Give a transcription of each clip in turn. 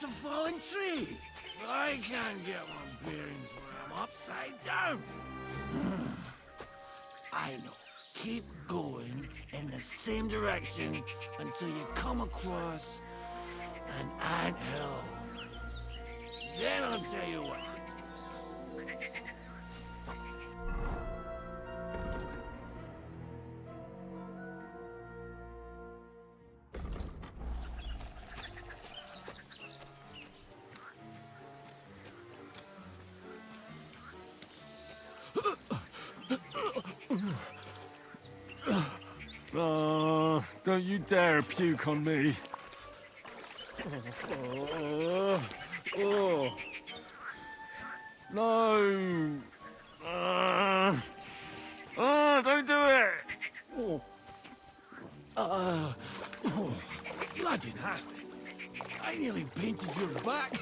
a fallen tree. I can't get my bearings when I'm upside down. I know. Keep going in the same direction until you come across an anthill. Then I'll tell you what to do. Oh, don't you dare puke on me. Oh. No. Don't do it. Bloody nasty. I nearly painted your back.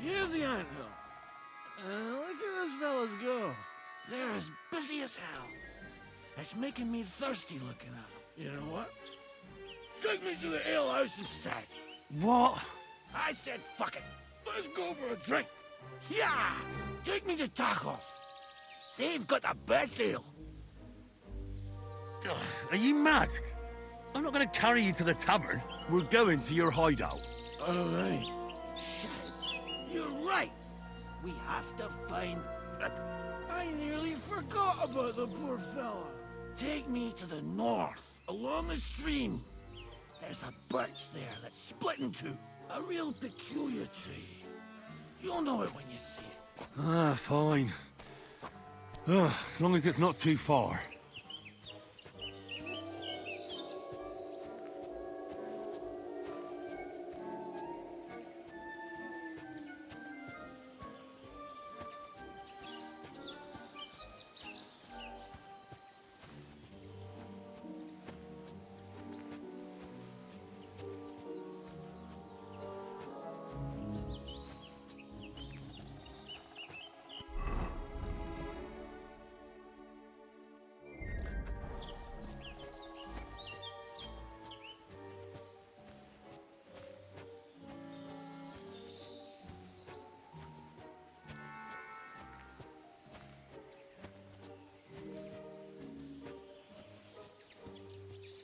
Here's the anthill. Look at those fellas go. They're as busy as hell. It's making me thirsty looking at them. You know what? Take me to the ale house instead. What? I said fuck it. Let's go for a drink. Yeah! Take me to tacos. They've got the best ale. Ugh, are you mad? I'm not going to carry you to the tavern. We're going to your hideout. All right. Shit. You're right. We have to find... I nearly forgot about the poor fella. Take me to the north, along the stream. There's a birch there that's split in two. A real peculiar tree. You'll know it when you see it. Ah, fine. As long as it's not too far.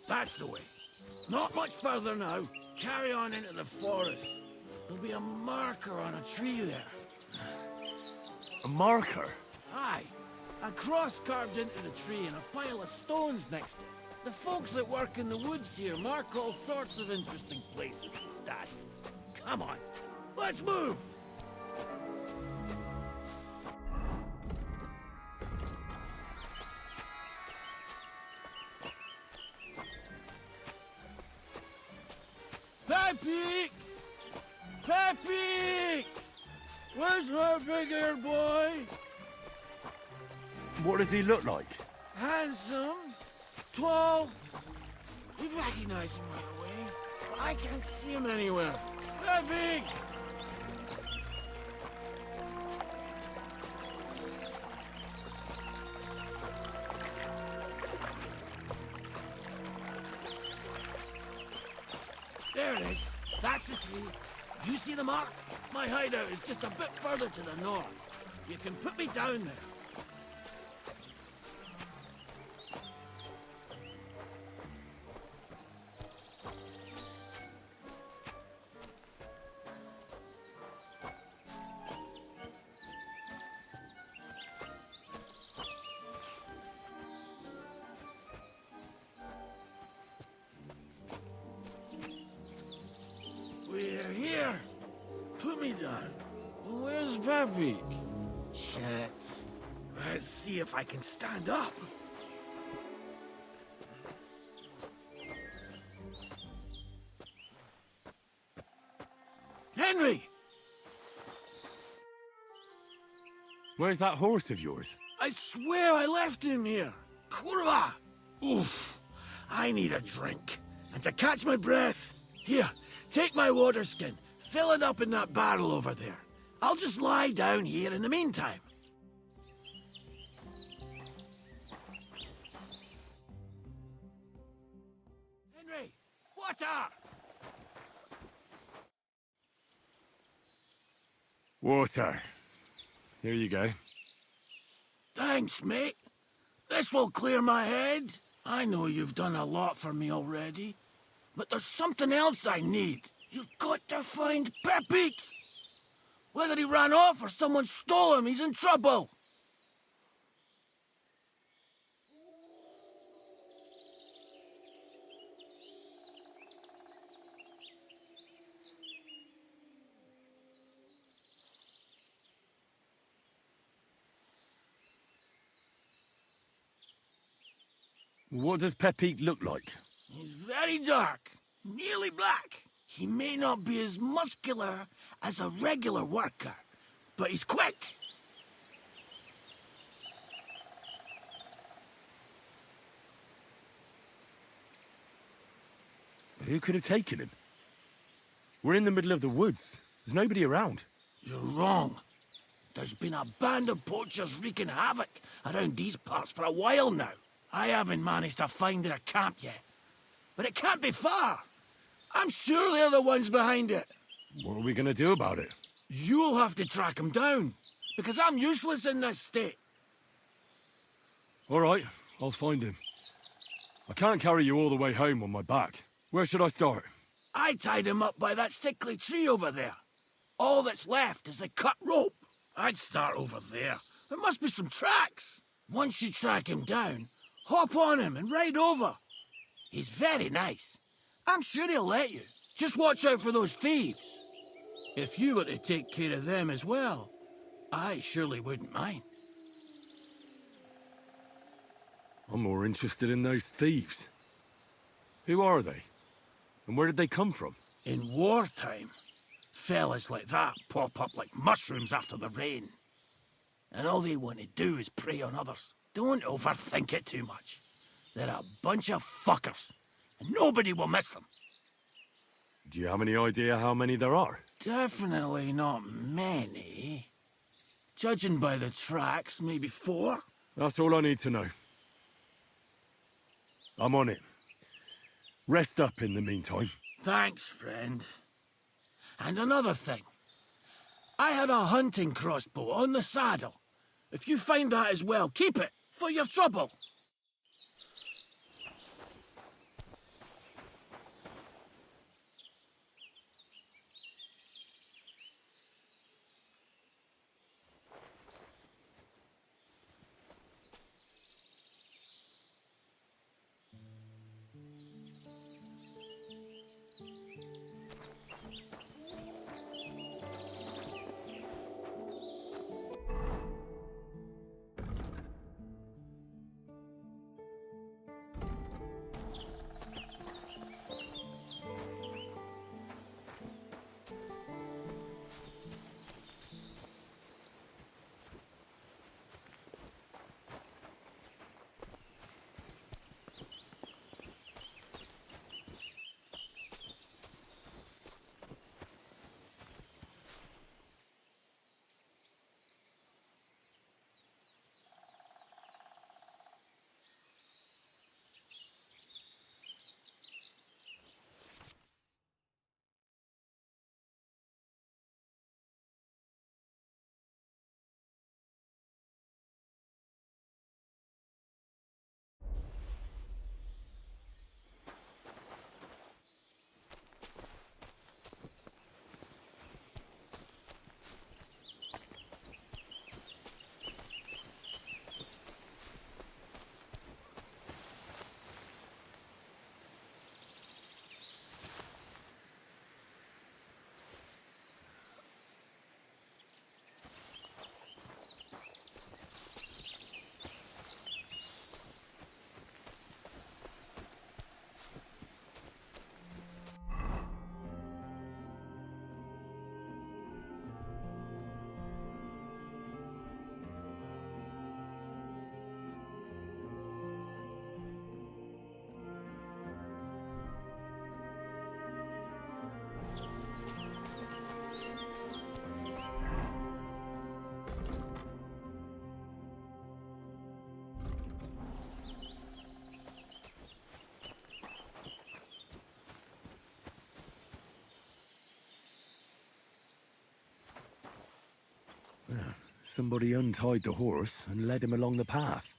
That's the way. Not much further now. Carry on into the forest. There'll be a marker on a tree there. A marker? Aye. A cross carved into the tree and a pile of stones next to it. The folks that work in the woods here mark all sorts of interesting places and stashes. Come on. Let's move! Pepe! Pepe! Where's our big-eared boy? What does he look like? Handsome, tall. You'd recognize him right away, but I can't see him anywhere. Pepe! There it is. That's the tree. You see the mark? My hideout is just a bit further to the north. You can put me down there. Peppy. Shit. Let's see if I can stand up. Henry! Where's that horse of yours? I swear I left him here. Kurwa! Oof. I need a drink. And to catch my breath, here, take my water skin. Fill it up in that barrel over there. I'll just lie down here in the meantime. Henry! Water! Water. Here you go. Thanks, mate. This will clear my head. I know you've done a lot for me already, but there's something else I need. You've got to find Peppy. Whether he ran off or someone stole him, he's in trouble. What does Pepe look like? He's very dark, nearly black. He may not be as muscular as a regular worker, but he's quick. Who could have taken him? We're in the middle of the woods. There's nobody around. You're wrong. There's been a band of poachers wreaking havoc around these parts for a while now. I haven't managed to find their camp yet, but it can't be far. I'm sure they're the ones behind it. What are we gonna do about it? You'll have to track them down, because I'm useless in this state. All right, I'll find him. I can't carry you all the way home on my back. Where should I start? I tied him up by that sickly tree over there. All that's left is the cut rope. I'd start over there. There must be some tracks. Once you track him down, hop on him and ride over. He's very nice. I'm sure he'll let you. Just watch out for those thieves. If you were to take care of them as well, I surely wouldn't mind. I'm more interested in those thieves. Who are they? And where did they come from? In wartime, fellas like that pop up like mushrooms after the rain. And all they want to do is prey on others. Don't overthink it too much. They're a bunch of fuckers, and nobody will miss them. Do you have any idea how many there are? Definitely not many. Judging by the tracks, maybe 4. That's all I need to know. I'm on it. Rest up in the meantime. Thanks, friend. And another thing. I had a hunting crossbow on the saddle. If you find that as well, keep it, for your trouble. Somebody untied the horse and led him along the path.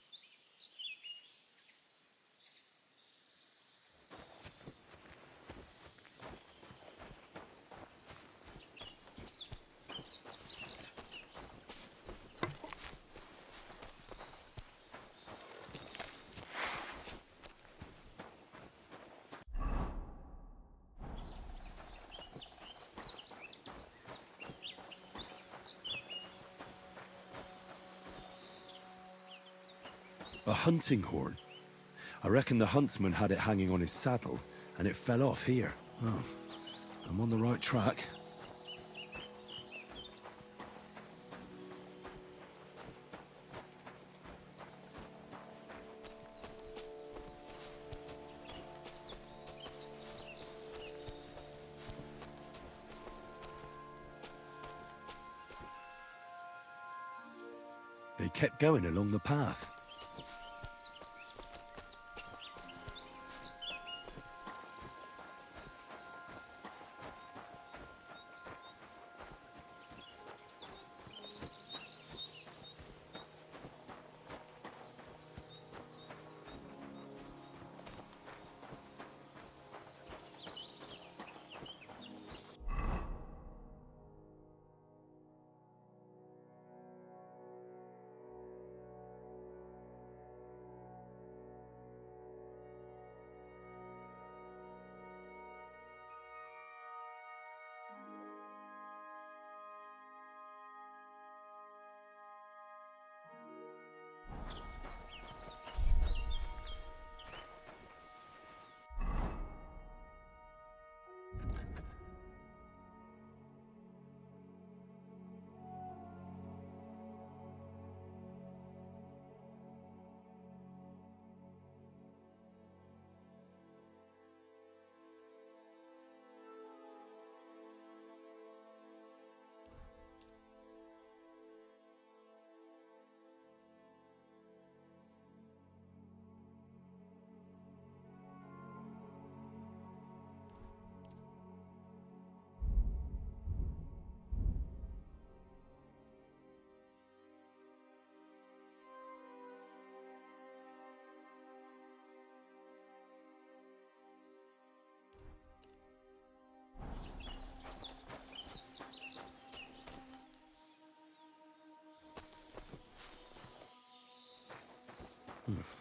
A hunting horn. I reckon the huntsman had it hanging on his saddle, and it fell off here. Oh, I'm on the right track. They kept going along the path.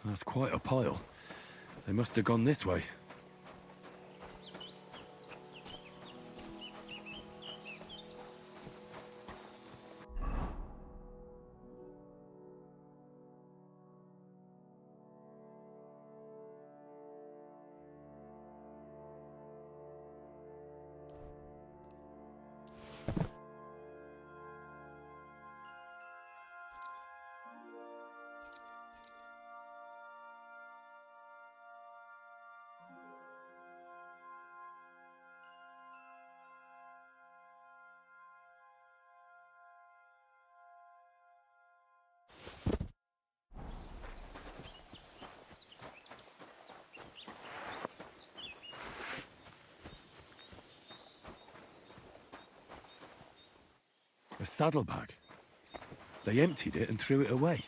That's quite a pile. They must have gone this way. A saddlebag. They emptied it and threw it away.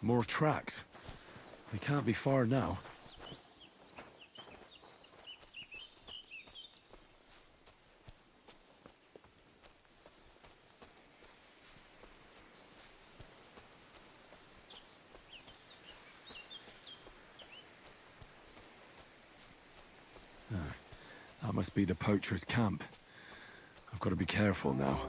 More tracks. They can't be far now. That must be the poacher's camp. I've got to be careful now.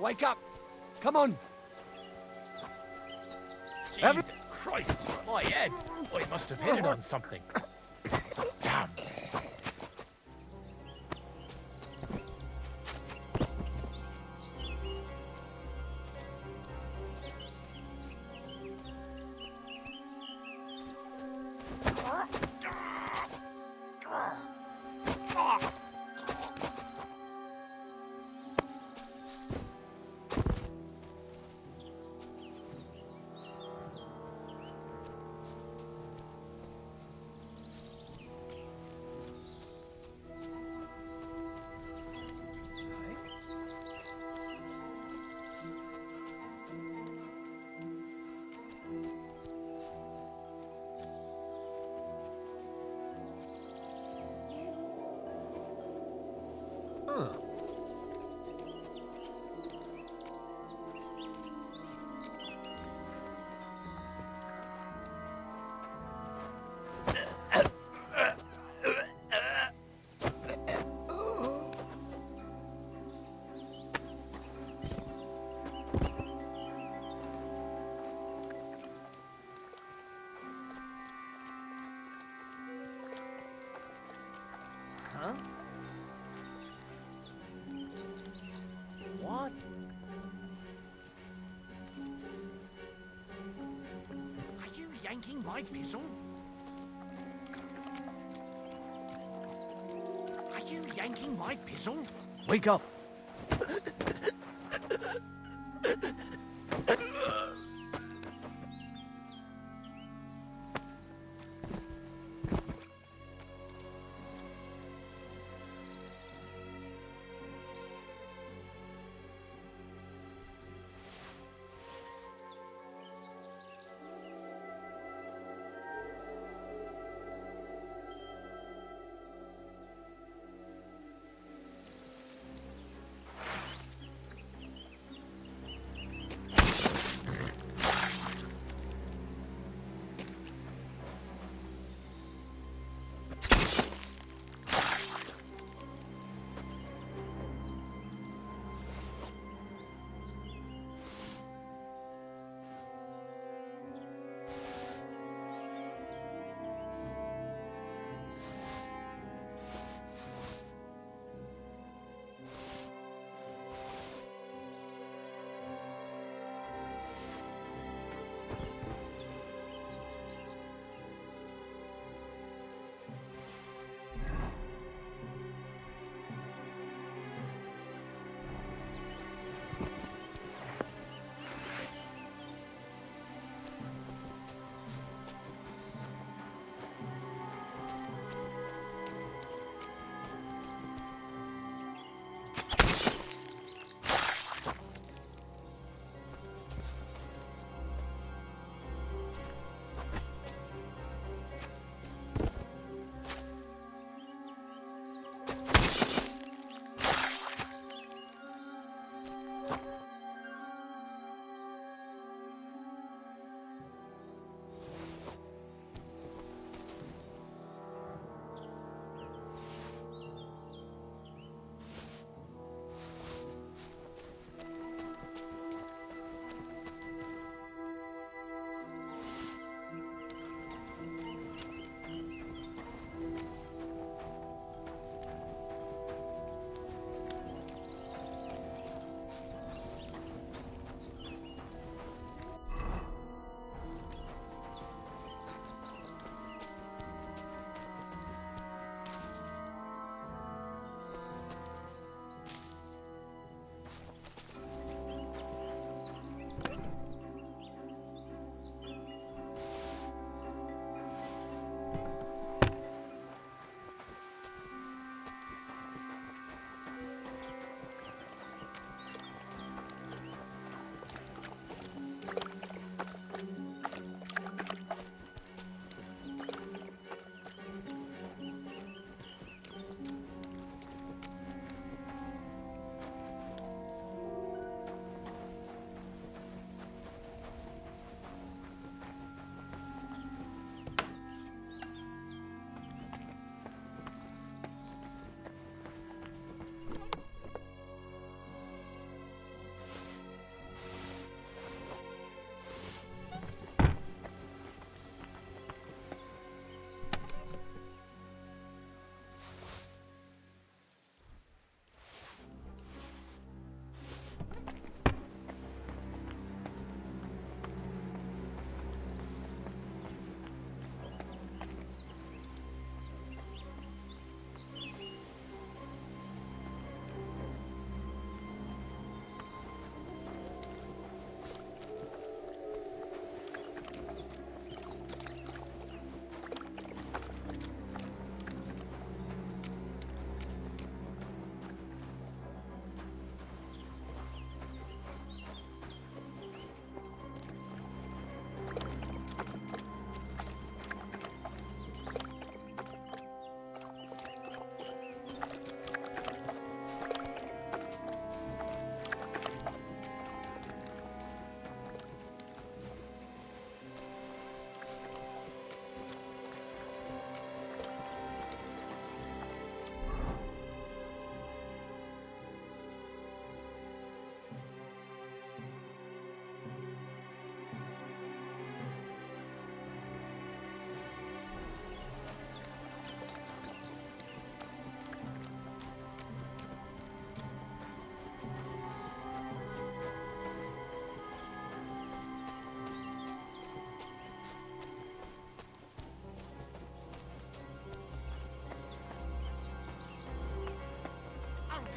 Wake up! Come on! Jesus Christ, my head! I must have hit it on something. Damn. Huh? What? Are you yanking my pistol? Are you yanking my pistol? Wake up!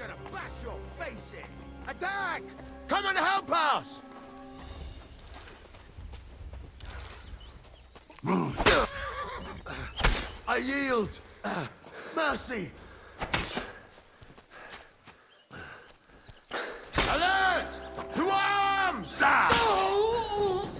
gonna bash your face in! Attack! Come and help us! I yield! Mercy! Alert! To arms! Oh!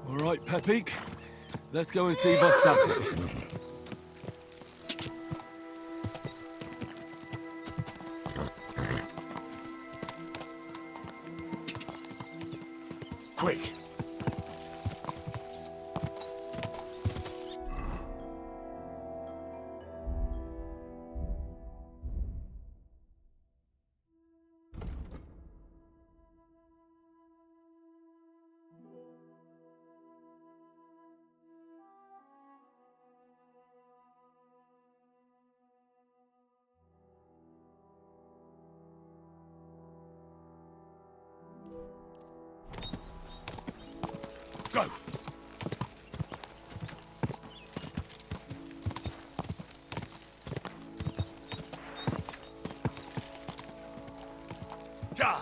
All right, Pepik. Let's go and see Vostatic. Quick! Go! Ja!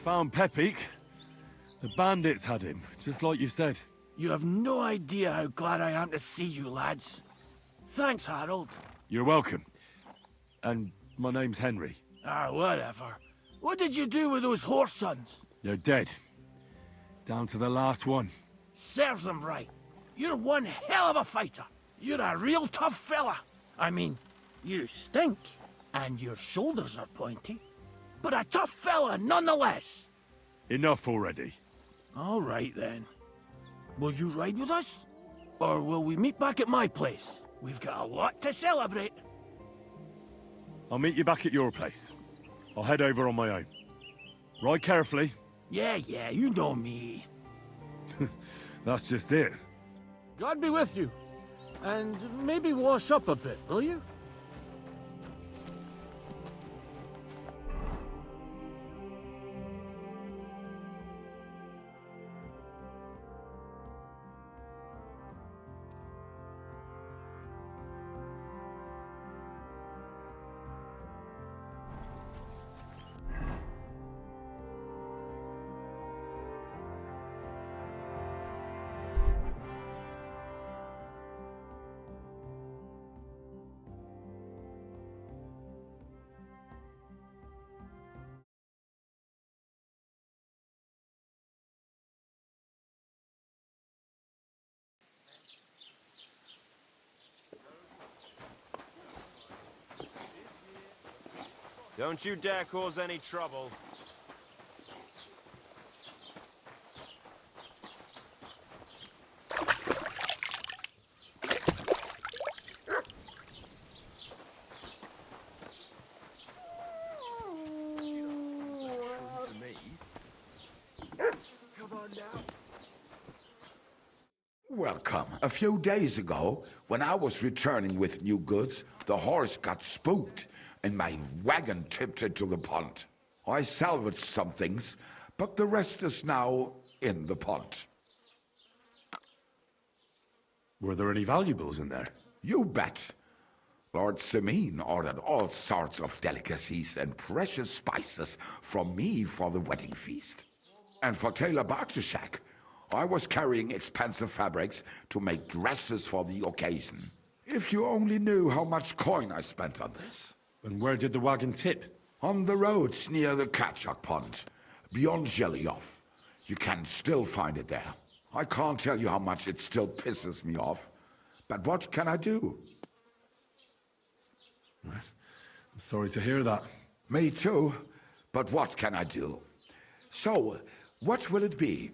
found Pepik. The bandits had him, just like you said. You have no idea how glad I am to see you, lads. Thanks, Harold. You're welcome. And my name's Henry. Ah, whatever. What did you do with those horse sons? They're dead. Down to the last one. Serves them right. You're one hell of a fighter. You're a real tough fella. I mean, you stink, and your shoulders are pointy. But a tough fella nonetheless. Enough already. All right, then. Will you ride with us? Or will we meet back at my place? We've got a lot to celebrate. I'll meet you back at your place. I'll head over on my own. Ride carefully. Yeah, you know me. That's just it. God be with you. And maybe wash up a bit, will you? Don't you dare cause any trouble. Welcome. A few days ago, when I was returning with new goods, the horse got spooked and my wagon tipped into the pond. I salvaged some things, but the rest is now in the pond. Were there any valuables in there? You bet. Lord Simeon ordered all sorts of delicacies and precious spices from me for the wedding feast. And for Tailor Bartishak, I was carrying expensive fabrics to make dresses for the occasion. If you only knew how much coin I spent on this. And where did the wagon tip? On the roads near the Katchak Pond, beyond Zhelyov. You can still find it there. I can't tell you how much it still pisses me off. But what can I do? I'm sorry to hear that. Me too. But what can I do? So, what will it be?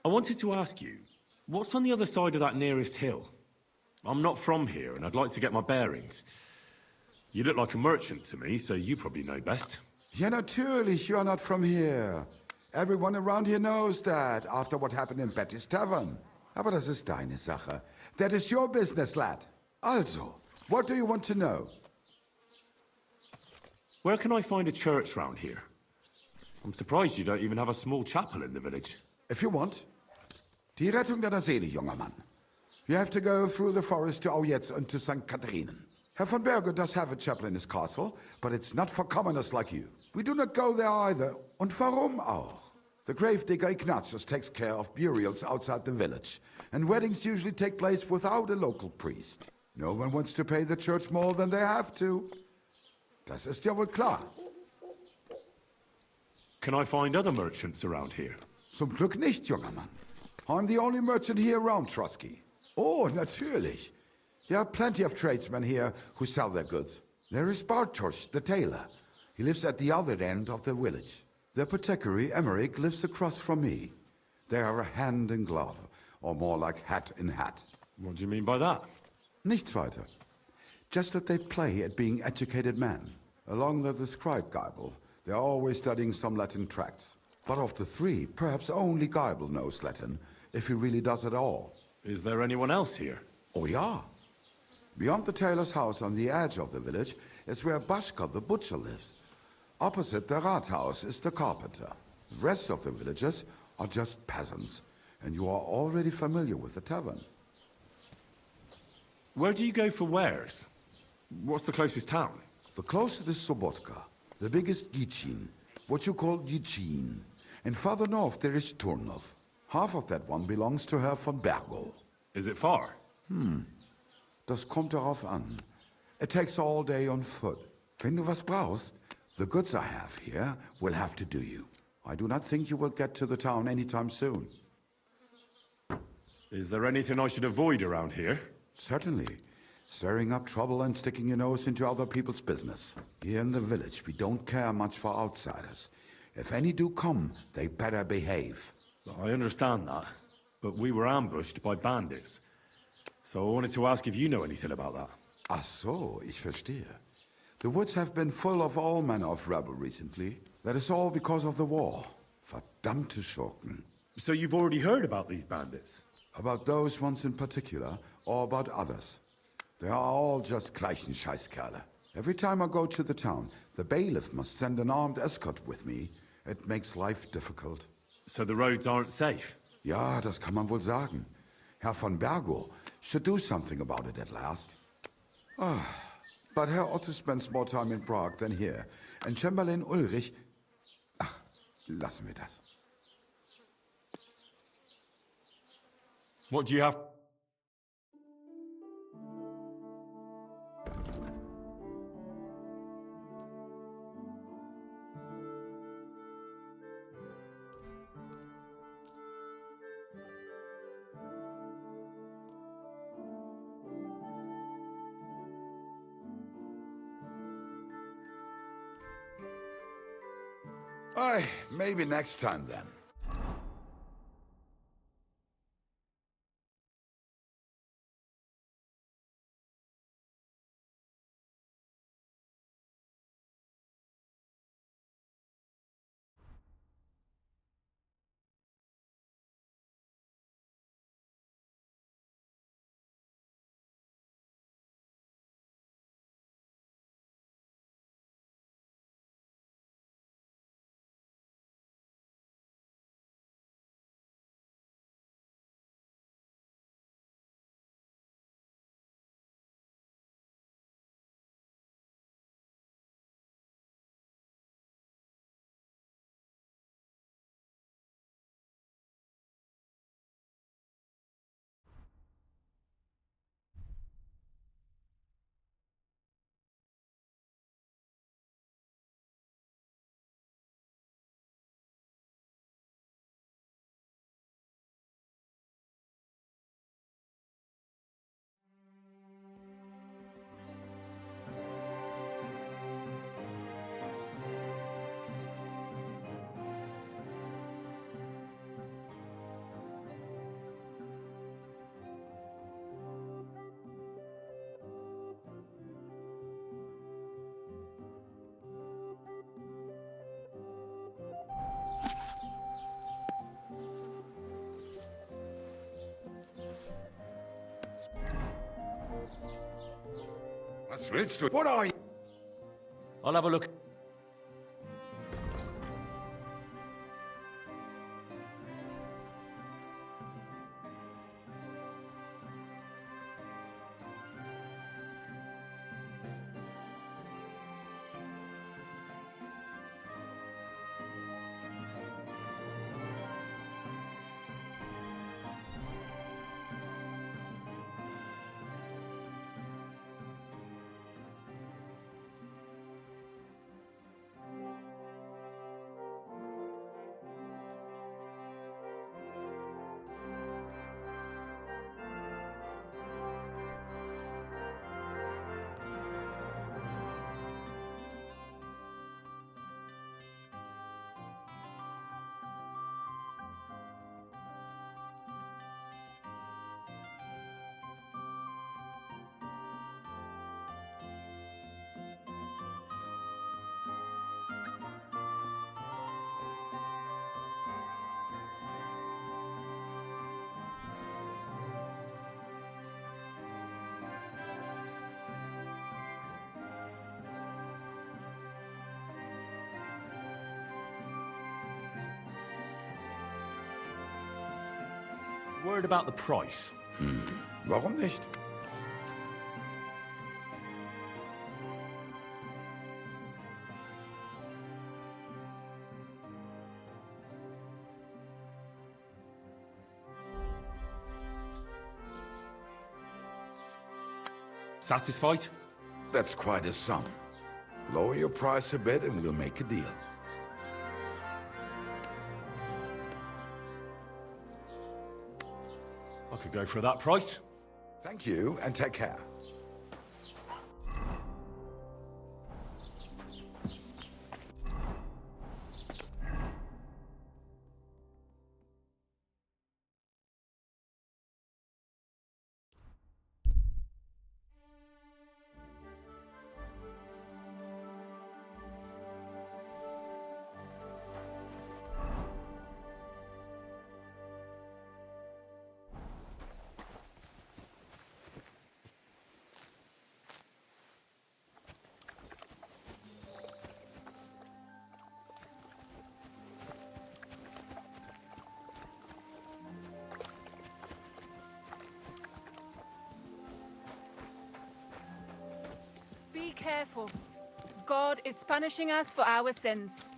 I wanted to ask you, what's on the other side of that nearest hill? I'm not from here, and I'd like to get my bearings. You look like a merchant to me, so you probably know best. Ja, natürlich, you're not from here. Everyone around here knows that, after what happened in Betty's Tavern. Aber das ist deine Sache. That is your business, lad. Also, what do you want to know? Where can I find a church round here? I'm surprised you don't even have a small chapel in the village. If you want. Die Rettung deiner Seele, junger Mann. You have to go through the forest to Aujetz and to St. Katharinen. Herr von Berger does have a chapel in his castle, but it's not for commoners like you. We do not go there either. Und warum auch? The gravedigger Ignatius takes care of burials outside the village, and weddings usually take place without a local priest. No one wants to pay the church more than they have to. Das ist ja wohl klar. Can I find other merchants around here? Zum Glück nicht, junger Mann. I'm the only merchant here around Trotsky. Oh, natürlich. There are plenty of tradesmen here who sell their goods. There is Bartosz, the tailor. He lives at the other end of the village. The apothecary, Emmerich, lives across from me. They are hand in glove, or more like hat in hat. What do you mean by that? Nichts weiter. Just that they play at being educated men. Along the scribe Geibel, they are always studying some Latin tracts. But of the three, perhaps only Geibel knows Latin, if he really does at all. Is there anyone else here? Oh yeah. Beyond the tailor's house on the edge of the village is where Bashka the butcher lives. Opposite the Rathaus is the carpenter. The rest of the villagers are just peasants, and you are already familiar with the tavern. Where do you go for wares? What's the closest town? The closest is Sobotka. The biggest Gichin, what you call Gichin. And farther north there is Turnov. Half of that one belongs to Herr von Bergo. Is it far? Das kommt darauf an. It takes all day on foot. Wenn du was brauchst, the goods I have here will have to do you. I do not think you will get to the town anytime soon. Is there anything I should avoid around here? Certainly. Stirring up trouble and sticking your nose into other people's business. Here in the village, we don't care much for outsiders. If any do come, they better behave. I understand that, but we were ambushed by bandits. So I wanted to ask if you know anything about that. Ach so, ich verstehe. The woods have been full of all manner of rebel recently. That is all because of the war. Verdammte Schurken. So you've already heard about these bandits? About those ones in particular, or about others. They are all just gleichen Scheißkerle. Every time I go to the town, the bailiff must send an armed escort with me. It makes life difficult. So the roads aren't safe? Ja, das kann man wohl sagen. Herr von Bergo should do something about it at last. But Herr Otto spends more time in Prague than here. And Chamberlain Ulrich... Ach, lassen wir das. What do you have? Aye, maybe next time then. Was willst du? Oder? I'll have a look. Word about the price. Warum nicht? Satisfied? That's quite a sum. Lower your price a bit and we'll make a deal. I could go for that price. Thank you, and take care. Be careful. God is punishing us for our sins.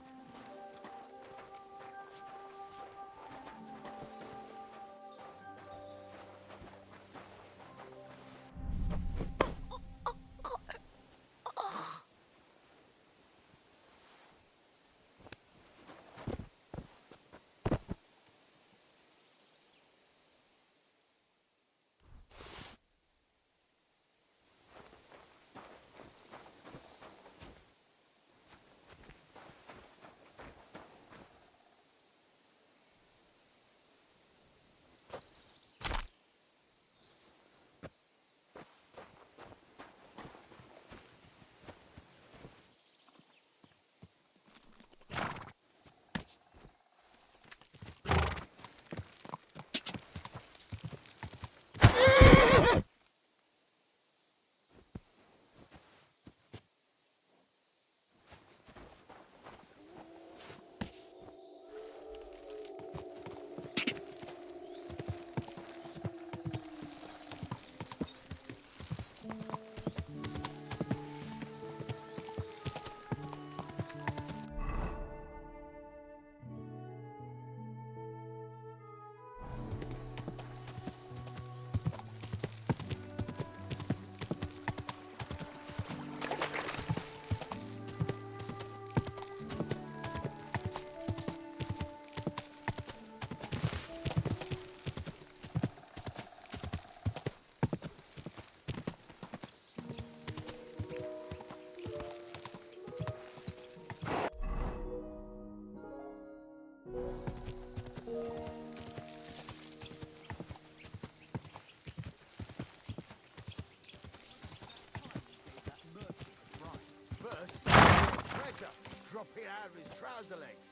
Drop it out of his trouser legs.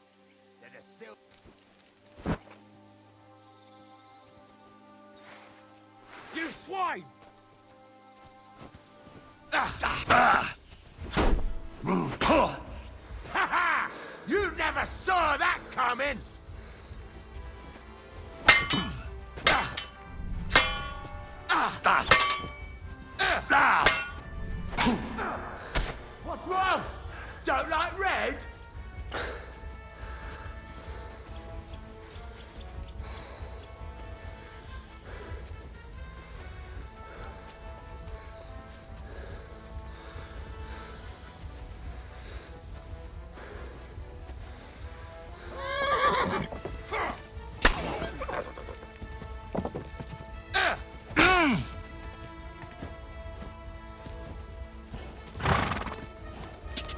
Then a silk. You swine! Ha ha! You never saw that coming! What's wrong? Don't like red?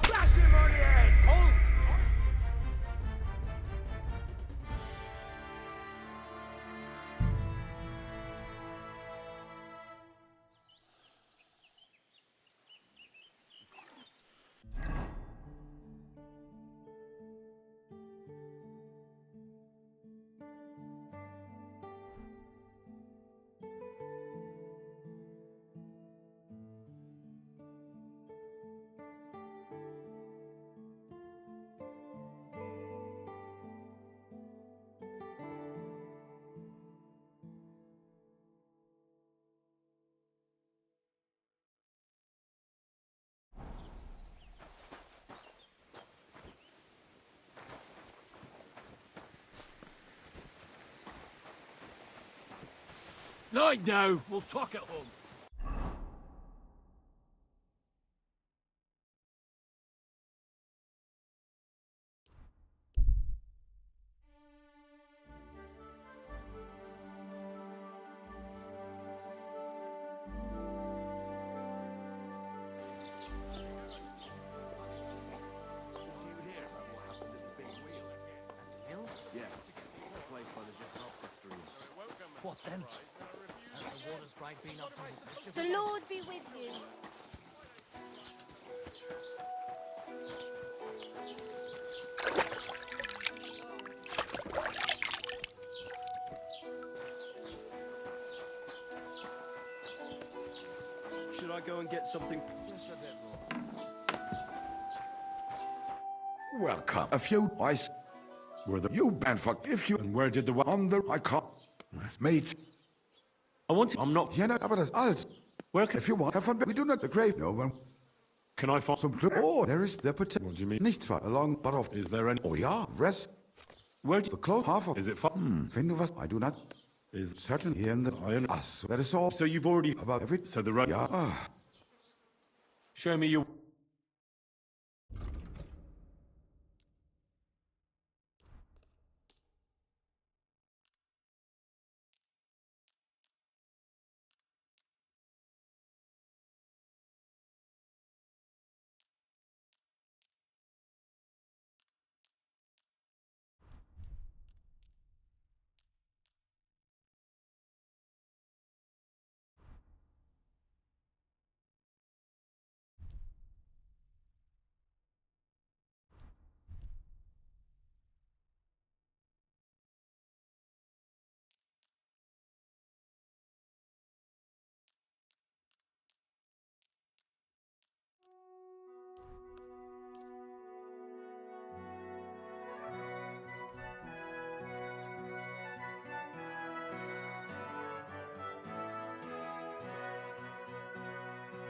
Slash him on the head! Hold! Night now, we'll talk at home. What then? Has the water sprite been up to mischief? The Lord be with you. Should I go and get something? Just a bit more. Welcome. A few ice. Were the... You banned for if you And where did the... on the I can't. Mate. I want to... I'm not... Ja, na, aber das alles. Where can... If you want, have fun. We do not the grave. No one. Can I find... Some clue. Oh, there is the potential. What do you mean? Nichts war along, but of. Is there any... Oh ja, rest. Where... The close half of. Is it fun? Wenn du was, I do not. Is... Certain here in the. I don't... Us. That is all. So you've already... About every. So the road... Yeah. Show me your...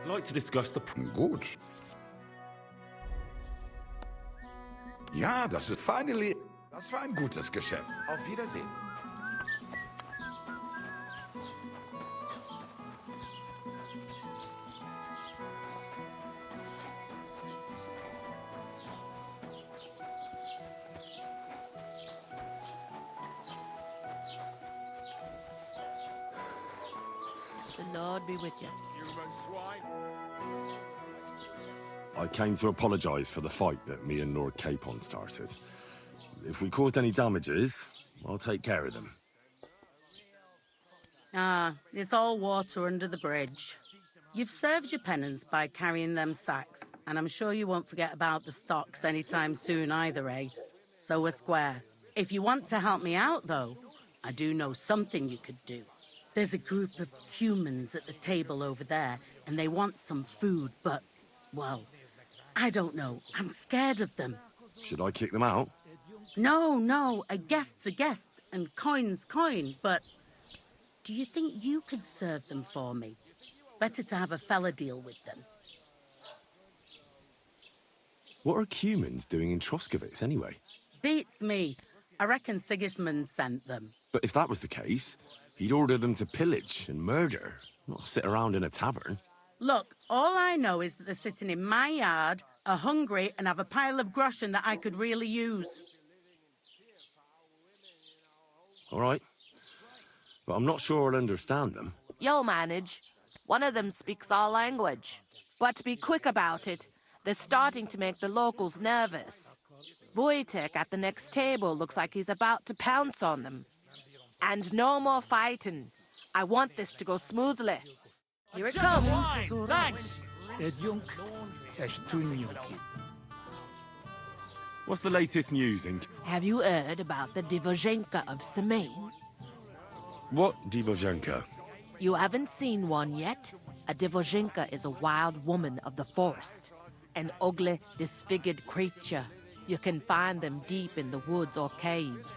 I'd like to discuss the... Gut. Ja, das ist finally. Das war ein gutes Geschäft. Auf Wiedersehen. The Lord be with you. I came to apologise for the fight that me and Lord Capon started. If we caused any damages, I'll take care of them. Ah, it's all water under the bridge. You've served your penance by carrying them sacks, and I'm sure you won't forget about the stocks anytime soon either, eh? So we're square. If you want to help me out, though, I do know something you could do. There's a group of humans at the table over there, and they want some food, but, well, I don't know. I'm scared of them. Should I kick them out? No, a guest's a guest, and coin's coin, but do you think you could serve them for me? Better to have a fella deal with them. What are humans doing in Troskovitz anyway? Beats me. I reckon Sigismund sent them. But if that was the case, he'd order them to pillage and murder, not sit around in a tavern. Look, all I know is that they're sitting in my yard, are hungry, and have a pile of groschen that I could really use. All right. But I'm not sure I'll understand them. You'll manage. One of them speaks our language. But be quick about it. They're starting to make the locals nervous. Wojtek at the next table looks like he's about to pounce on them. And no more fighting. I want this to go smoothly. Here it comes. Thanks. What's the latest news in... Have you heard about the Divozhenka of Semaine? What Divozhenka? You haven't seen one yet? A Divozhenka is a wild woman of the forest. An ugly, disfigured creature. You can find them deep in the woods or caves,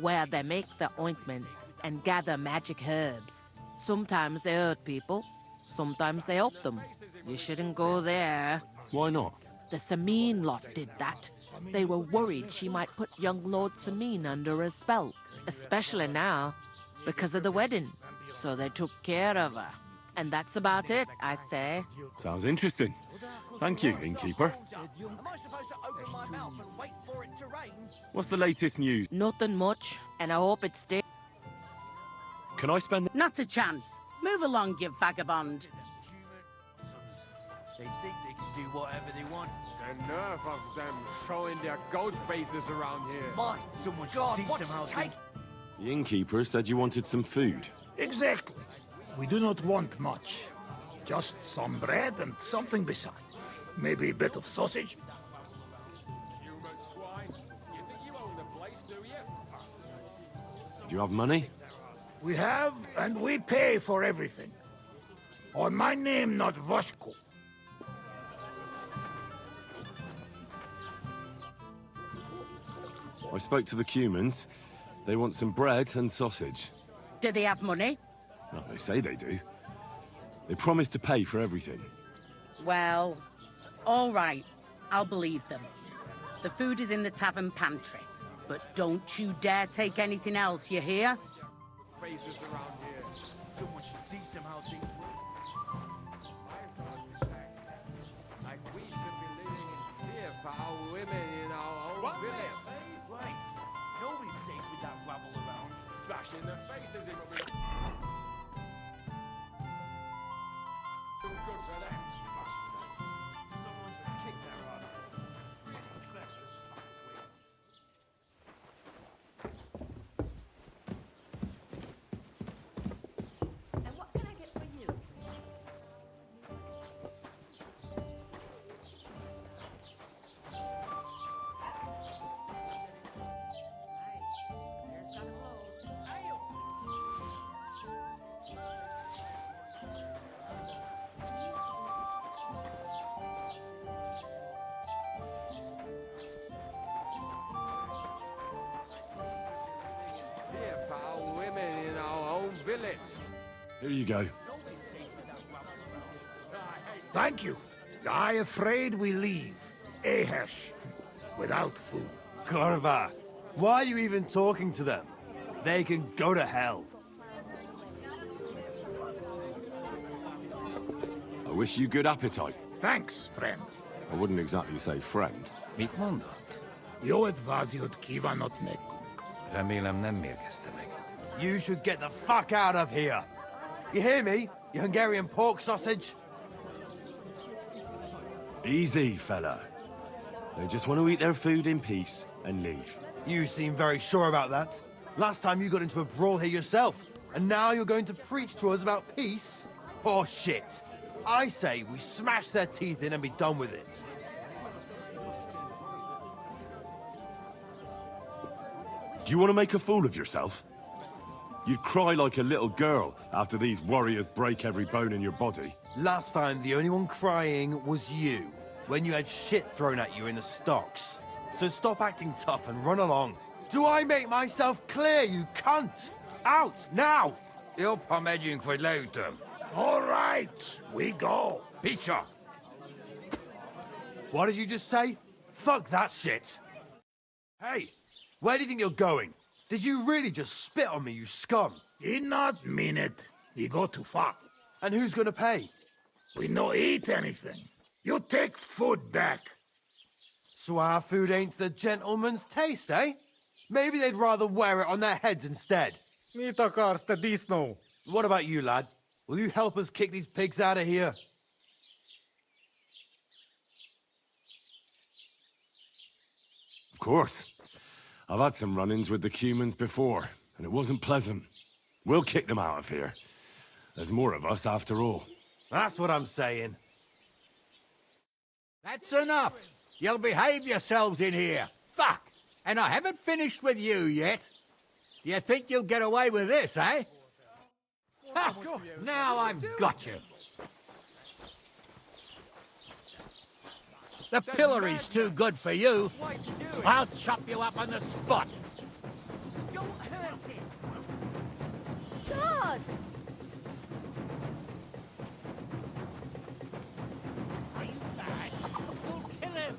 where they make their ointments and gather magic herbs. Sometimes they hurt people, sometimes they help them. You shouldn't go there. Why not? The Samine lot did that. They were worried she might put young Lord Samine under a spell, especially now, because of the wedding. So they took care of her. And that's about it, I'd say. Sounds interesting. Thank you, innkeeper. Am I supposed to open my mouth and wait for it to rain? What's the latest news? Nothing much, and I hope it stays. Can I spend... Not a chance. Move along, you vagabond. They think they can do whatever they want. The nerve of them showing their goat faces around here. My Someone should God, teach what's them how to... take? The innkeeper said you wanted some food. Exactly. We do not want much. Just some bread and something beside. Maybe a bit of sausage. Do you have money? We have, and we pay for everything. On my name, not Voshko. I spoke to the Cumans. They want some bread and sausage. Do they have money? Well, they say they do. They promised to pay for everything. Well, all right. I'll believe them. The food is in the tavern pantry. But don't you dare take anything else, you hear? Faces around here. Someone should teach them how things work. Like we should be living in fear for our women in our own village. Right. Nobody's safe with that rabble around. Bashing their faces in the too good for them. Someone should kick their ass. And what can I get for you? Fear for our women in our own village. Here you go. Thank you. I afraid we leave. Ahesh. Without food. Corva, why are you even talking to them? They can go to hell. I wish you good appetite. Thanks, friend. I wouldn't exactly say friend. Joet vadiot kiva not nekuk. You should get the fuck out of here. You hear me, you Hungarian pork sausage? Easy, fella. They just want to eat their food in peace and leave. You seem very sure about that. Last time you got into a brawl here yourself, and now you're going to preach to us about peace? Oh shit. I say we smash their teeth in and be done with it. Do you want to make a fool of yourself? You'd cry like a little girl after these warriors break every bone in your body. Last time, the only one crying was you, when you had shit thrown at you in the stocks. So stop acting tough and run along. Do I make myself clear, you cunt? Out, now! All right, we go. Peacher! What did you just say? Fuck that shit! Hey, where do you think you're going? Did you really just spit on me, you scum? He not mean it. He go too far. And who's gonna pay? We no eat anything. You take food back. So our food ain't the gentleman's taste, eh? Maybe they'd rather wear it on their heads instead. What about you, lad? Will you help us kick these pigs out of here? Of course. I've had some run-ins with the Cumans before, and it wasn't pleasant. We'll kick them out of here. There's more of us after all. That's what I'm saying. That's enough. You'll behave yourselves in here. Fuck! And I haven't finished with you yet. You think you'll get away with this, eh? Ha! Now I've got you. The pillory's too good for you. I'll chop you up on the spot. Don't hurt him. Gods! Are you mad? We'll kill him.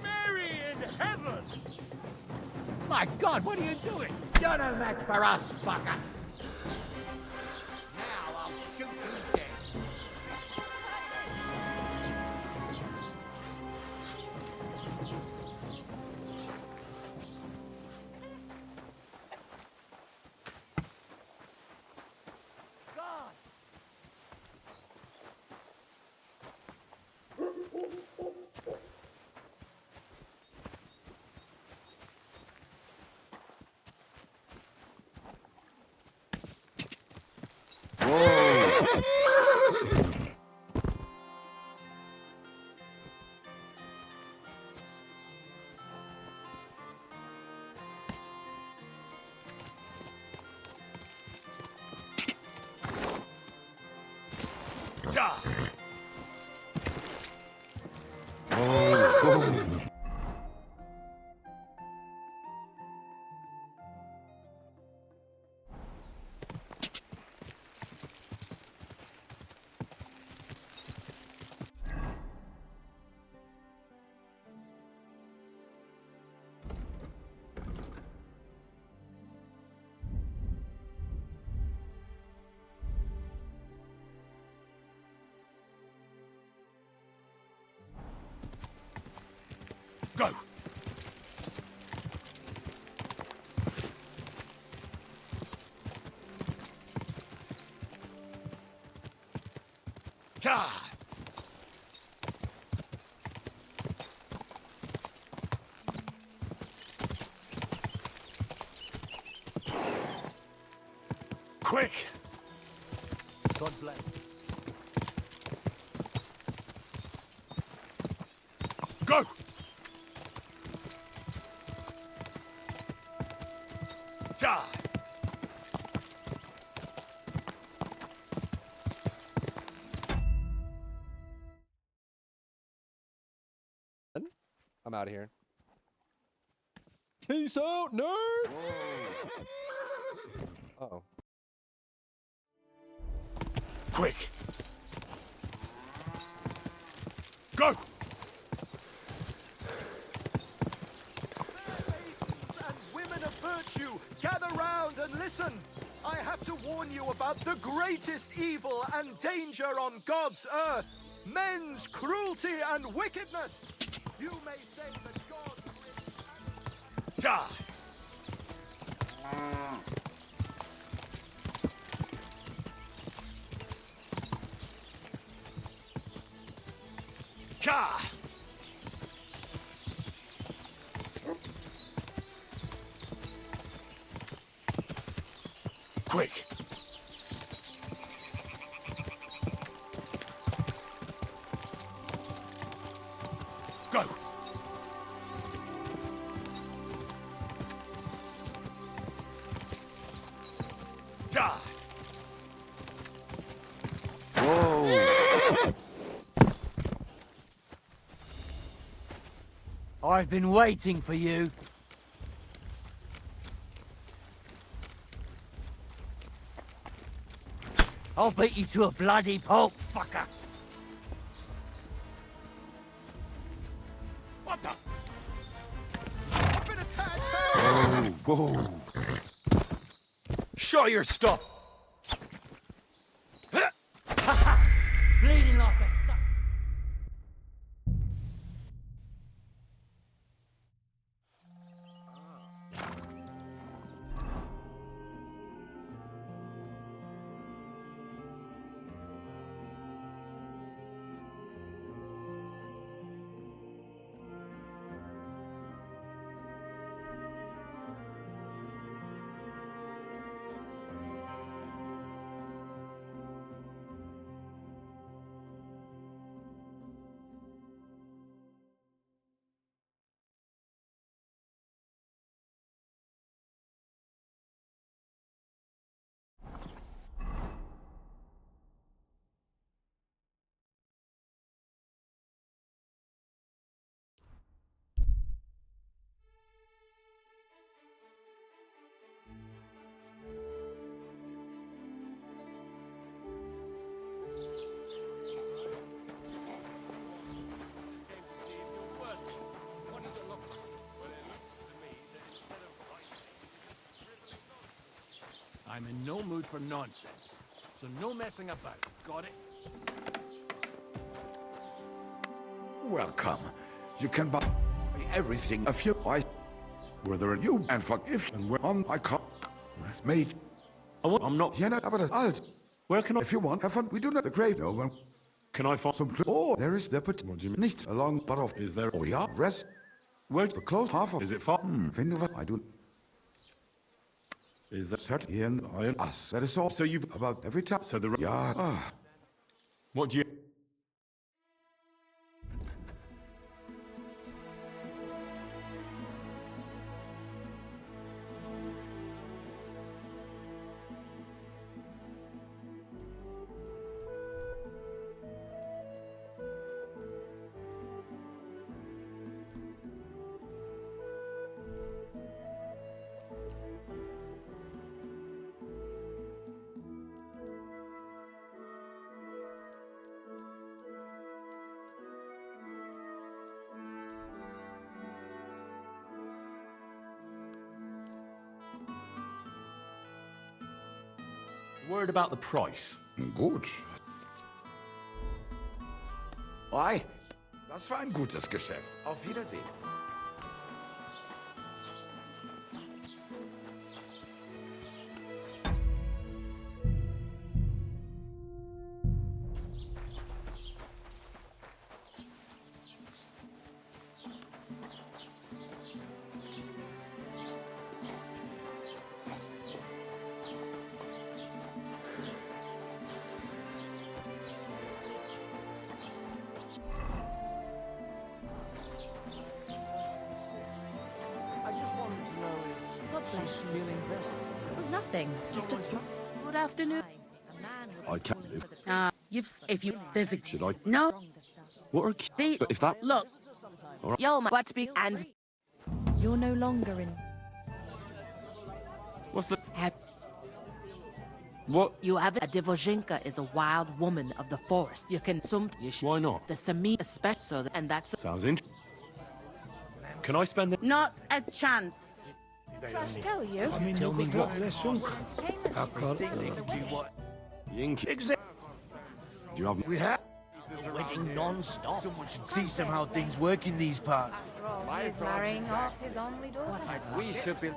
Mary in heaven! My God, what are you doing? You're no match for us, fucker. Now I'll shoot you dead. God! Go! God! Quick! God bless. Go! Die! I'm out of here. Peace out, nerd! Uh-oh. Quick! Go! And women of virtue, gather round and listen. I have to warn you about the greatest evil and danger on God's earth. Men's cruelty and wickedness. You may say that God... Die! Ka! Quick! Go! Die! I've been waiting for you. I'll beat you to a bloody pulp, fucker. What the? I've been attacked! Whoa! Show your stuff! Bleeding like a stuck. I'm in no mood for nonsense, so no messing about. Got it? Welcome. You can buy everything if you buy. Were there a... You and forgive and we're on my car. Mate. I'm not... Yeah, aber das alles. Where can I... If you want, have fun. We do not the grave. No one. Can I find... Some oh, there is the put. What do you mean? Nicht along, but of. Is there... Oh yeah, rest. Where's The close half of. Is it far? Wenn du was. I do. Is that... Cert here in Iron? us. That is all. So you've... About every time. So the... Yeah. What do you... Word about the price. Gut. Oi, das war ein gutes Geschäft. Auf Wiedersehen. I just wanted to know if God bless she's you. feeling better. It was nothing. Just a Good afternoon. A man would I can't. If you there's a Should I? no What are? be But if that. look. Yo, but be and You're no longer in. What's the... have What? You have a Dvořinka is a wild woman of the forest. You can Why not? the Sami especially, and that's Sounds interesting. Can I spend the... not a chance. Flash tell you. Tell me what. Yinky. Do you have? We have wedding non-stop. Someone should teach them how things work in these parts. After all, he's marrying off his only daughter. We should be.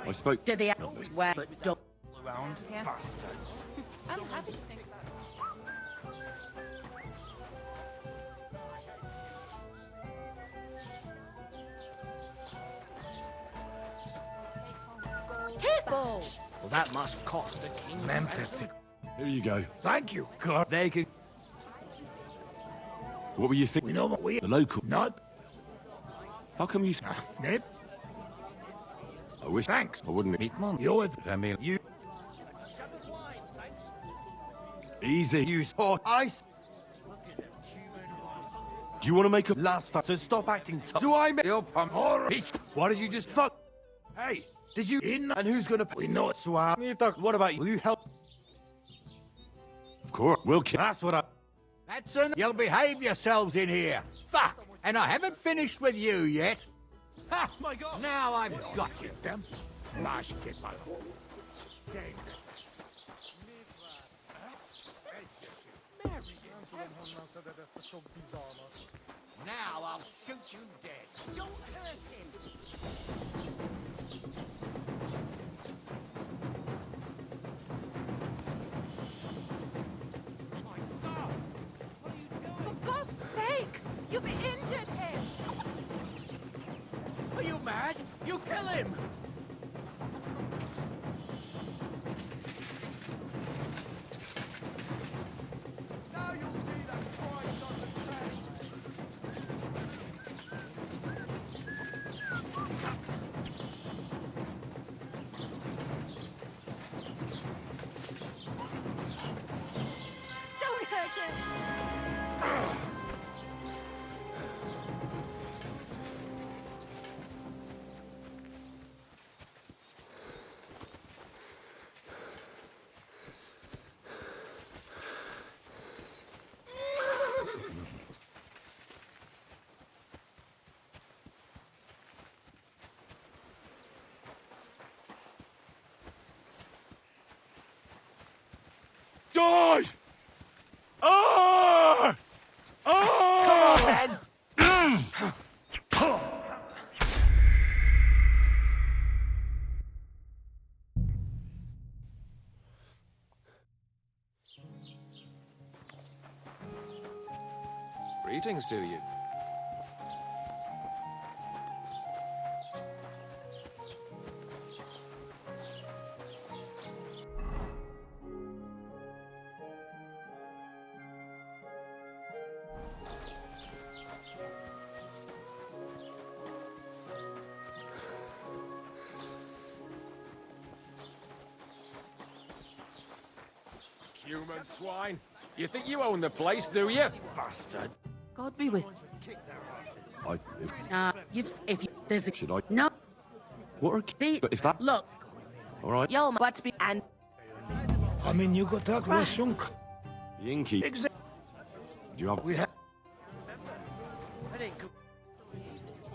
I spoke. To the where but don't Around Yeah. bastards. I'm happy to think about it. Careful! Well, that must cost the king. Here you go. Thank you. God, they can. What were you thinking? We know what we. The local. Not. How come you? Nip. I wish. Thanks. I wouldn't. You're with. I mean, You. easy. You saw ice Do you want to make a? last time, so stop acting tough. Do I make Bitch. Why did you just fuck? Hey, did you In. And who's gonna We know it. swap? What about you? Will you help? Of course. We'll kill. That's what I. That's enough. You'll behave yourselves in here. Fuck! And I haven't finished with you yet. Ha! My God. Now I've got you. Them. Lash kid, man. Now I'll shoot you dead. Don't hurt him. For God's sake! You've injured him! Are you mad? You kill him! Now you'll see that Christ understands. Don't hurt him! Die! Ah! Ah! Greetings to you. Human swine. You think you own the place, do you? Bastard. God be with If you, there's a Should I? no What are? be But if that. look. All right. yo, but be and I mean, you got that Rashunk. Yinky. Do you have? We have.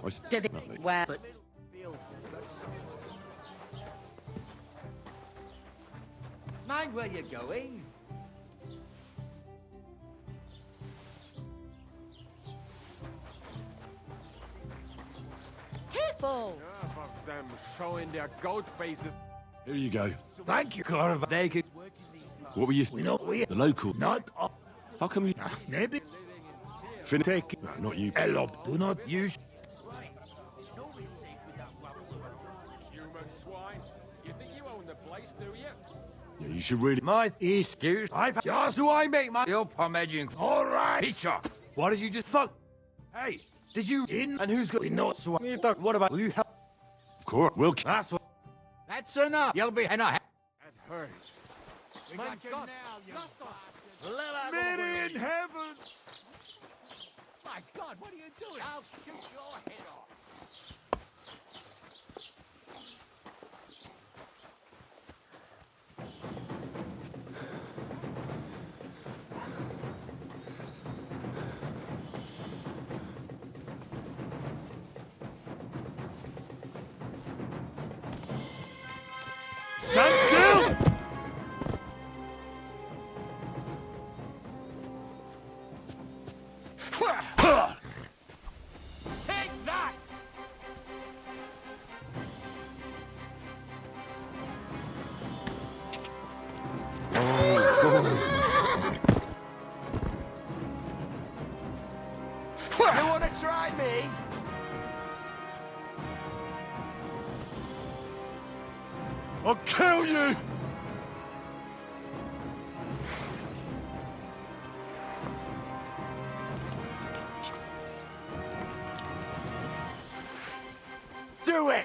I s- To the Lovely. where but Mind where you're going. Careful! Enough of them showing their goat faces. Here you go. Thank you, Carver. They could... What were you... We know we The local... not all. How come you... Maybe Take... No, not you. Hello, do not use. Human swine. You think you own the place, do you? Yeah, you should really... My... Excuse. I've... Just Do I make my... your pomaging. All right. Pizza! What did you just fuck? Hey, did you... In. And who's got... We know. So what about... Will you help? Of course, we'll... That's what... That's enough. You'll be... And I... I've heard. We My got you God. now, you bastard. Let out Mary in heaven! My God, what are you doing? I'll shoot your head off. Stand still! Take that! You wanna try me? I'll kill you! Do it!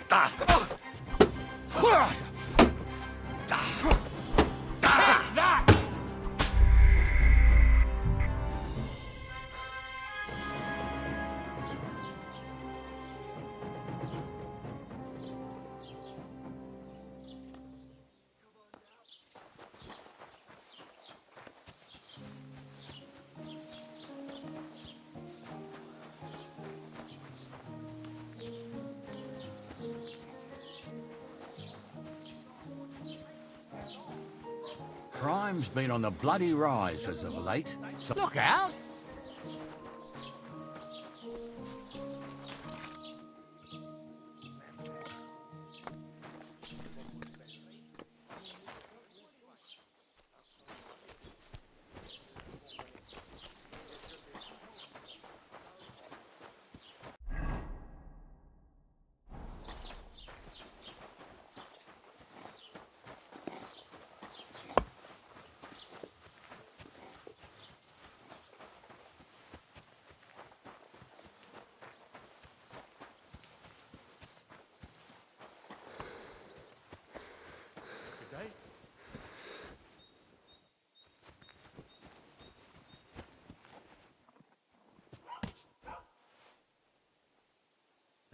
Crime's been on the bloody rise as of late. So look out!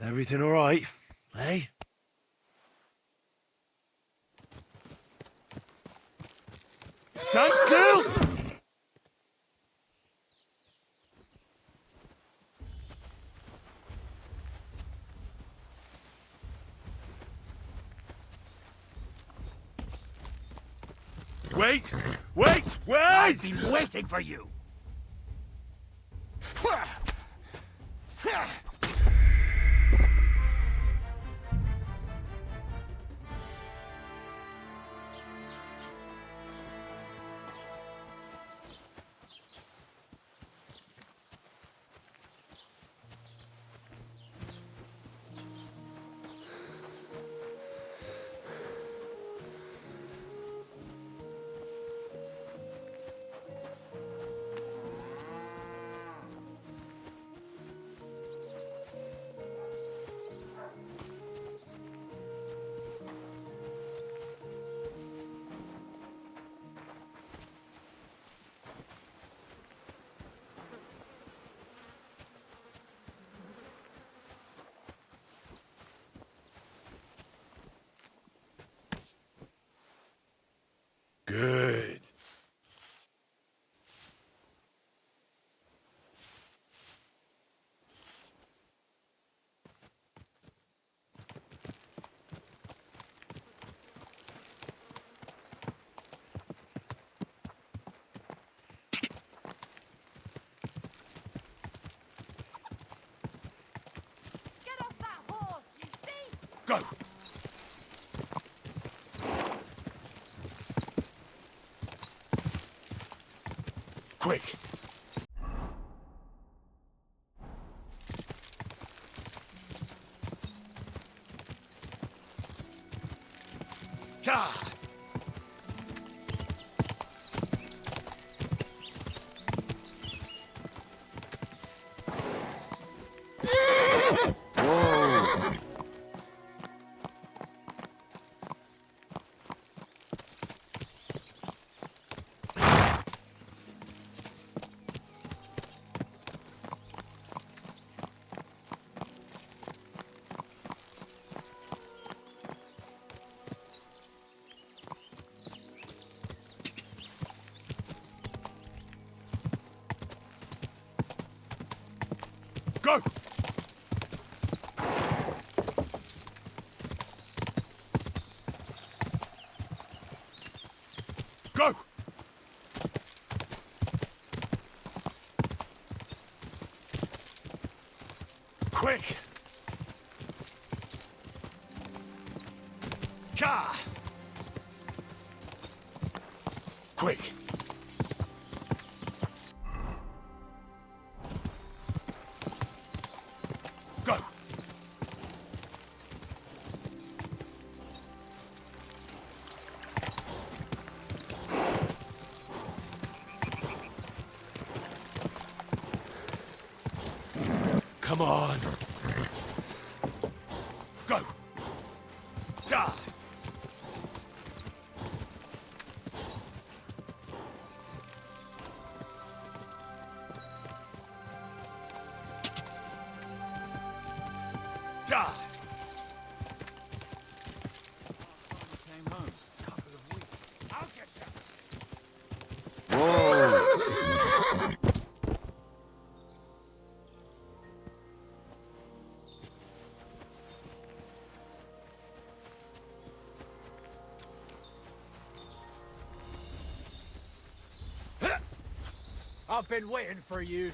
Everything all right, eh? Stand still! Wait! Wait! Wait! I've been waiting for you. Good. Quick! Yeah! Go! Go! Quick! Ka! Quick! Go! Come on! Go! Die! Die! Came home. Couple of weeks. I'll get you. I've been waiting for you.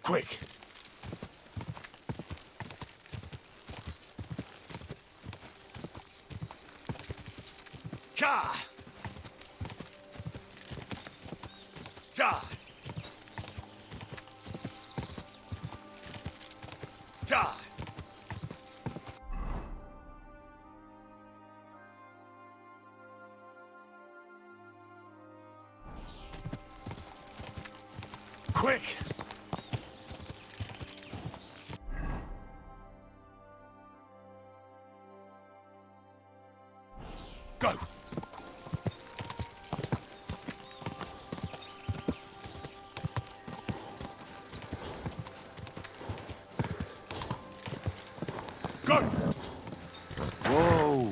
Quick! Ka! Ja! Ja! Quick! Go! Go! Whoa!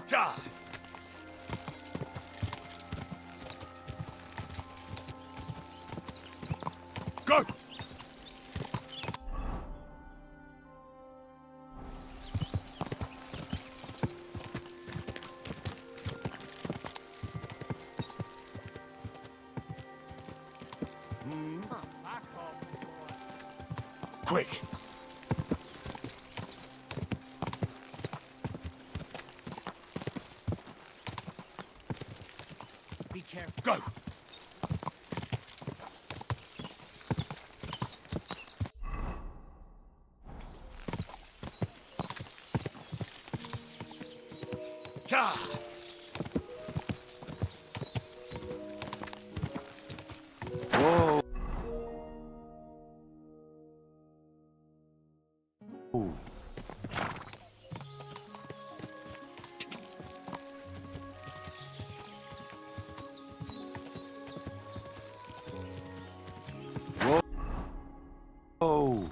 Ja! Go! Quick! Be careful. Go! Yeah! Whoa. Ooh. Whoa. Whoa.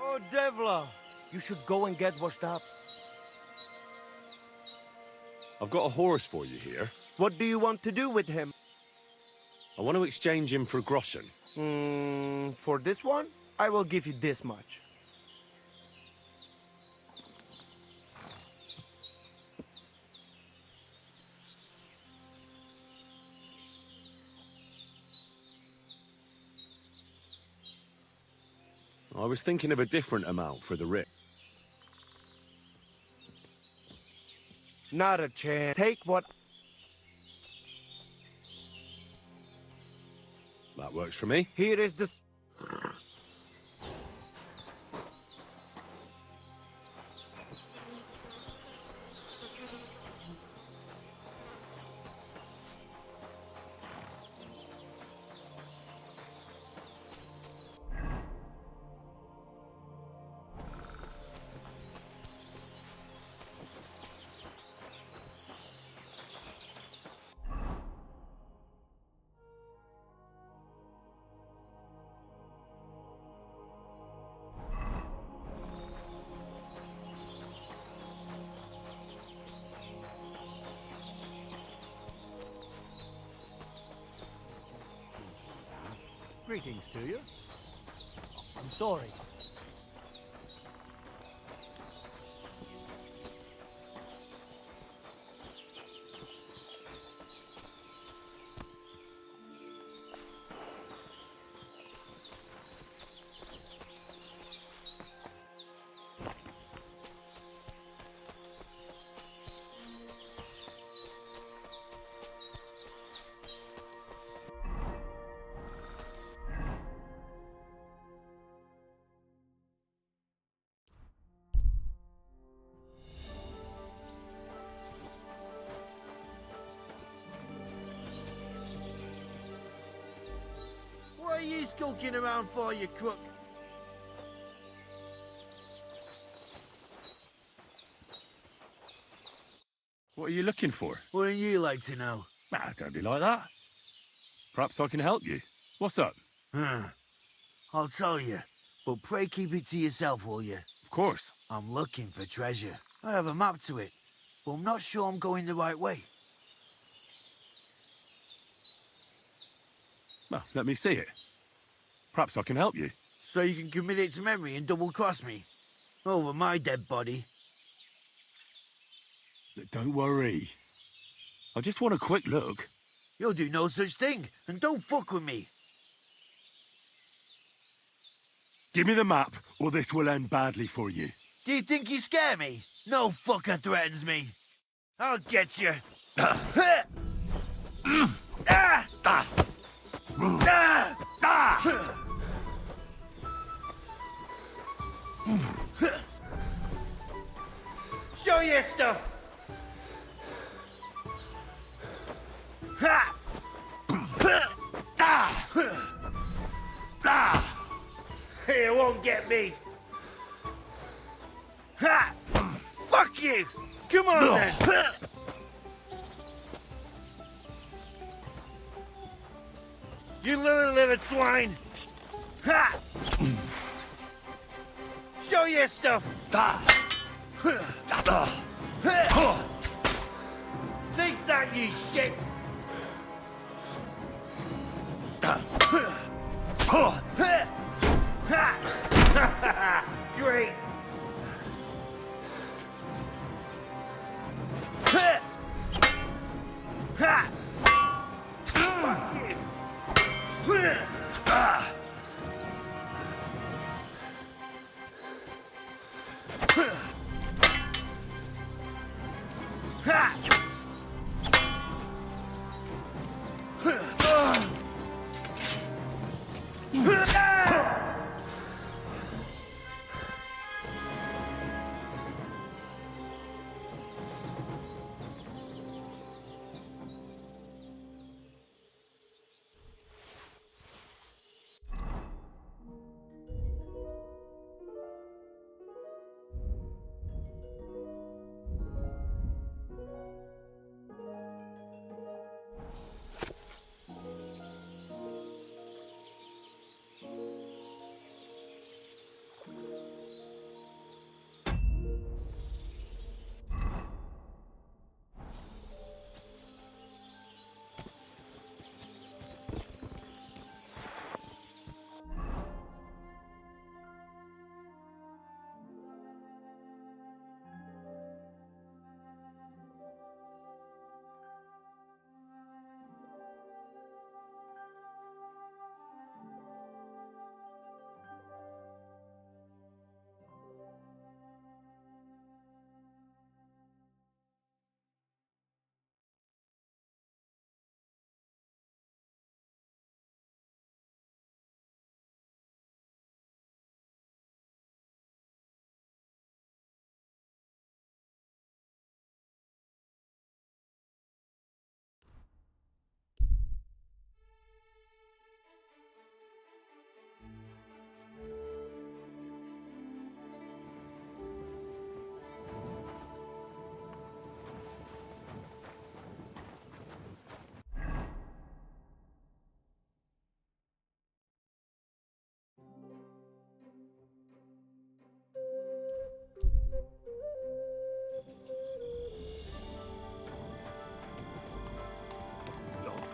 Oh, Devla, you should go and get washed up. I've got a horse for you here. What do you want to do with him? I want to exchange him for groschen. For this one, I will give you this much. I was thinking of a different amount for the rip. Not a chance. Take what... That works for me. Here is the... Greetings to you. I'm sorry. What are you skulking around for, you crook? What are you looking for? Wouldn't you like to know? Ah, don't be like that. Perhaps I can help you. What's up? I'll tell you, but pray keep it to yourself, will you? Of course. I'm looking for treasure. I have a map to it, but I'm not sure I'm going the right way. Well, let me see it. Perhaps I can help you. So you can commit it to memory and double-cross me? Over my dead body? Don't worry. I just want a quick look. You'll do no such thing, and don't fuck with me. Give me the map, or this will end badly for you. Do you think you scare me? No fucker threatens me. I'll get you. Show your stuff. It won't get me. Ha! Fuck you! Come on then! You little livid swine! Ha! Show your stuff! Take that, you shit! Great!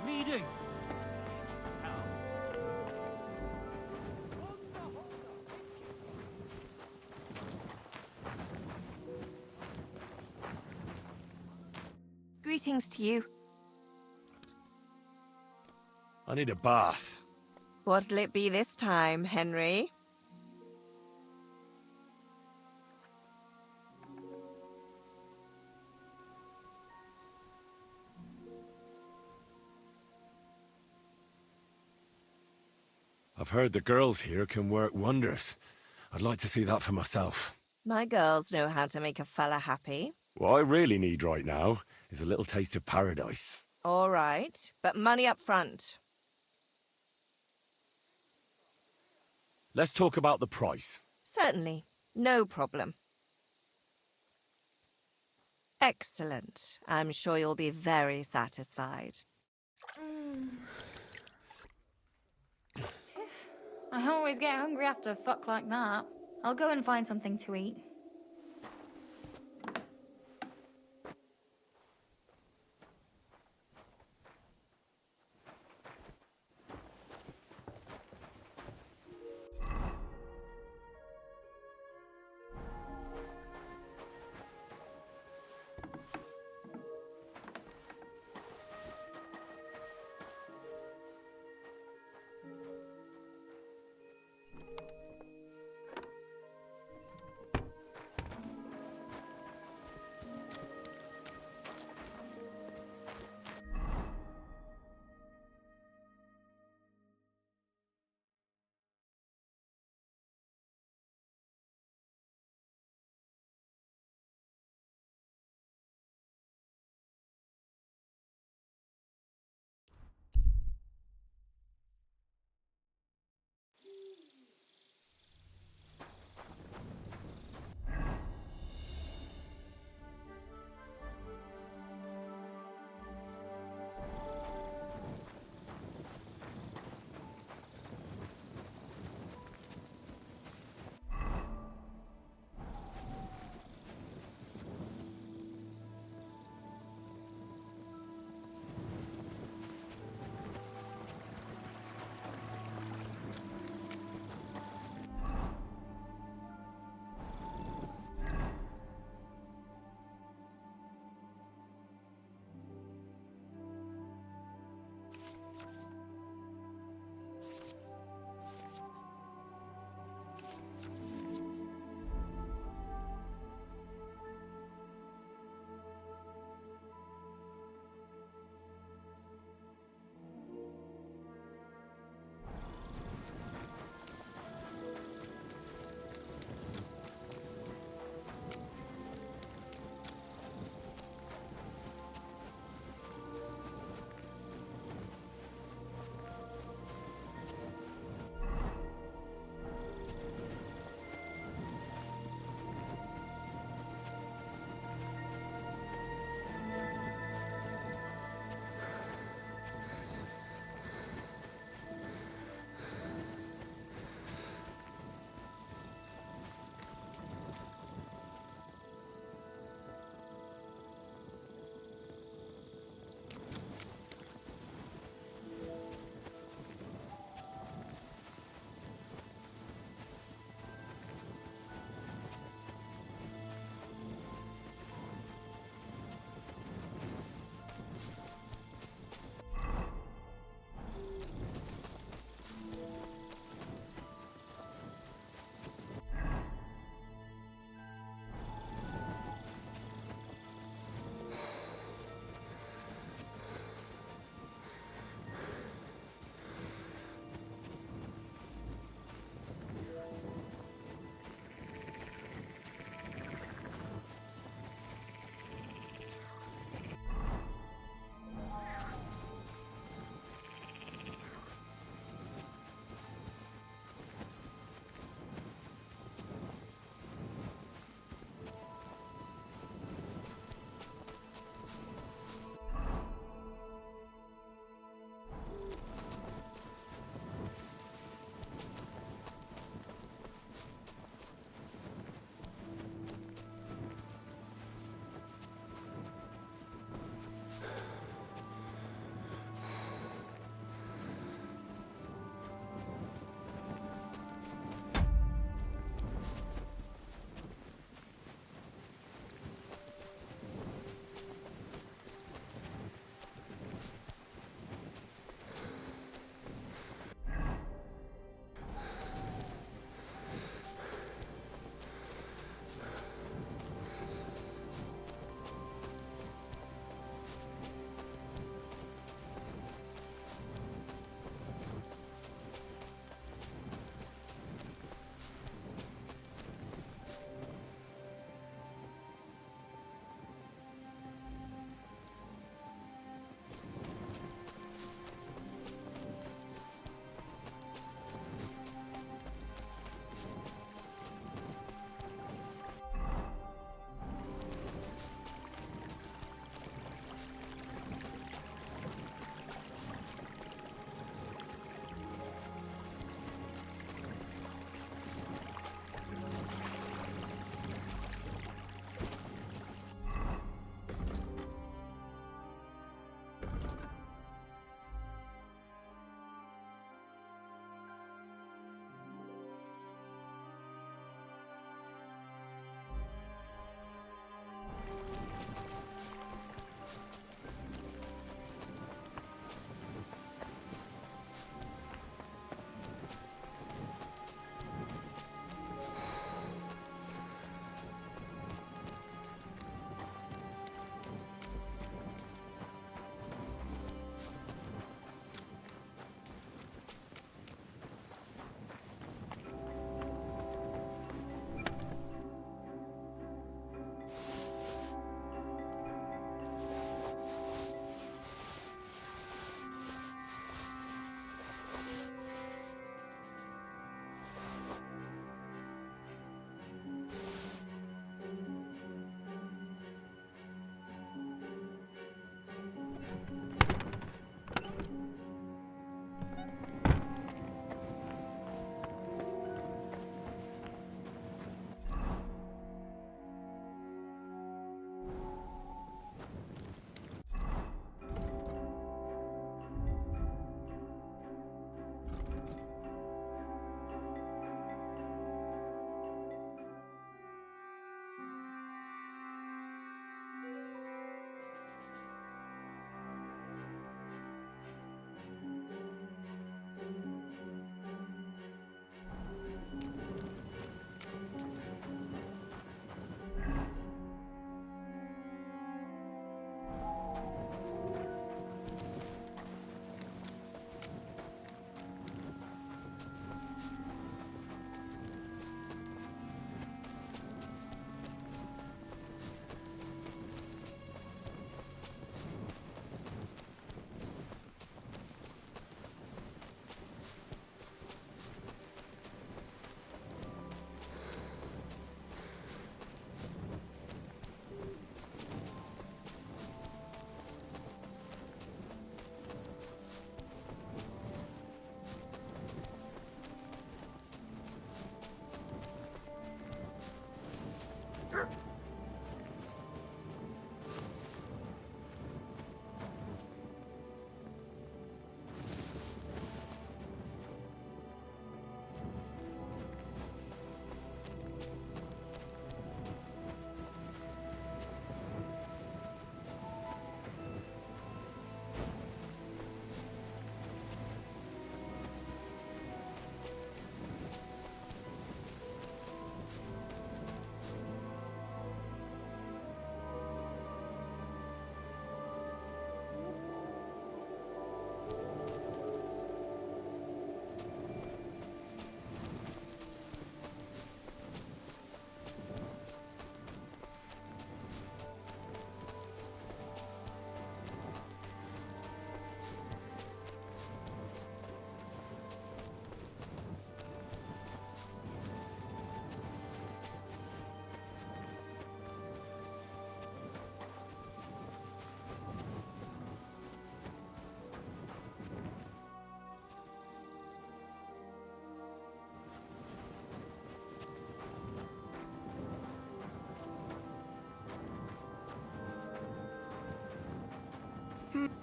Bleeding! Greetings to you. I need a bath. What'll it be this time, Henry? I've heard the girls here can work wonders. I'd like to see that for myself. My girls know how to make a fella happy. What I really need right now is a little taste of paradise. All right, but money up front. Let's talk about the price. Certainly, no problem. Excellent. I'm sure you'll be very satisfied. I always get hungry after a fuck like that. I'll go and find something to eat.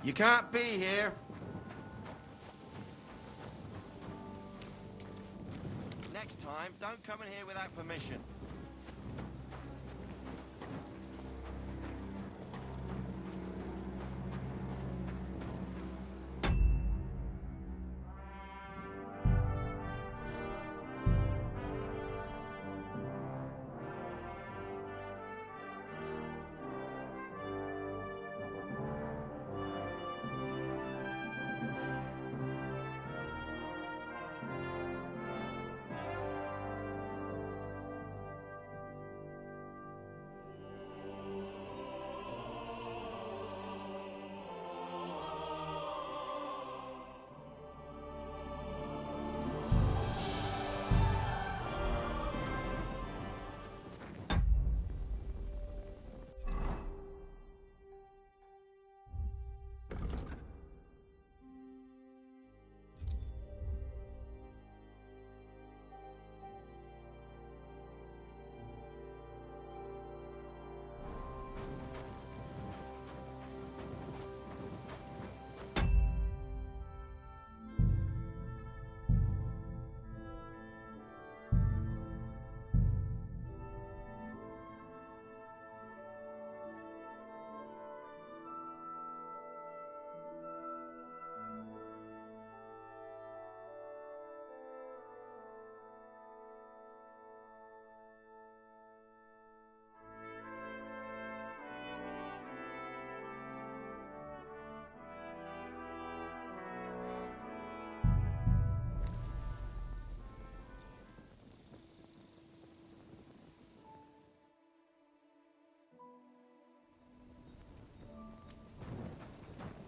You can't be here. Next time, don't come in here without permission.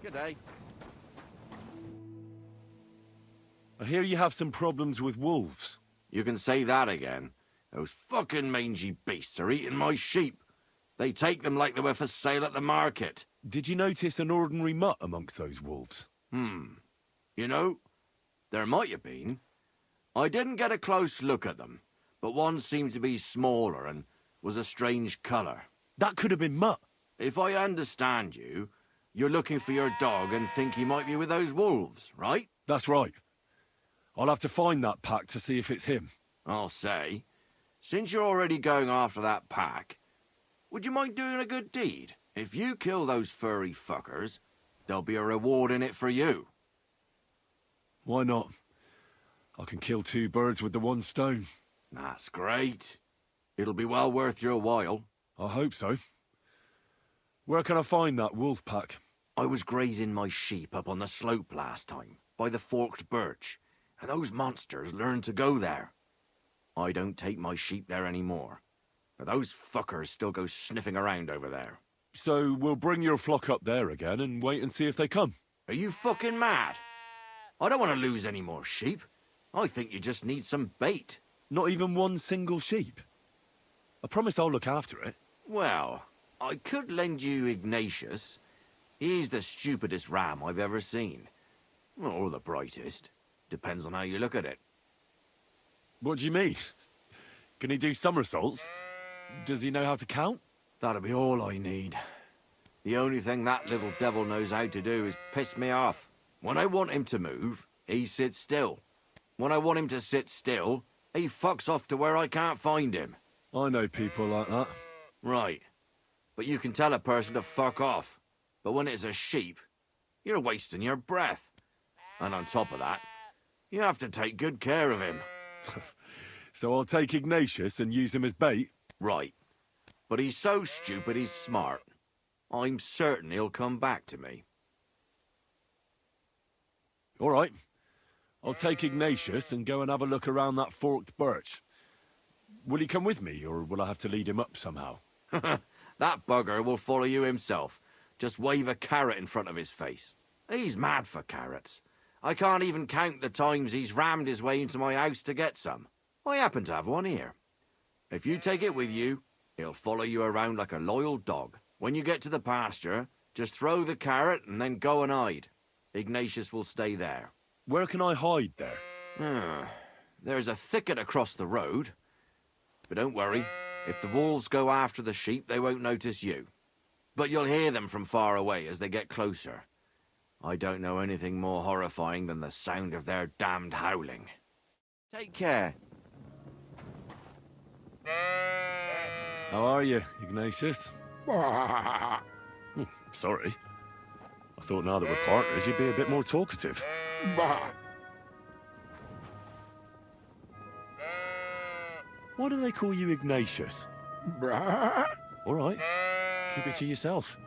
G'day. I hear you have some problems with wolves. You can say that again. Those fucking mangy beasts are eating my sheep. They take them like they were for sale at the market. Did you notice an ordinary mutt amongst those wolves? You know, there might have been. I didn't get a close look at them, but one seemed to be smaller and was a strange colour. That could have been Mutt. If I understand you, you're looking for your dog and think he might be with those wolves, right? That's right. I'll have to find that pack to see if it's him. I'll say, since you're already going after that pack, would you mind doing a good deed? If you kill those furry fuckers, there'll be a reward in it for you. Why not? I can kill two birds with the one stone. That's great. It'll be well worth your while. I hope so. Where can I find that wolf pack? I was grazing my sheep up on the slope last time, by the forked birch, and those monsters learned to go there. I don't take my sheep there anymore, but those fuckers still go sniffing around over there. So we'll bring your flock up there again and wait and see if they come. Are you fucking mad? I don't want to lose any more sheep. I think you just need some bait. Not even one single sheep? I promise I'll look after it. Well, I could lend you Ignatius. He's the stupidest ram I've ever seen. Or the brightest. Depends on how you look at it. What do you mean? Can he do somersaults? Does he know how to count? That'll be all I need. The only thing that little devil knows how to do is piss me off. When I want him to move, he sits still. When I want him to sit still, he fucks off to where I can't find him. I know people like that. Right. But you can tell a person to fuck off. But when it's a sheep, you're wasting your breath. And on top of that, you have to take good care of him. So I'll take Ignatius and use him as bait? Right. But he's so stupid he's smart. I'm certain he'll come back to me. All right. I'll take Ignatius and go and have a look around that forked birch. Will he come with me, or will I have to lead him up somehow? That bugger will follow you himself. Just wave a carrot in front of his face. He's mad for carrots. I can't even count the times he's rammed his way into my house to get some. I happen to have one here. If you take it with you, he'll follow you around like a loyal dog. When you get to the pasture, just throw the carrot and then go and hide. Ignatius will stay there. Where can I hide there? There's a thicket across the road. But don't worry, if the wolves go after the sheep, they won't notice you. But you'll hear them from far away as they get closer. I don't know anything more horrifying than the sound of their damned howling. Take care. How are you, Ignatius? Sorry. I thought now that we're partners, you'd be a bit more talkative. Why do they call you Ignatius? All right. Keep it to yourself.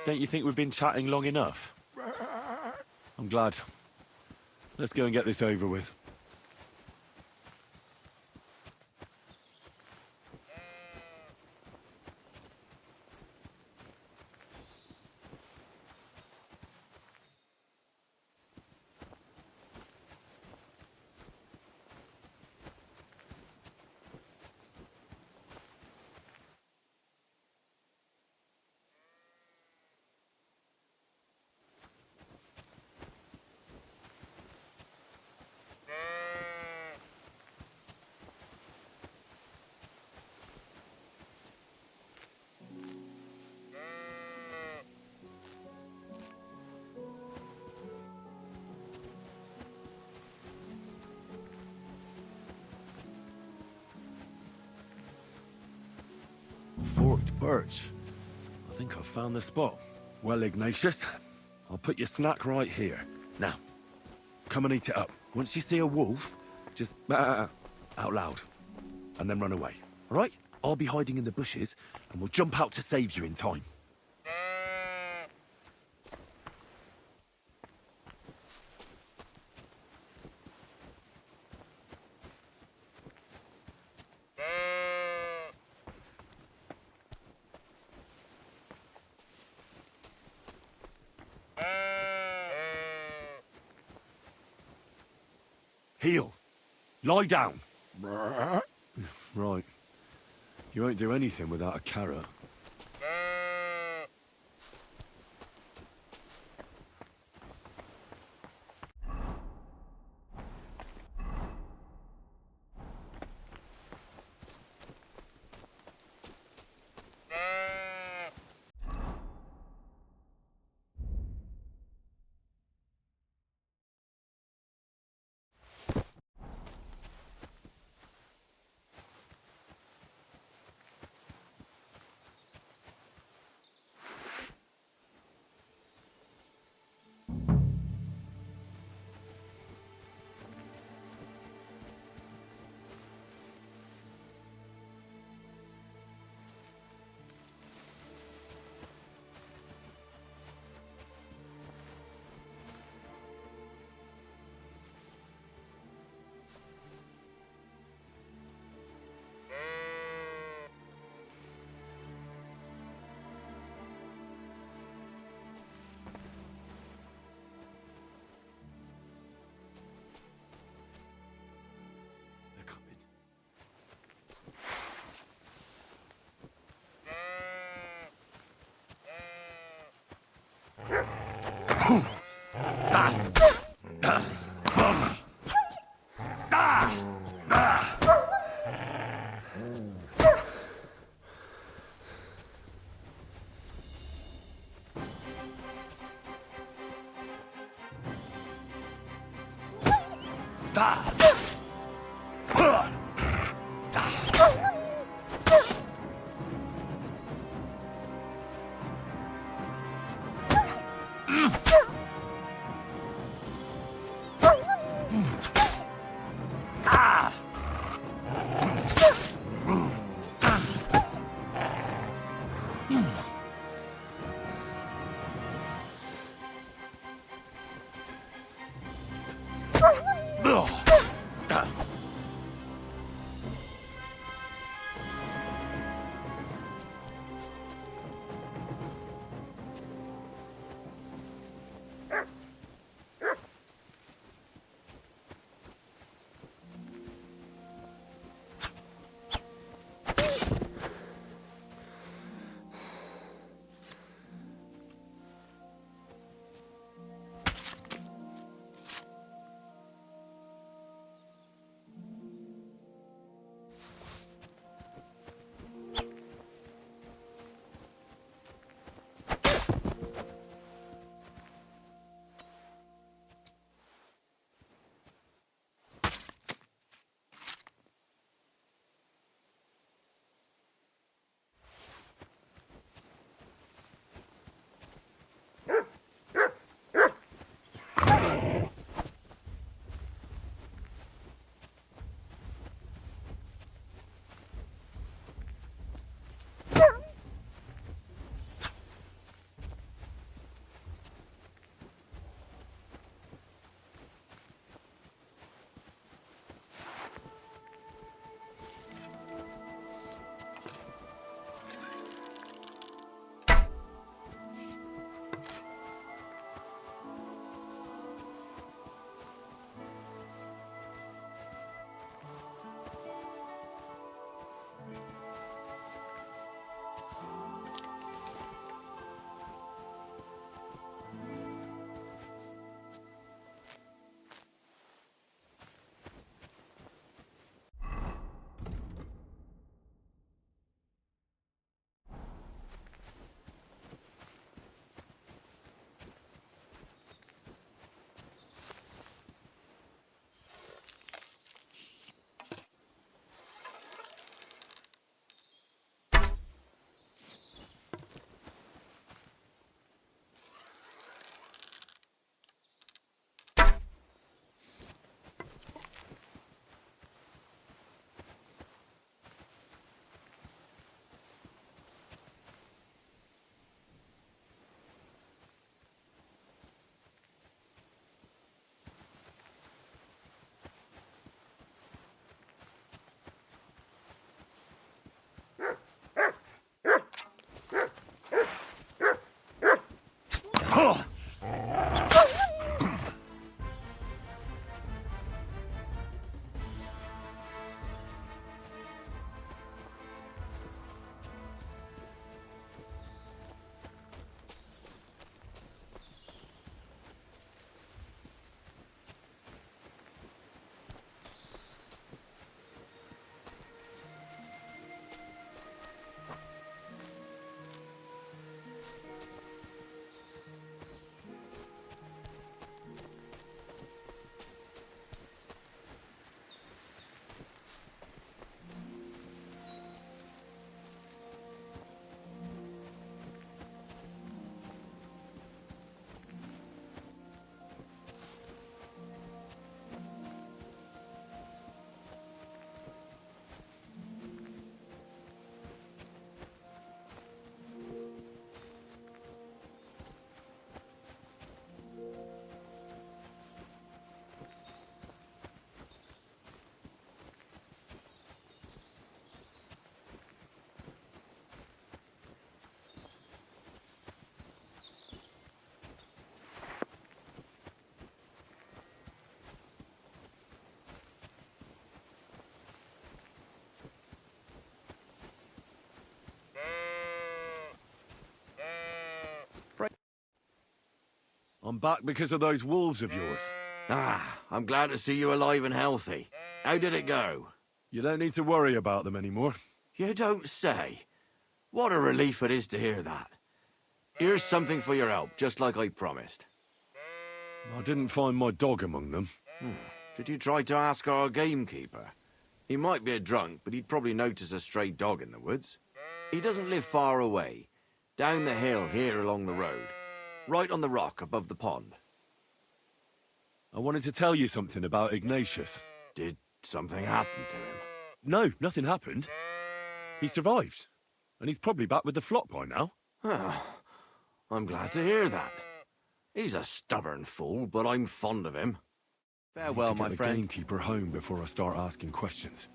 Don't you think we've been chatting long enough? I'm glad. Let's go and get this over with. Forked birch. I think I've found the spot. Well, Ignatius, I'll put your snack right here. Now, come and eat it up. Once you see a wolf, just out loud, and then run away. All right? I'll be hiding in the bushes, and we'll jump out to save you in time. Heel. Lie down. Right. You won't do anything without a carrot. I'm back because of those wolves of yours. Ah, I'm glad to see you alive and healthy. How did it go? You don't need to worry about them anymore. You don't say. What a relief it is to hear that. Here's something for your help, just like I promised. I didn't find my dog among them. Did you try to ask our gamekeeper? He might be a drunk, but he'd probably notice a stray dog in the woods. He doesn't live far away. Down the hill here along the road. Right on the rock above the pond. I wanted to tell you something about Ignatius. Did something happen to him? No, nothing happened. He survived. And he's probably back with the flock by now. I'm glad to hear that. He's a stubborn fool, but I'm fond of him. Farewell, my friend. friend. The gamekeeper home before I start asking questions.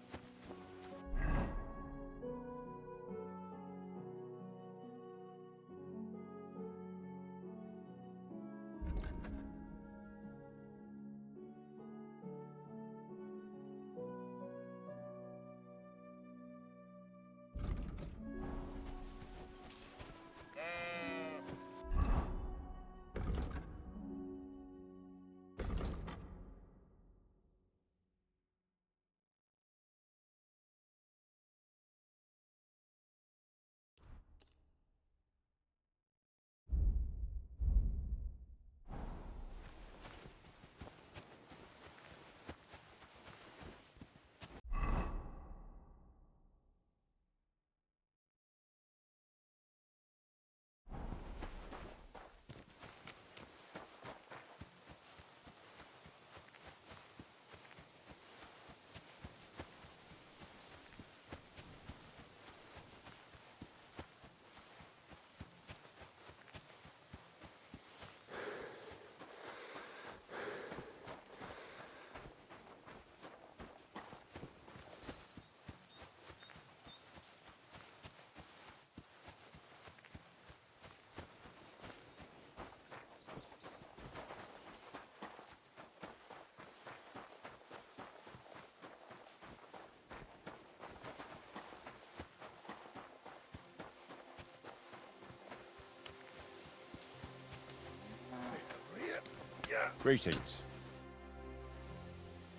Greetings.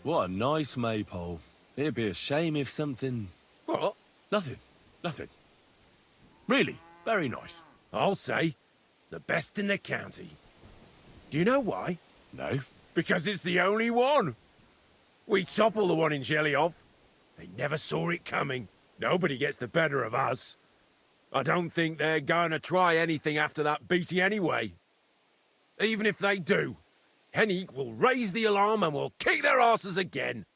What a nice maypole. It'd be a shame if something... What? Nothing. Nothing. Really, very nice. I'll say, the best in the county. Do you know why? No. Because it's the only one. We topple the one in Jelly off. They never saw it coming. Nobody gets the better of us. I don't think they're going to try anything after that beating anyway. Even if they do, Henny will raise the alarm and will kick their asses again.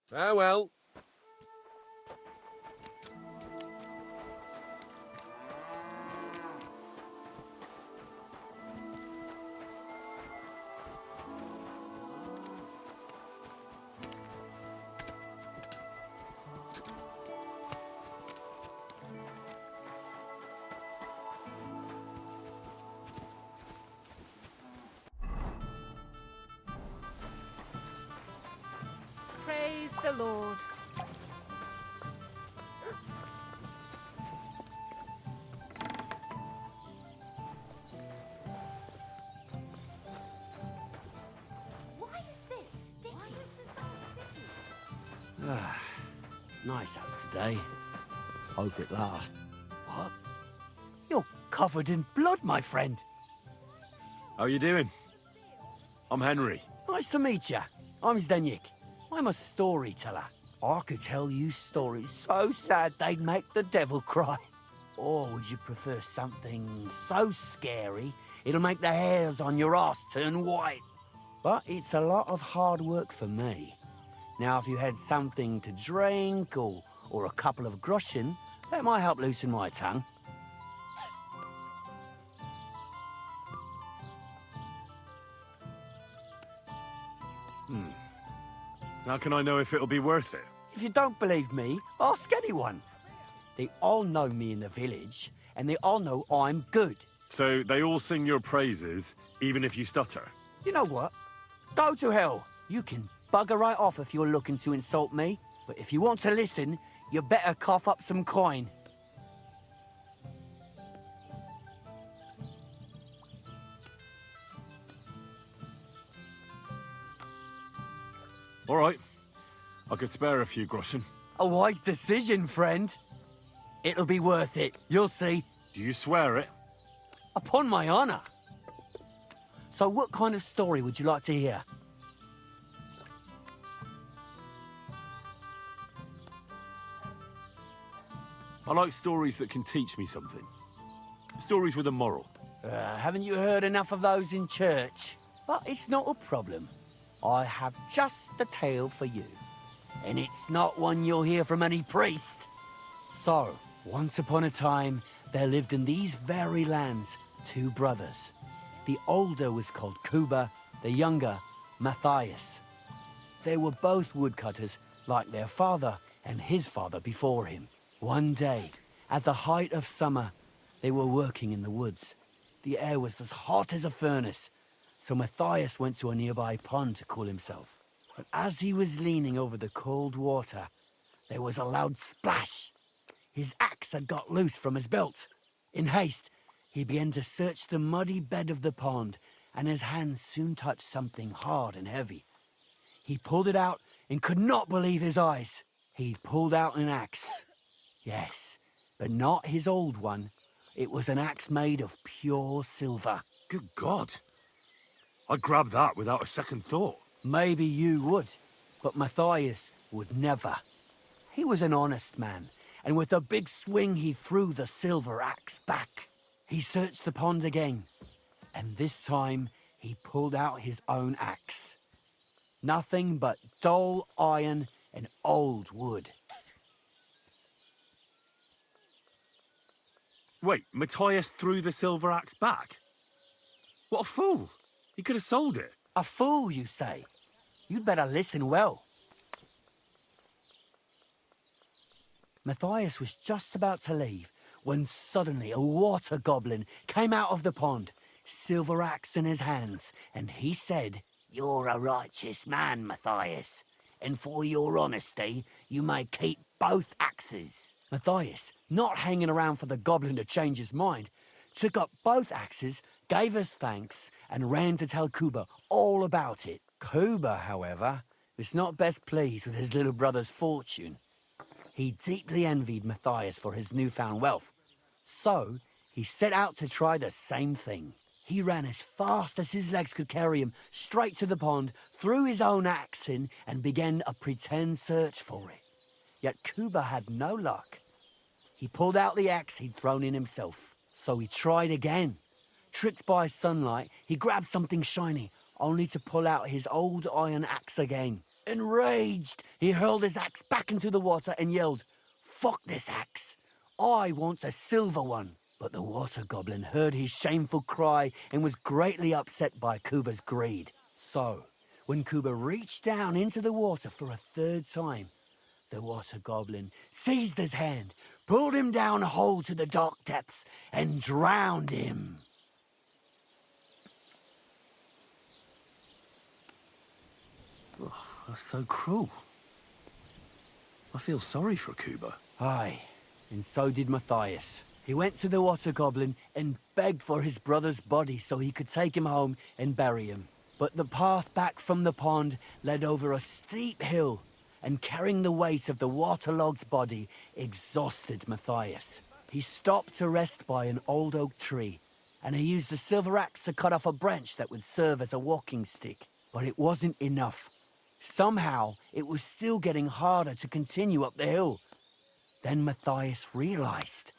Farewell. Praise the Lord. Why is this sticky? Nice out today. Hope it lasts. What? You're covered in blood, my friend. How you doing? I'm Henry. Nice to meet you. I'm Zdeněk. I'm a storyteller. I could tell you stories so sad they'd make the devil cry. Or would you prefer something so scary it'll make the hairs on your ass turn white? But it's a lot of hard work for me. Now, if you had something to drink or a couple of groschen, that might help loosen my tongue. How can I know if it'll be worth it? If you don't believe me, ask anyone. They all know me in the village, and they all know I'm good. So they all sing your praises, even if you stutter? You know what? Go to hell. You can bugger right off if you're looking to insult me. But if you want to listen, you better cough up some coin. All right. I could spare a few groschen. A wise decision, friend. It'll be worth it. You'll see. Do you swear it? Upon my honor. So what kind of story would you like to hear? I like stories that can teach me something. Stories with a moral. Haven't you heard enough of those in church? But it's not a problem. I have just the tale for you. And it's not one you'll hear from any priest. So, once upon a time, there lived in these very lands 2 brothers. The older was called Kuba, the younger, Matthias. They were both woodcutters, like their father and his father before him. One day, at the height of summer, they were working in the woods. The air was as hot as a furnace, so Matthias went to a nearby pond to cool himself. But as he was leaning over the cold water, there was a loud splash. His axe had got loose from his belt. In haste, he began to search the muddy bed of the pond, and his hands soon touched something hard and heavy. He pulled it out and could not believe his eyes. He'd pulled out an axe. Yes, but not his old one. It was an axe made of pure silver. Good God. I'd grab that without a second thought. Maybe you would, but Matthias would never. He was an honest man, and with a big swing he threw the silver axe back. He searched the pond again, and this time he pulled out his own axe. Nothing but dull iron and old wood. Wait, Matthias threw the silver axe back? What a fool! He could have sold it. A fool, you say? You'd better listen well. Matthias was just about to leave when suddenly a water goblin came out of the pond, silver axe in his hands, and he said, "You're a righteous man, Matthias, and for your honesty, you may keep both axes." Matthias, not hanging around for the goblin to change his mind, took up both axes, gave us thanks, and ran to tell Kuba all about it. Kuba, however, was not best pleased with his little brother's fortune. He deeply envied Matthias for his newfound wealth, so he set out to try the same thing. He ran as fast as his legs could carry him straight to the pond, threw his own axe in, and began a pretend search for it. Yet Kuba had no luck. He pulled out the axe he'd thrown in himself, so he tried again. Tricked by sunlight, he grabbed something shiny, only to pull out his old iron axe again. Enraged, he hurled his axe back into the water and yelled, "Fuck this axe! I want a silver one!" But the water goblin heard his shameful cry and was greatly upset by Kuba's greed. So, when Kuba reached down into the water for a third time, the water goblin seized his hand, pulled him down whole to the dark depths, and drowned him. Oh, that's so cruel. I feel sorry for Kuba. Aye, and so did Matthias. He went to the water goblin and begged for his brother's body so he could take him home and bury him. But the path back from the pond led over a steep hill, and carrying the weight of the waterlogged body exhausted Matthias. He stopped to rest by an old oak tree, and he used a silver axe to cut off a branch that would serve as a walking stick. But it wasn't enough. Somehow, it was still getting harder to continue up the hill. Then Matthias realized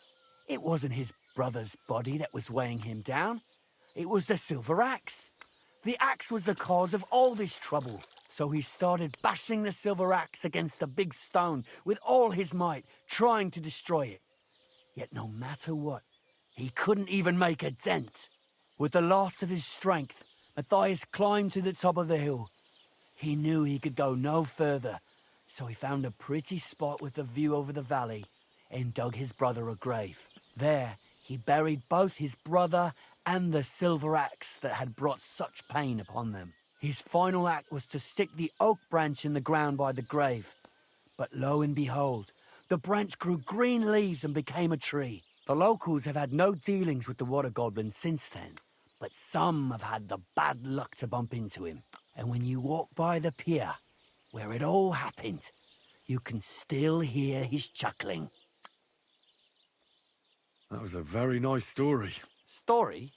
it wasn't his brother's body that was weighing him down. It was the silver axe. The axe was the cause of all this trouble. So he started bashing the silver axe against the big stone with all his might, trying to destroy it. Yet no matter what, he couldn't even make a dent. With the last of his strength, Matthias climbed to the top of the hill. He knew he could go no further, so he found a pretty spot with a view over the valley and dug his brother a grave. There, he buried both his brother and the silver axe that had brought such pain upon them. His final act was to stick the oak branch in the ground by the grave. But lo and behold, the branch grew green leaves and became a tree. The locals have had no dealings with the water goblin since then, but some have had the bad luck to bump into him. And when you walk by the pier, where it all happened. You can still hear his chuckling. That was a very nice story. Story?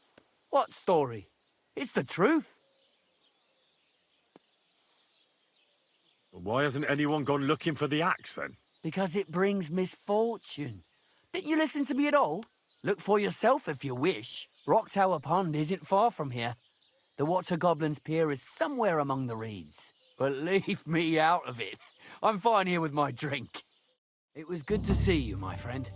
What story? It's the truth. Why hasn't anyone gone looking for the axe, then? Because it brings misfortune. Didn't you listen to me at all? Look for yourself if you wish. Rock Tower Pond isn't far from here. The Water Goblin's Pier is somewhere among the reeds. But leave me out of it. I'm fine here with my drink. It was good to see you, my friend.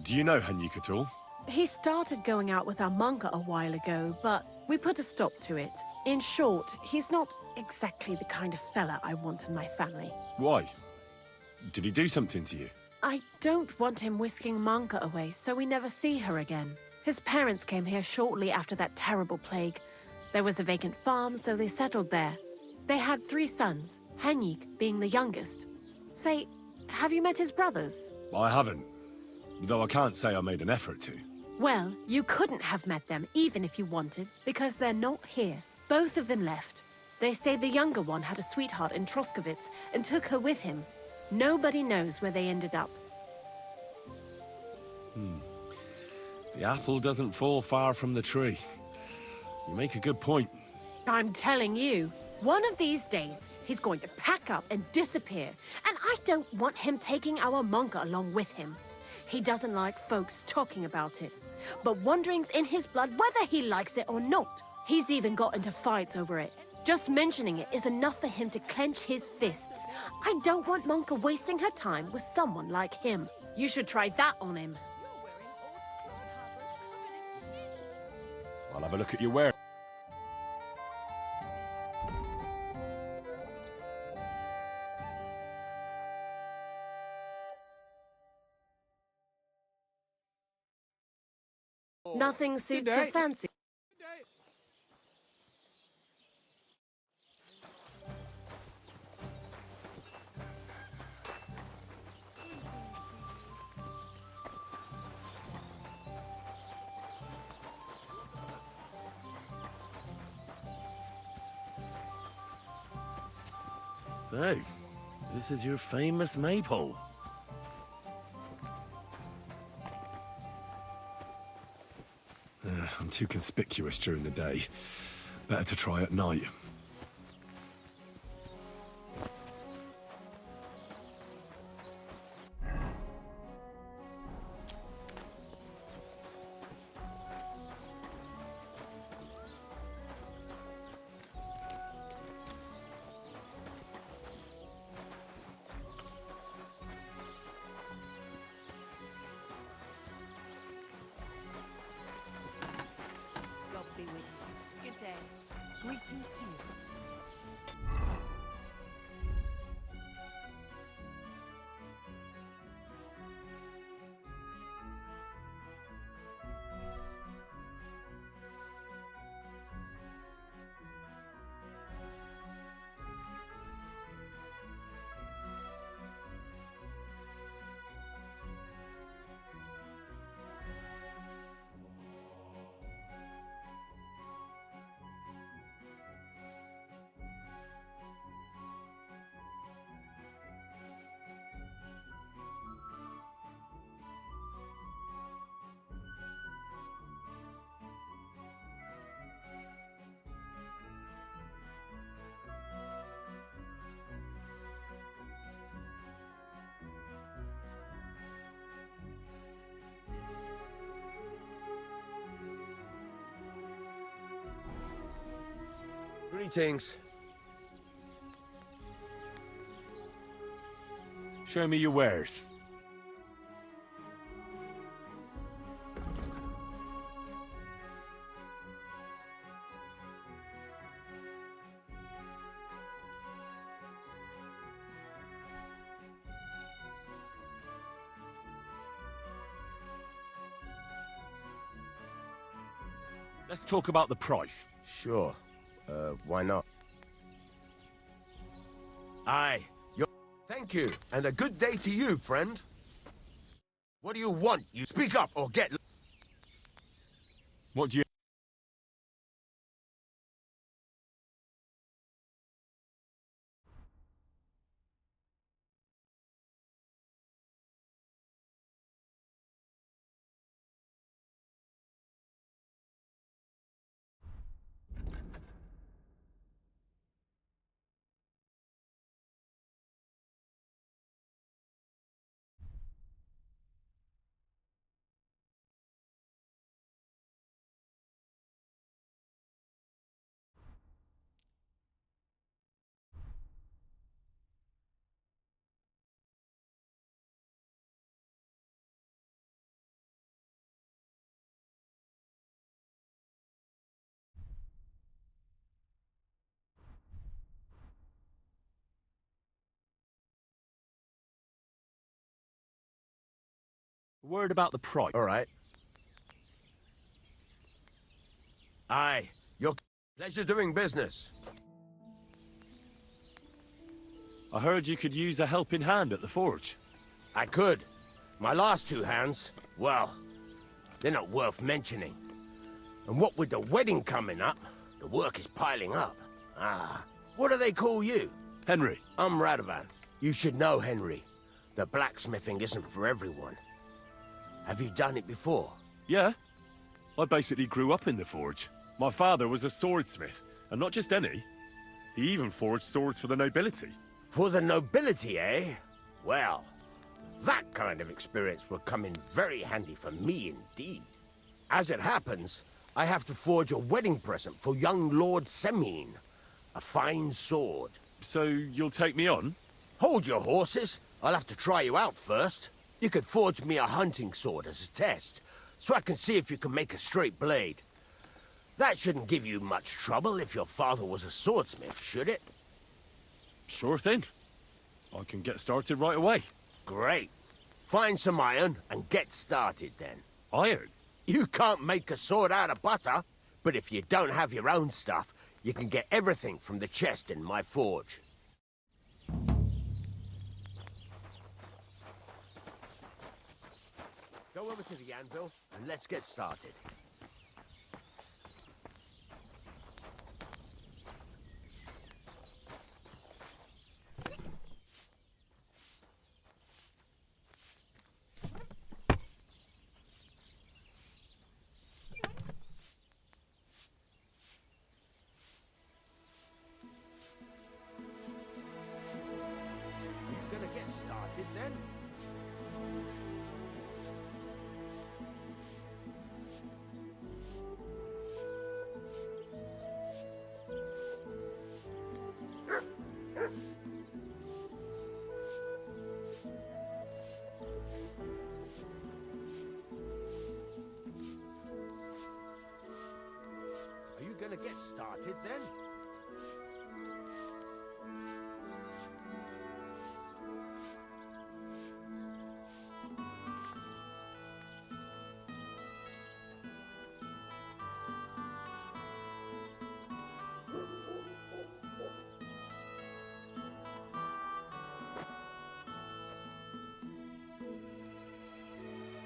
Do you know Hanyik at all? He started going out with our monk a while ago, but we put a stop to it. In short, he's not exactly the kind of fella I want in my family. Why? Did he do something to you? I don't want him whisking Manka away so we never see her again. His parents came here shortly after that terrible plague. There was a vacant farm, so they settled there. They had 3 sons, Hanyik being the youngest. Say, have you met his brothers? I haven't. Though I can't say I made an effort to. Well, you couldn't have met them even if you wanted, because they're not here. Both of them left. They say the younger one had a sweetheart in Troskowitz and took her with him. Nobody knows where they ended up. The apple doesn't fall far from the tree. You make a good point. I'm telling you, one of these days, he's going to pack up and disappear. And I don't want him taking our Monka along with him. He doesn't like folks talking about it. But wandering's in his blood whether he likes it or not. He's even got into fights over it. Just mentioning it is enough for him to clench his fists. I don't want Monka wasting her time with someone like him. You should try that on him. I'll have a look at your wear. Nothing suits your fancy. So, this is your famous maypole. I'm too conspicuous during the day. Better to try at night. God be with you. Good day. Greetings to you. Greetings. Show me your wares. Let's talk about the price. Sure. Why not? Aye. Thank you, and a good day to you, friend. What do you want? You speak up or get... What do you... Word about the price. All right. Aye. Your pleasure doing business. I heard you could use a helping hand at the forge. I could. My last two hands, well, they're not worth mentioning. And what with the wedding coming up, the work is piling up. Ah, what do they call you? Henry. I'm Radovan. You should know, Henry. The blacksmithing isn't for everyone. Have you done it before? Yeah. I basically grew up in the forge. My father was a swordsmith, and not just any. He even forged swords for the nobility. For the nobility, eh? Well, that kind of experience will come in very handy for me indeed. As it happens, I have to forge a wedding present for young Lord Semine. A fine sword. So you'll take me on? Hold your horses. I'll have to try you out first. You could forge me a hunting sword as a test, so I can see if you can make a straight blade. That shouldn't give you much trouble if your father was a swordsmith, should it? Sure thing. I can get started right away. Great. Find some iron and get started then. Iron? You can't make a sword out of butter, but if you don't have your own stuff, you can get everything from the chest in my forge. Go over to the anvil and let's get started. You gonna get started then? Are you gonna get started then?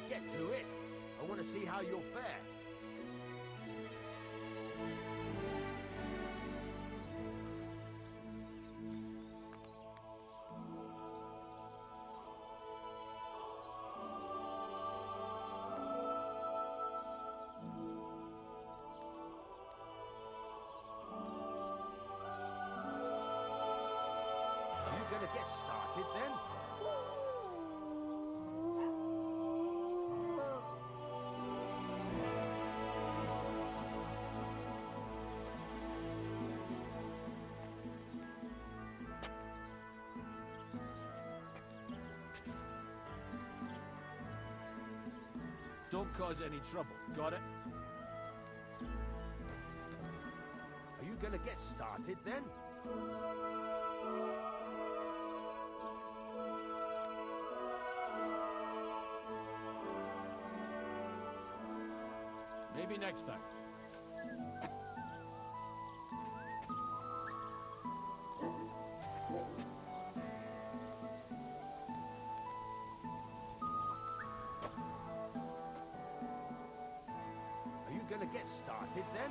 Get to it. I want to see how you'll fare. Are you gonna get started then? Don't cause any trouble. Got it? Are you gonna get started then? Maybe next time. get started then?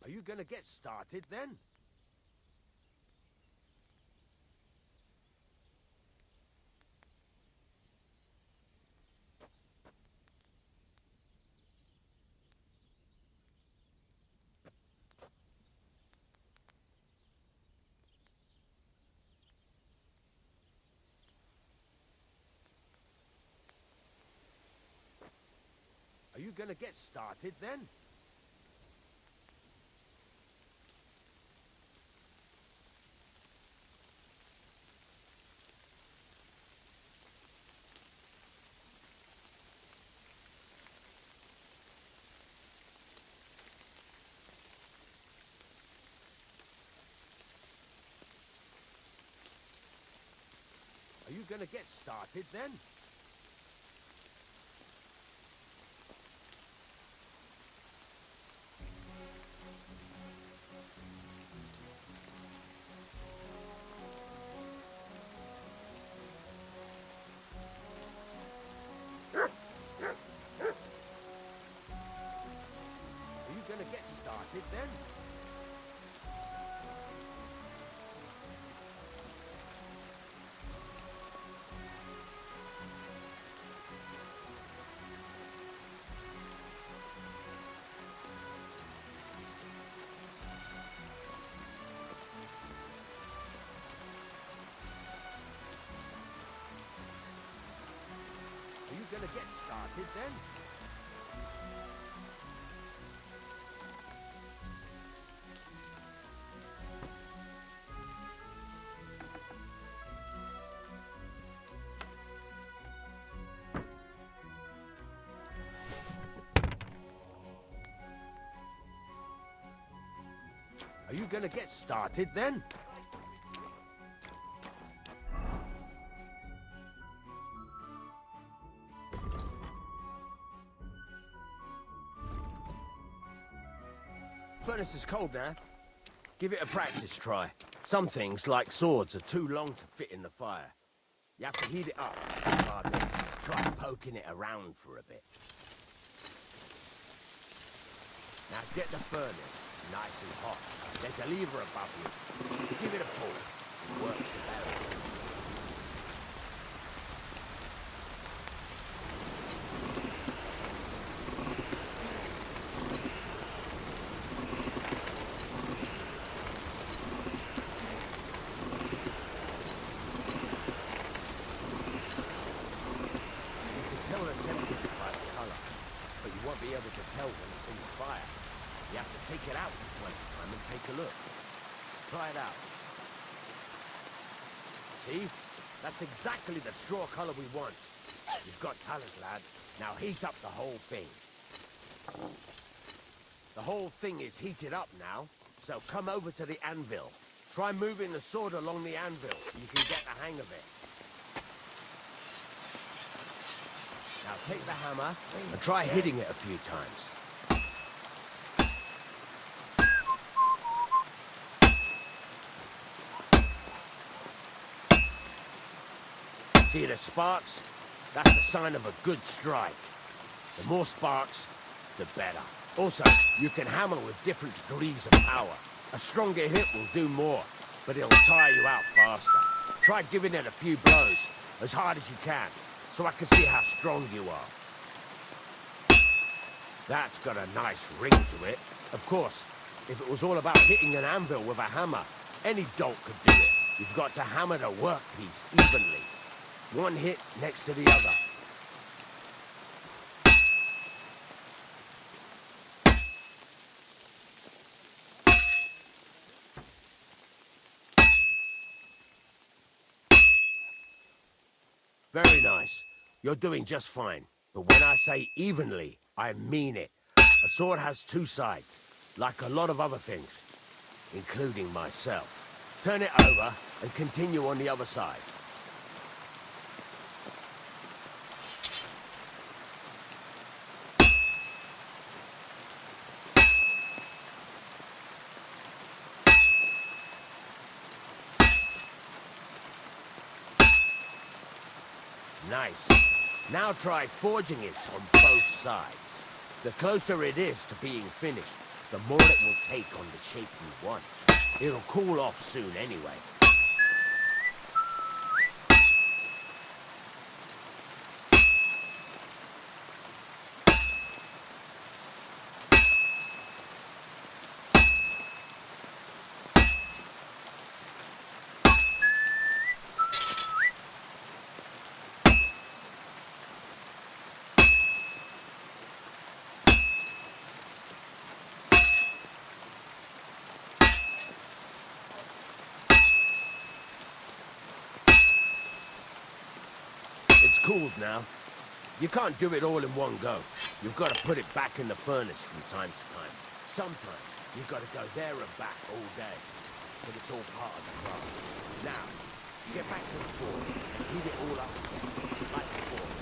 Are you gonna get started then? Are you gonna get started then? Are you gonna get started then? Are you gonna get started then? Are you gonna get started then? Are you gonna get started then? Furnace is cold now. Give it a practice try. Some things, like swords, are too long to fit in the fire. You have to heat it up. Try poking it around for a bit. Now get the furnace nice and hot. There's a lever above you. Give it a pull. Work the barrel. Be able to tell when it's in the fire. You have to take it out from time to time and take a look. Try it out. See? That's exactly the straw color we want. You've got talent, lad. Now heat up the whole thing. The whole thing is heated up now, so come over to the anvil. Try moving the sword along the anvil so you can get the hang of it. Now take the hammer and try hitting it a few times. See the sparks? That's the sign of a good strike. The more sparks, the better. Also, you can hammer with different degrees of power. A stronger hit will do more, but it'll tire you out faster. Try giving it a few blows, as hard as you can, so I can see how strong you are. That's got a nice ring to it. Of course, if it was all about hitting an anvil with a hammer, any dolt could do it. You've got to hammer the workpiece evenly. One hit next to the other. Very nice. You're doing just fine. But when I say evenly, I mean it. A sword has two sides, like a lot of other things, including myself. Turn it over and continue on the other side. Nice. Now try forging it on both sides. The closer it is to being finished, the more it will take on the shape you want. It'll cool off soon anyway. It's cooled now. You can't do it all in one go. You've got to put it back in the furnace from time to time. Sometimes you've got to go there and back all day. But it's all part of the craft. Now, get back to the forge and heat it all up again, like before.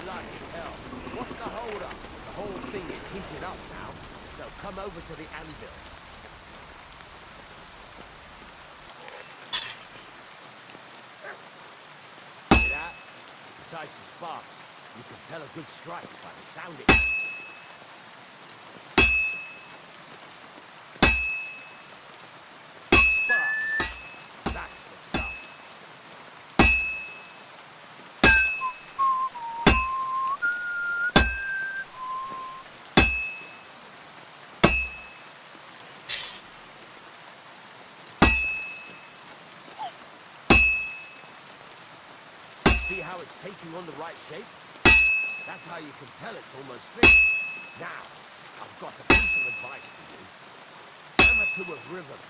Bloody hell. What's the hold up? The whole thing is heated up now, so come over to the anvil. See that? Besides the sparks, you can tell a good strike by the sound it makes. Sparks. That's the stuff. See how it's taking on the right shape? That's how you can tell it's almost finished. Now, I've got a piece of advice for you. Hammer to a rhythm.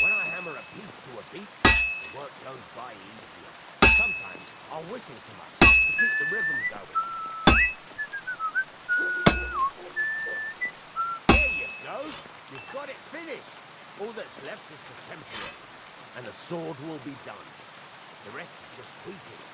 When I hammer a piece to a beat, the work goes by easier. Sometimes I'll whistle to myself to keep the rhythm going. There you go. You've got it finished. All that's left is to temper it, and the sword will be done. The rest is just tweaking.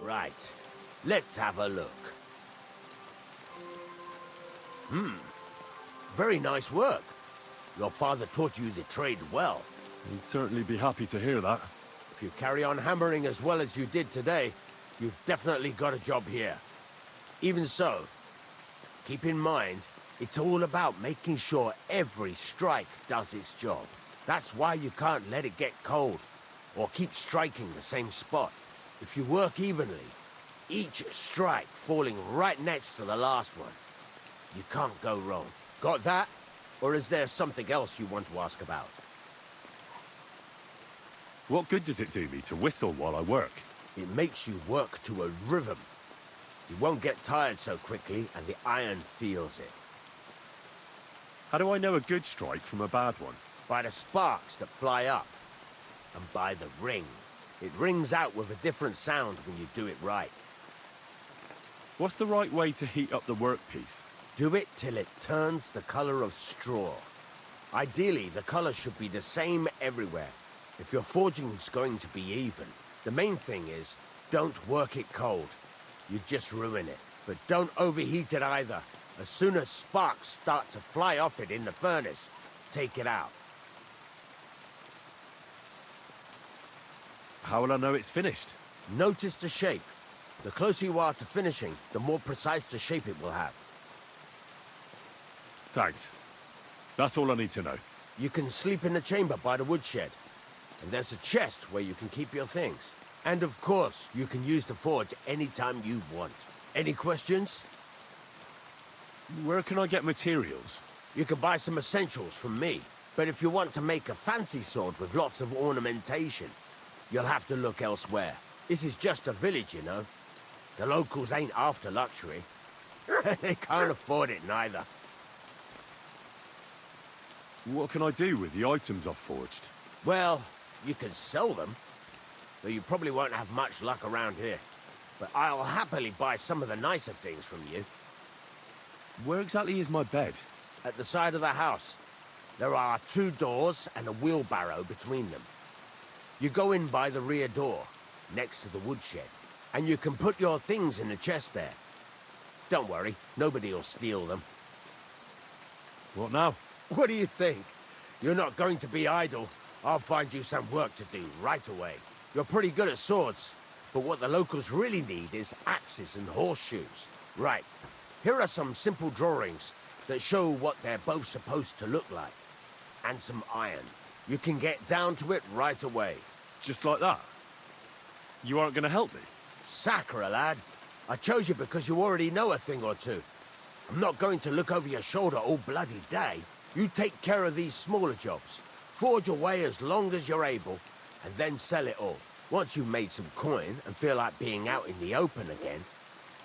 Right. Let's have a look. Very nice work. Your father taught you the trade well. He'd certainly be happy to hear that. If you carry on hammering as well as you did today, you've definitely got a job here. Even so, keep in mind, it's all about making sure every strike does its job. That's why you can't let it get cold, or keep striking the same spot. If you work evenly, each strike falling right next to the last one, you can't go wrong. Got that? Or is there something else you want to ask about? What good does it do me to whistle while I work? It makes you work to a rhythm. You won't get tired so quickly, and the iron feels it. How do I know a good strike from a bad one? By the sparks that fly up, and by the ring. It rings out with a different sound when you do it right. What's the right way to heat up the workpiece? Do it till it turns the color of straw. Ideally, the color should be the same everywhere. If your forging's going to be even, the main thing is, don't work it cold. You just ruin it. But don't overheat it either. As soon as sparks start to fly off it in the furnace, take it out. How will I know it's finished? Notice the shape. The closer you are to finishing, the more precise the shape it will have. Thanks. That's all I need to know. You can sleep in the chamber by the woodshed. And there's a chest where you can keep your things. And of course, you can use the forge anytime you want. Any questions? Where can I get materials? You can buy some essentials from me. But if you want to make a fancy sword with lots of ornamentation, you'll have to look elsewhere. This is just a village, you know. The locals ain't after luxury. They can't afford it neither. What can I do with the items I've forged? Well, you can sell them, though you probably won't have much luck around here. But I'll happily buy some of the nicer things from you. Where exactly is my bed? At the side of the house. There are 2 doors and a wheelbarrow between them. You go in by the rear door, next to the woodshed, and you can put your things in the chest there. Don't worry, nobody'll steal them. What now? What do you think? You're not going to be idle. I'll find you some work to do right away. You're pretty good at swords, but what the locals really need is axes and horseshoes. Right, here are some simple drawings that show what they're both supposed to look like. And some iron. You can get down to it right away. Just like that? You aren't going to help me? Sacre, lad. I chose you because you already know a thing or two. I'm not going to look over your shoulder all bloody day. You take care of these smaller jobs. Forge away as long as you're able, and then sell it all. Once you've made some coin and feel like being out in the open again,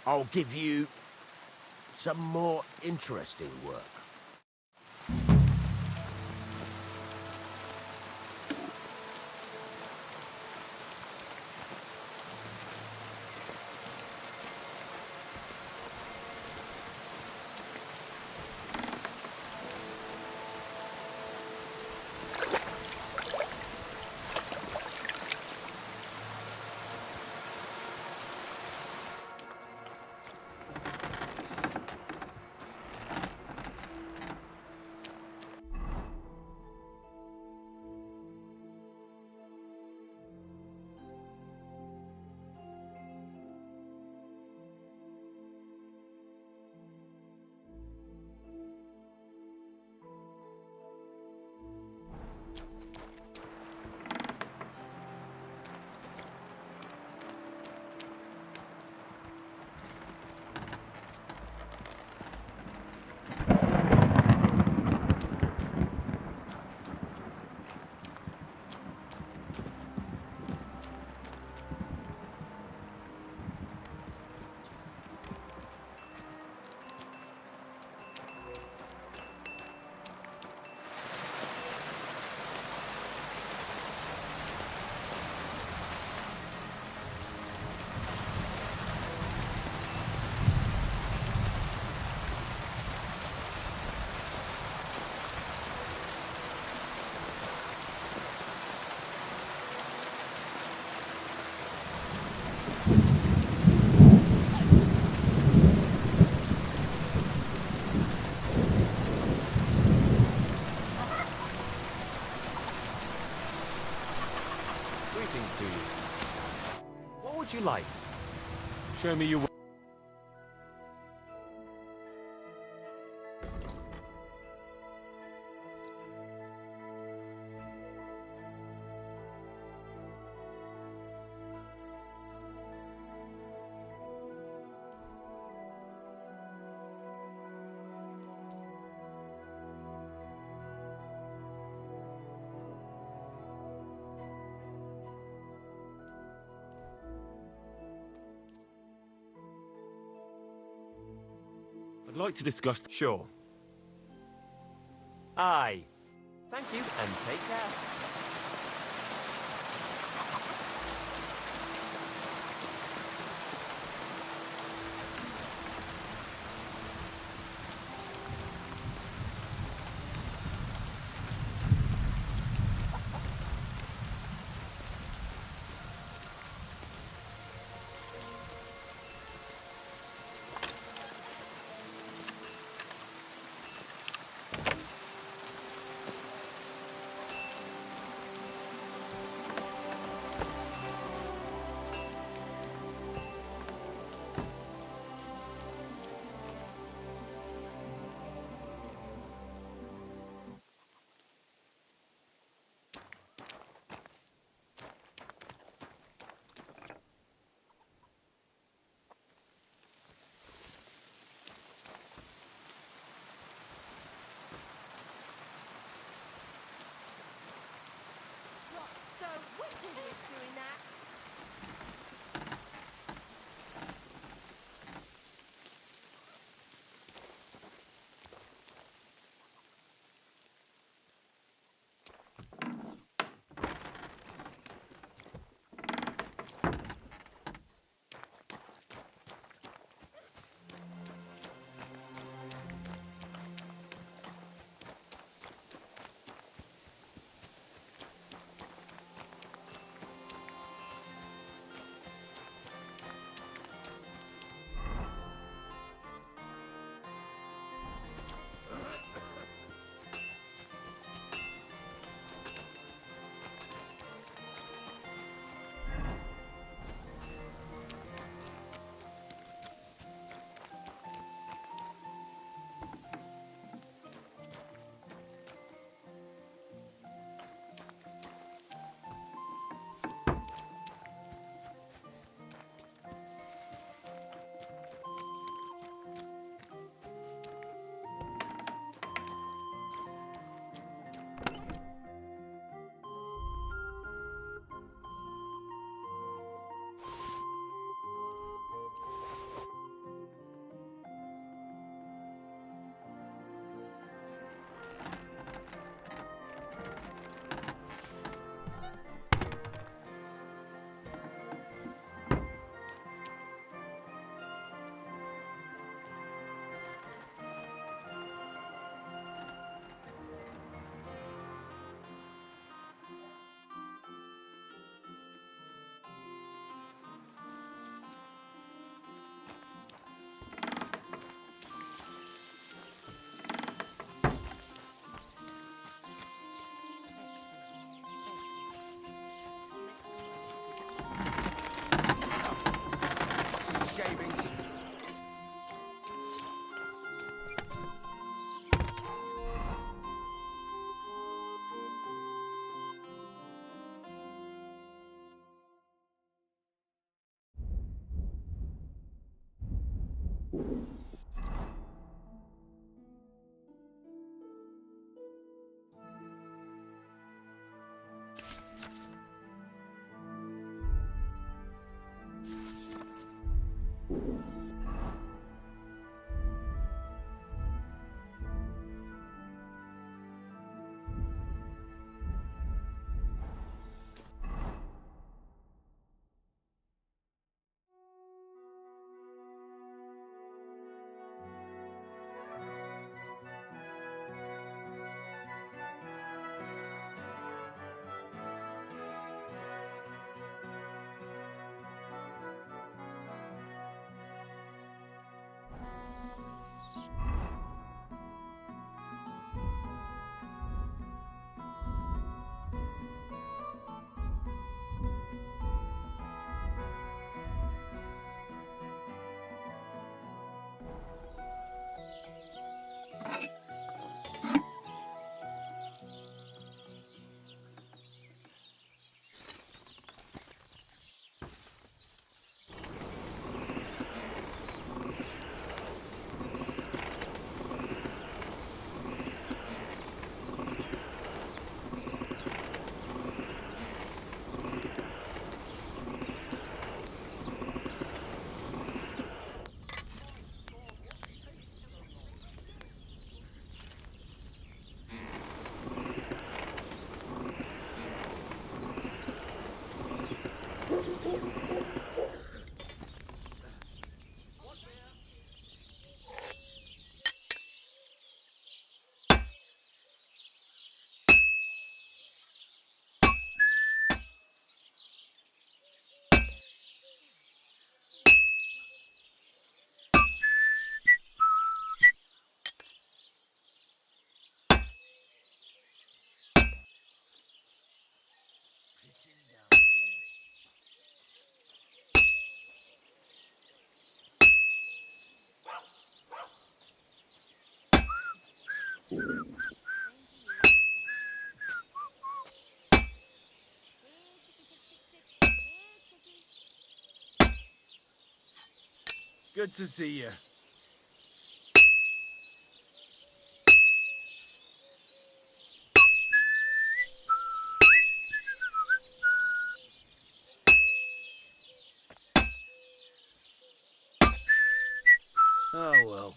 I'll give you some more interesting work. Greetings to you. What would you like? Show me your... I'd like to discuss... Sure. Aye. Thank you, and take care. idiot doing that. Shavings. Good to see you. Oh, well.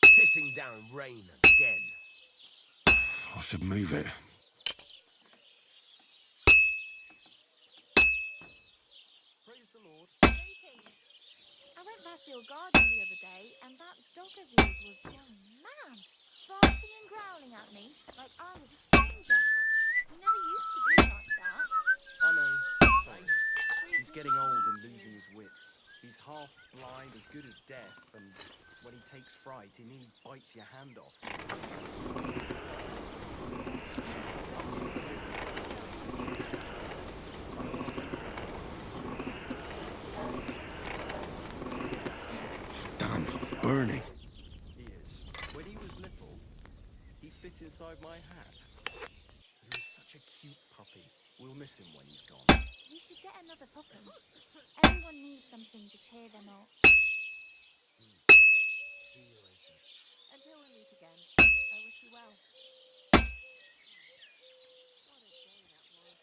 Pissing down rain again. I should move it. Praise the Lord. Greetings. I went past your garden the other day, and that dog of yours was going mad, barking and growling at me like I was a stranger. He never used to be like that. I know. Sorry. He's getting old and losing his wits. He's half blind, as good as deaf, and when he takes fright, he nearly bites your hand off. Damn, it's burning. He is. When he was little, he fit inside my hat. He was such a cute puppy. We'll miss him when he's gone. We should get another puppy. Everyone needs something to cheer them up. See you later. Until we meet again, I wish you well. What a day that was.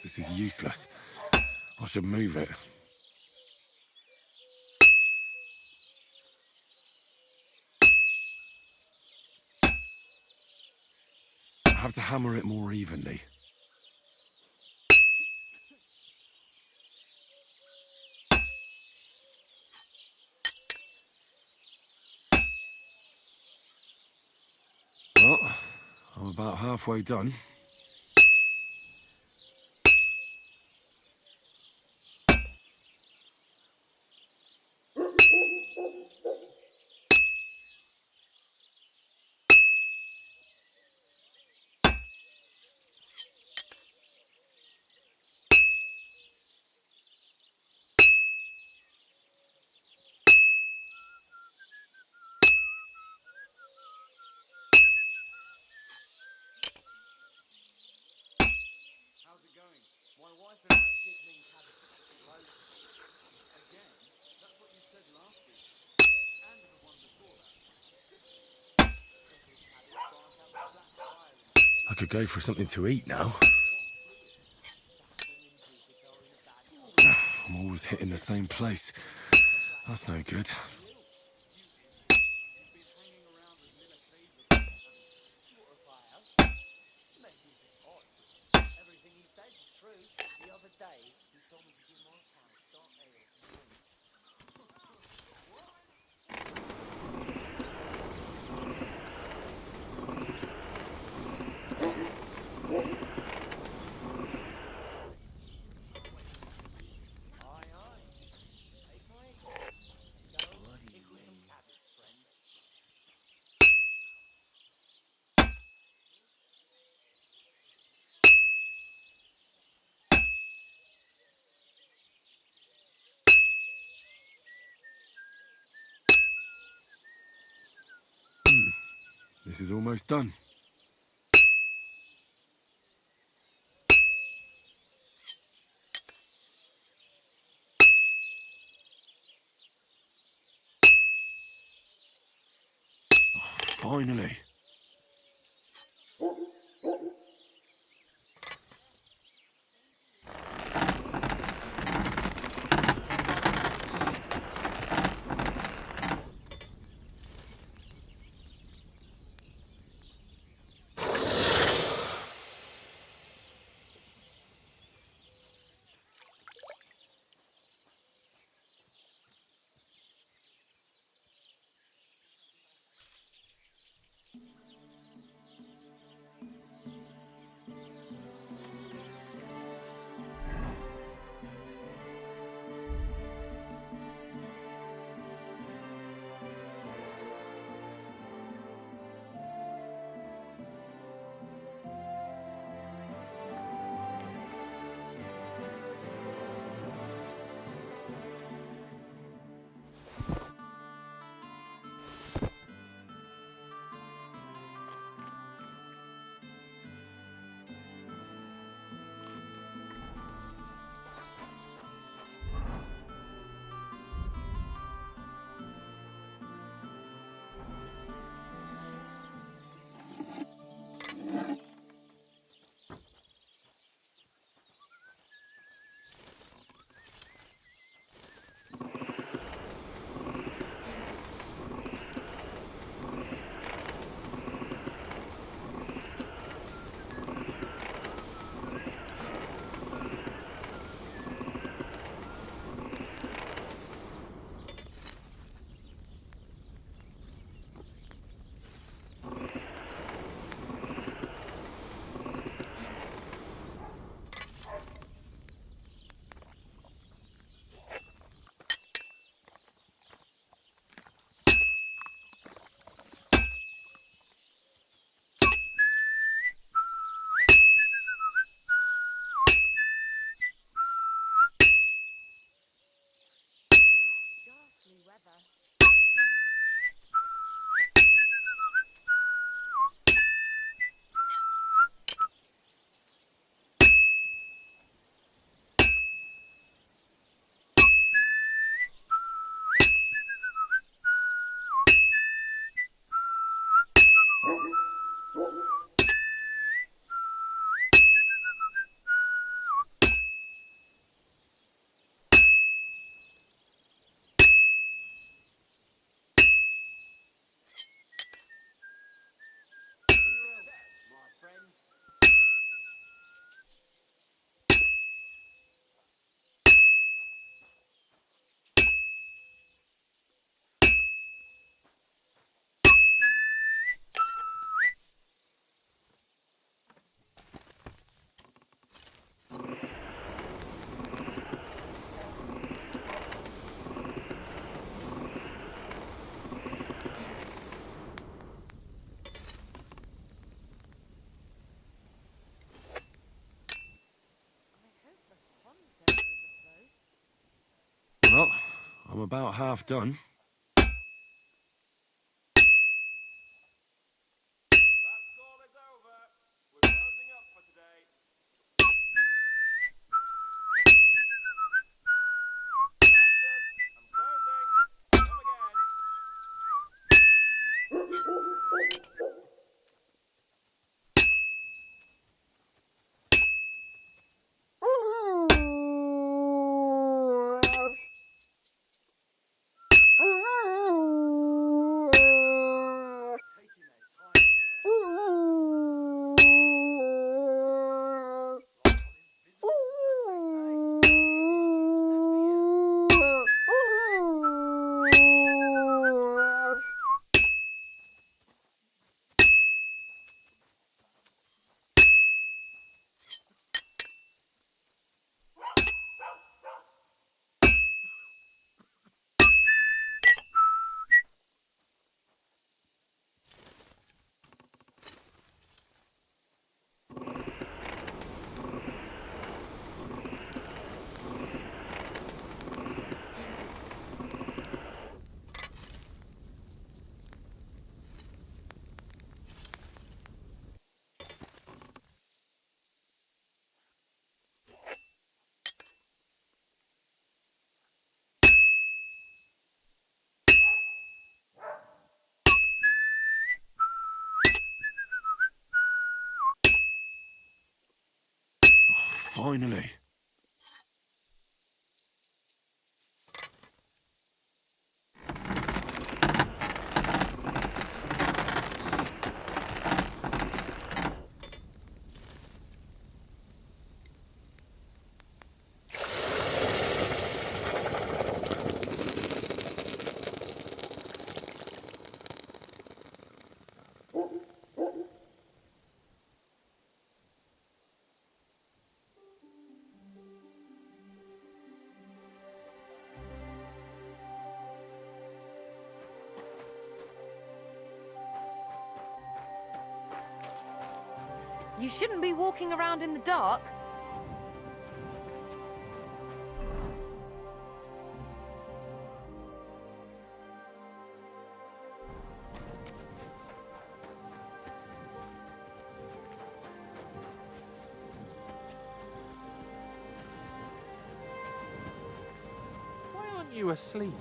This is useless. I should move it. I have to hammer it more evenly. Well, I'm about halfway done. How's it going? My wife and I are picking cabbages. Again? That's what you said last week. And the one before that. I could go for something to eat now. I'm always hitting the same place. That's no good. Everything he says is true. The other day, he told me to give my cows dark ale to drink. This is almost done. Finally. I'm about half done. Finally. You shouldn't be walking around in the dark. Why aren't you asleep?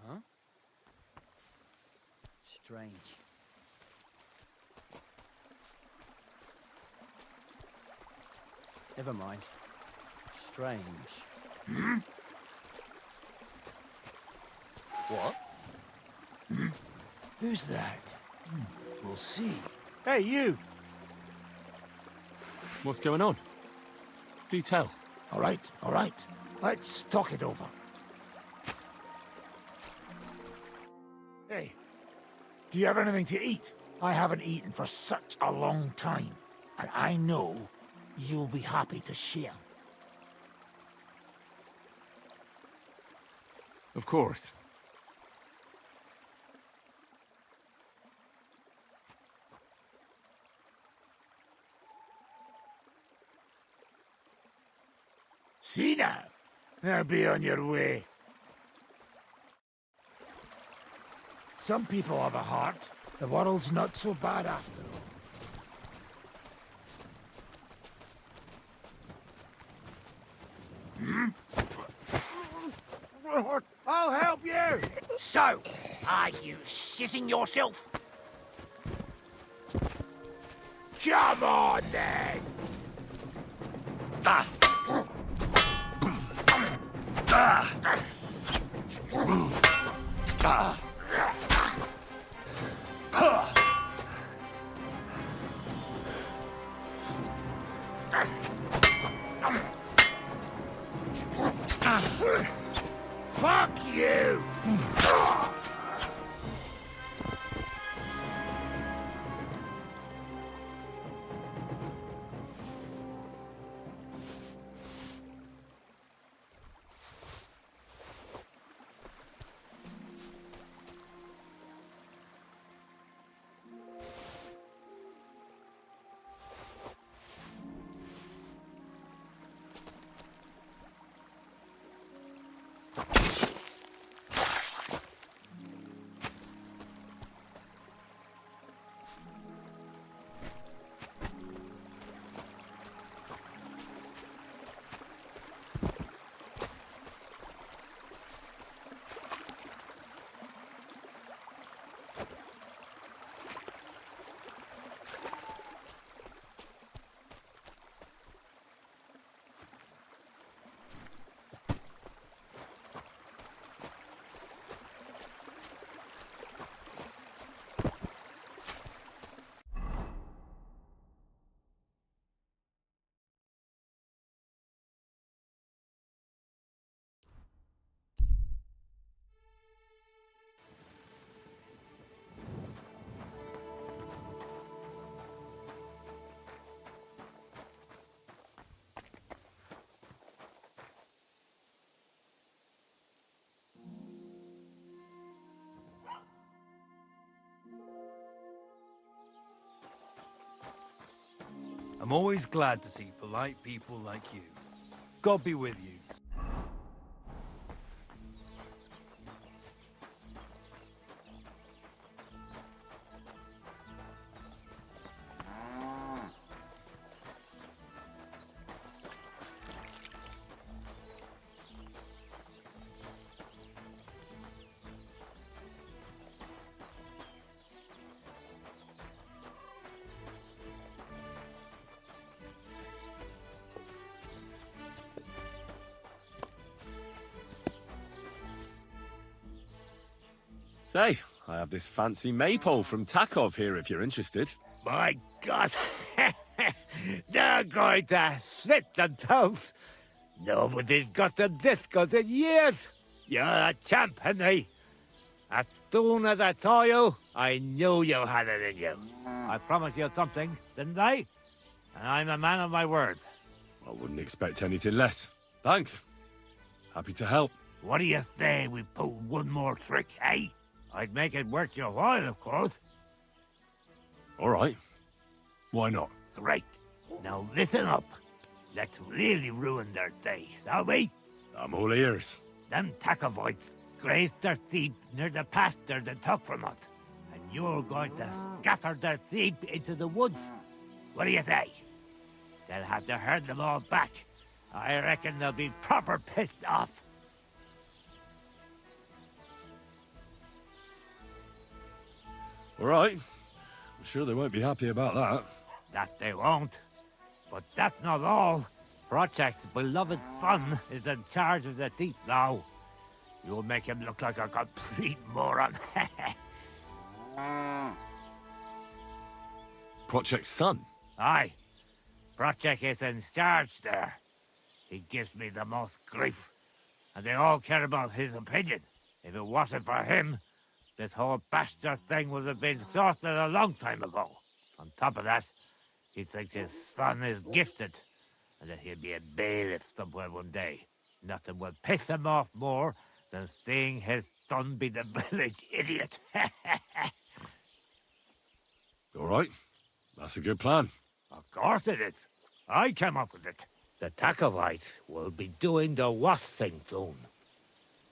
Huh? Strange. Never mind. Strange. Hmm? What? Who's that? We'll see. Hey, you! What's going on? Do tell. All right. Let's talk it over. Hey, do you have anything to eat? I haven't eaten for such a long time, and I know you'll be happy to share. Of course. See now, now be on your way. Some people have a heart. The world's not so bad after all. Hmm? I'll help you! So, are you shitting yourself? Come on, then! Ah! Fuck you! I'm always glad to see polite people like you. God be with you. Say, I have this fancy maypole from Takov here if you're interested. My God! They're going to sit themselves! Nobody's got them this good in years! You're a champ, Henry! As soon as I saw you, I knew you had it in you. I promised you something, didn't I? And I'm a man of my word. I wouldn't expect anything less. Thanks. Happy to help. What do you say we pull one more trick, eh? I'd make it worth your while, of course. All right. Why not? Great. Now listen up. Let's really ruin their day, shall we? I'm all ears. Them Takovites grazed their sheep near the pasture they took from us. And you're going to scatter their sheep into the woods. What do you say? They'll have to herd them all back. I reckon they'll be proper pissed off. All right. I'm sure they won't be happy about that. That they won't. But that's not all. Project's beloved son is in charge of the sheep now. You'll make him look like a complete moron. Project's son? Aye. Project is in charge there. He gives me the most grief. And they all care about his opinion. If it wasn't for him, this whole bastard thing would have been sorted a long time ago. On top of that, he thinks his son is gifted, and that he'll be a bailiff somewhere one day. Nothing will piss him off more than seeing his son be the village idiot. All right. That's a good plan. Of course it is. I came up with it. The Takovites will be doing the wash thing soon.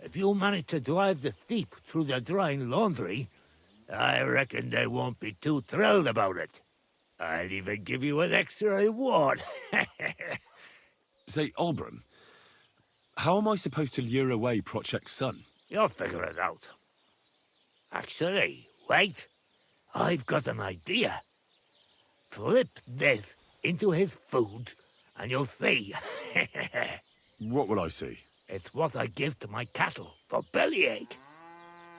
If you manage to drive the sheep through the drying laundry, I reckon they won't be too thrilled about it. I'll even give you an extra reward. Say, Olbram, how am I supposed to lure away Project's son? You'll figure it out. Actually, wait. I've got an idea. Flip this into his food, and you'll see. What will I see? It's what I give to my cattle for bellyache.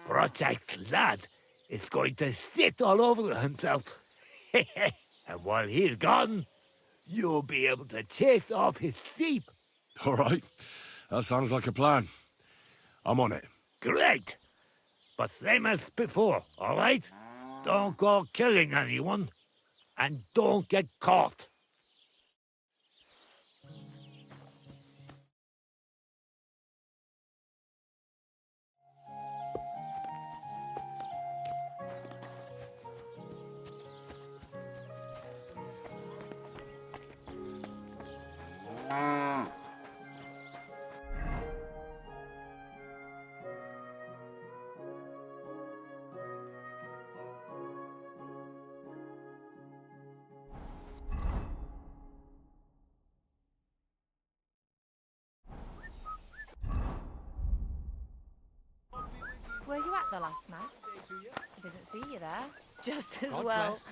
Project's lad is going to sit all over himself. And while he's gone, you'll be able to chase off his sheep. All right. That sounds like a plan. I'm on it. Great. But same as before, all right? Don't go killing anyone. And don't get caught. Were you at the last mass? I didn't see you there. Just as God well. bless.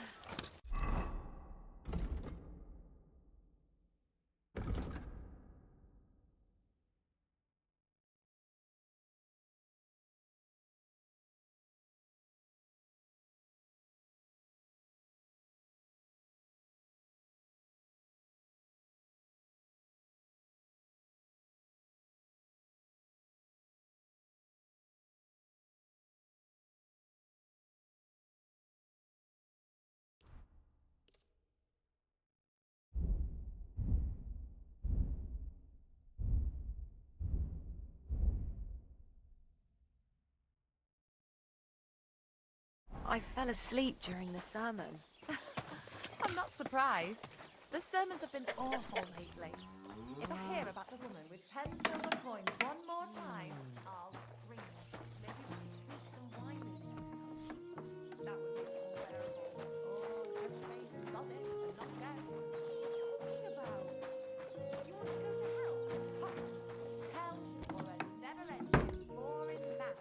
I fell asleep during the sermon. I'm not surprised. The sermons have been awful lately. If I hear about the woman with 10 silver coins one more time, I'll scream. Maybe we can sneak some wine in next time. That would be unbearable. Oh, just say sod it and not get. What are you talking about? You want to go to hell? Ha! Hell or a never-ending, boring mass.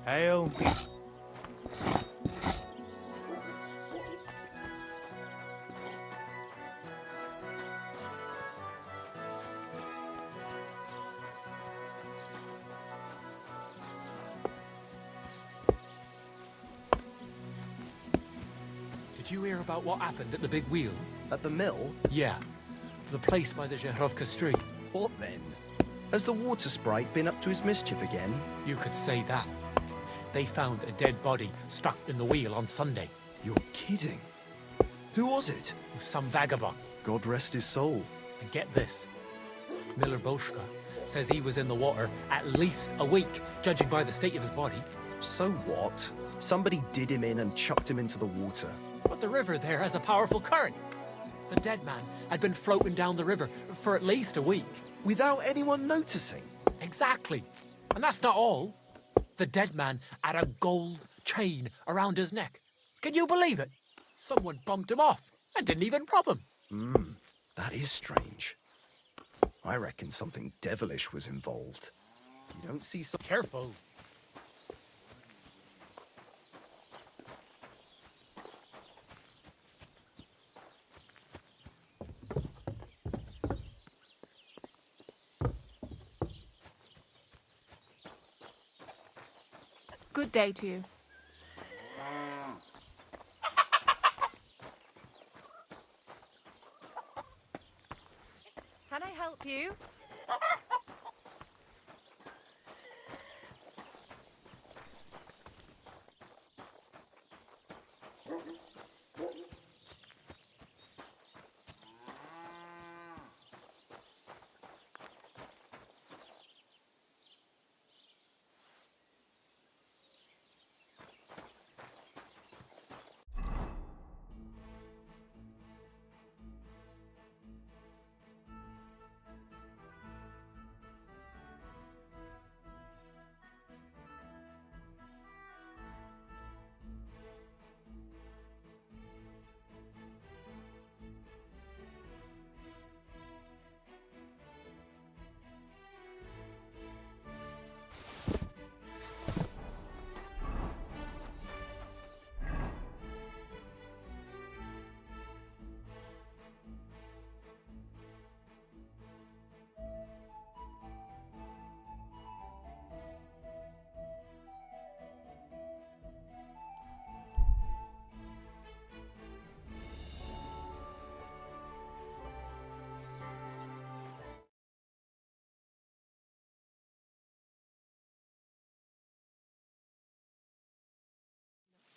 Ale. Did you hear about what happened at the big wheel? At the mill? Yeah. The place by the Zherovka Street. What then? Has the water sprite been up to his mischief again? You could say that. They found a dead body stuck in the wheel on Sunday. You're kidding. Who was it? Some vagabond. God rest his soul. And get this. Miller Boschka says he was in the water at least a week, judging by the state of his body. So what? Somebody did him in and chucked him into the water. But the river there has a powerful current. The dead man had been floating down the river for at least a week. Without anyone noticing? Exactly. And that's not all. The dead man had a gold chain around his neck. Can you believe it? Someone bumped him off and didn't even rob him. That is strange. I reckon something devilish was involved. You don't see some... Careful. Good day to you. Can I help you?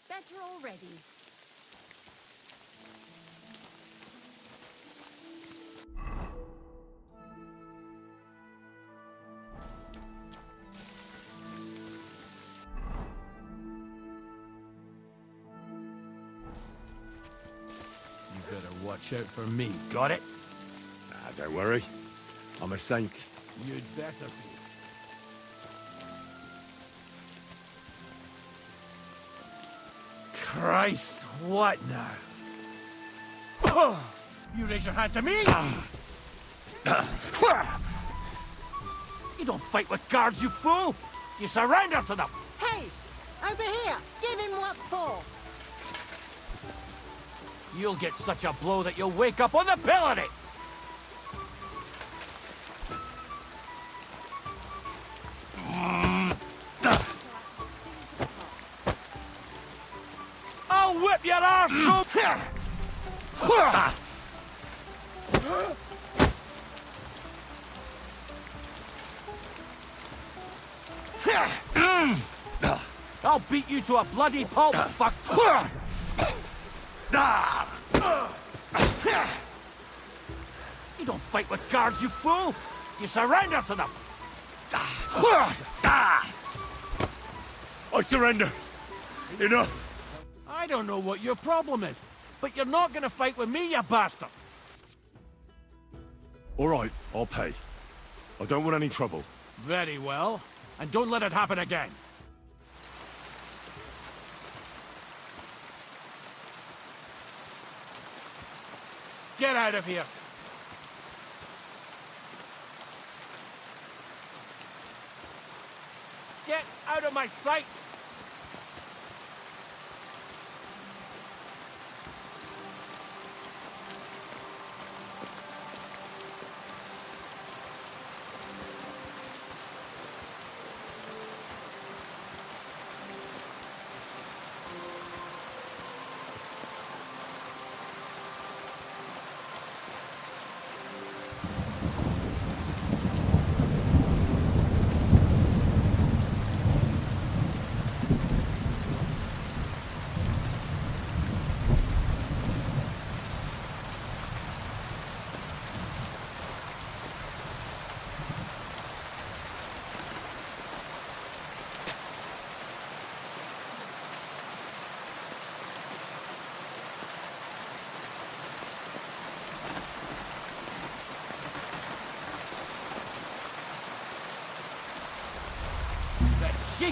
Better already. You better watch out for me, got it? Don't worry. I'm a saint. You'd better be. Christ, what now? Oh, you raise your hand to me? You don't fight with guards, you fool! You surrender to them! Hey! Over here! Give him what for! You'll get such a blow that you'll wake up on the pillory! I'll whip your arse so... I'll beat you to a bloody pulp, fuck! You don't fight with guards, you fool! You surrender to them! I surrender. Enough. I don't know what your problem is, but you're not gonna fight with me, you bastard! All right, I'll pay. I don't want any trouble. Very well, and don't let it happen again. Get out of here! Get out of my sight!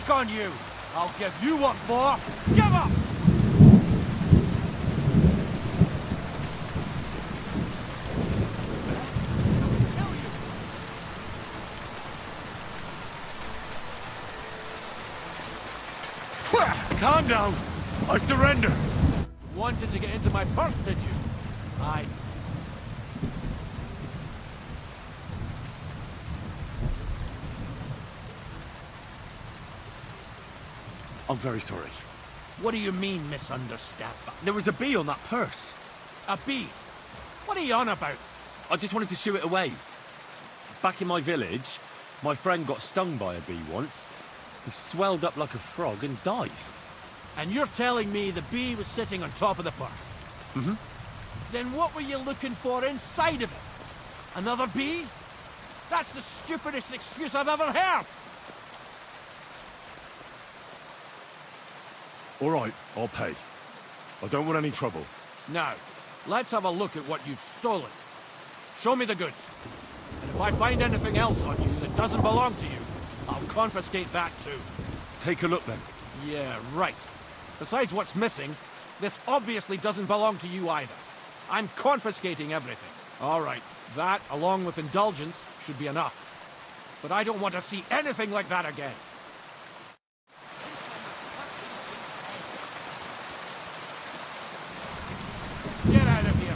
sneak on you! I'll give you what for! Give up! Calm down. I surrender. Wanted to get into my purse, did you? Aye. I'm very sorry. What do you mean, misunderstand? There was a bee on that purse. A bee? What are you on about? I just wanted to shoo it away. Back in my village, my friend got stung by a bee once. He swelled up like a frog and died. And you're telling me the bee was sitting on top of the purse? Mm-hmm. Then what were you looking for inside of it? Another bee? That's the stupidest excuse I've ever heard! All right, I'll pay. I don't want any trouble. Now, let's have a look at what you've stolen. Show me the goods. And if I find anything else on you that doesn't belong to you, I'll confiscate that too. Take a look then. Yeah, right. Besides what's missing, this obviously doesn't belong to you either. I'm confiscating everything. All right, that, along with indulgence, should be enough. But I don't want to see anything like that again. Get out of here!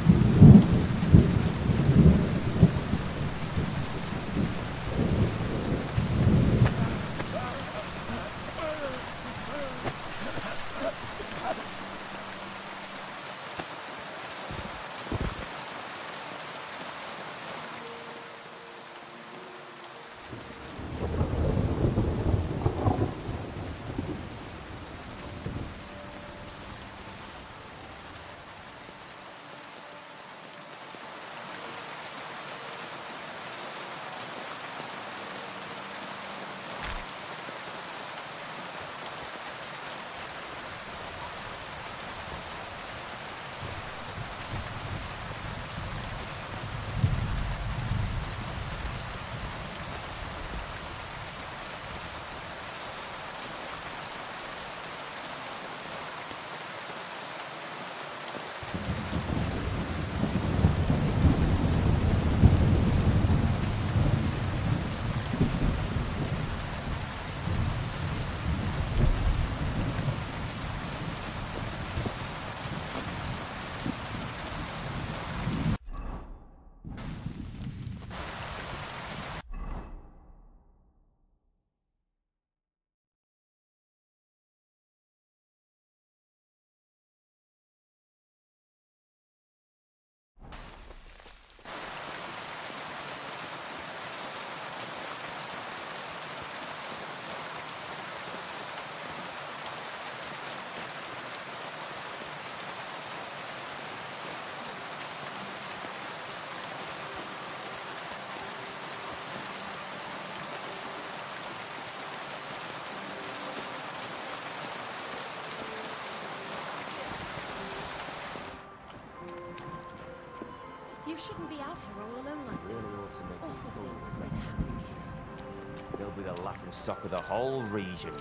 You shouldn't be out here all alone like this. Really ought to make Awful a fool things of have him. been happening here. He'll be the laughing stock of the whole region.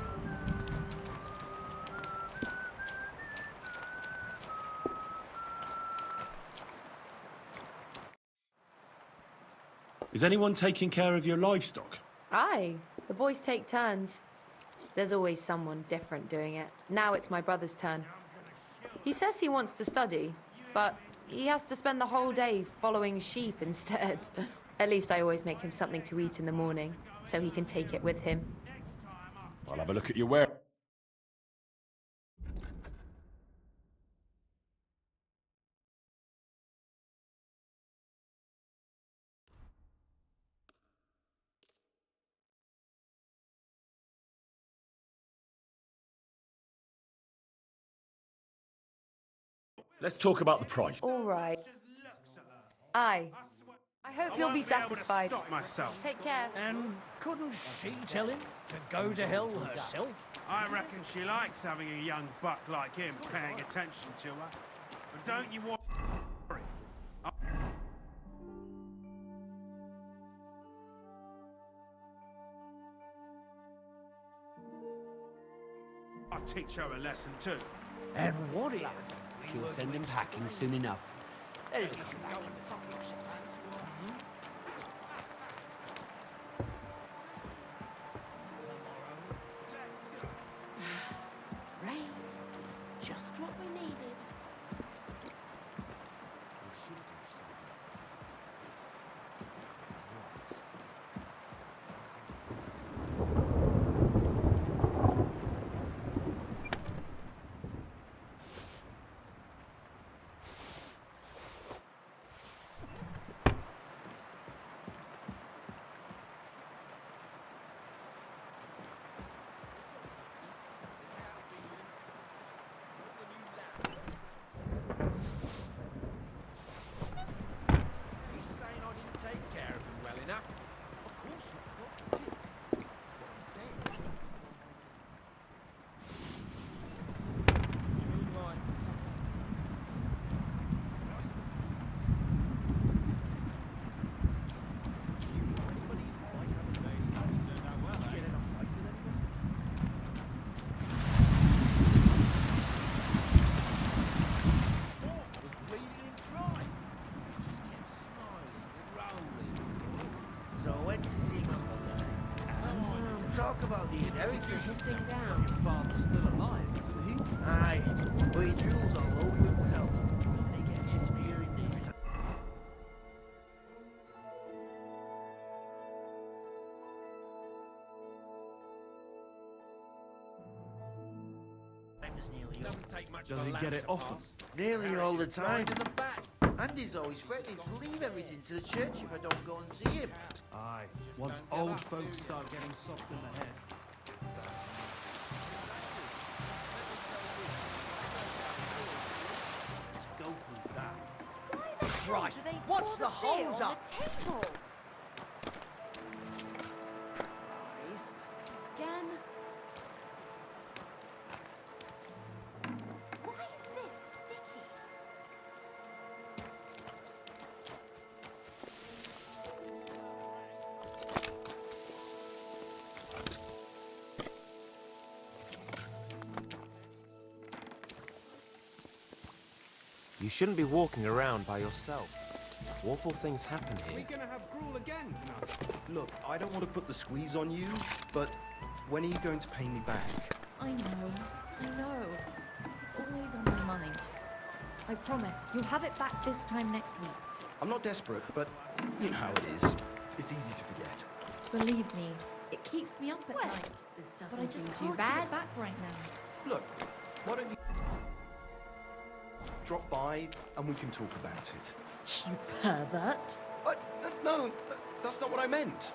Is anyone taking care of your livestock? Aye, the boys take turns. There's always someone different doing it. Now it's my brother's turn. He says he wants to study, but he has to spend the whole day following sheep instead. At least I always make him something to eat in the morning, so he can take it with him. I'll have a look at your wear. Let's talk about the price. All right. Aye. I hope you'll be satisfied. Stop myself. Take care. And couldn't she tell him to go to hell herself? I reckon she likes having a young buck like him paying attention to her. But don't you want... teach her a lesson too. And what if she'll send him packing soon enough? Then he'll come back and fuck himself. Rain. Just what we needed. Talk about the inheritance. Sitting down. Your father's still alive, isn't he? Aye, but he drools all over himself. And he gets this feeling this time's nearly up. Does he get it often? Nearly all the time. Andy's always threatening to leave everything to the church if I don't go and see him. Aye, once old folks start getting soft in the head. Let's go through that. Christ, what's the hold up? Again. Why is this sticky? You shouldn't be walking around by yourself. Awful things happen Are we here. gonna have gruel again tonight? Look, I don't want to put the squeeze on you, but when are you going to pay me back? I know. It's always on my mind. I promise, you'll have it back this time next week. I'm not desperate, but you know how it is. It's easy to forget. Believe me, it keeps me up at Well, night. this But doesn't I just seem can't too get bad. it back right now. Look, why don't you drop by and we can talk about it? You pervert. No, that's not what I meant.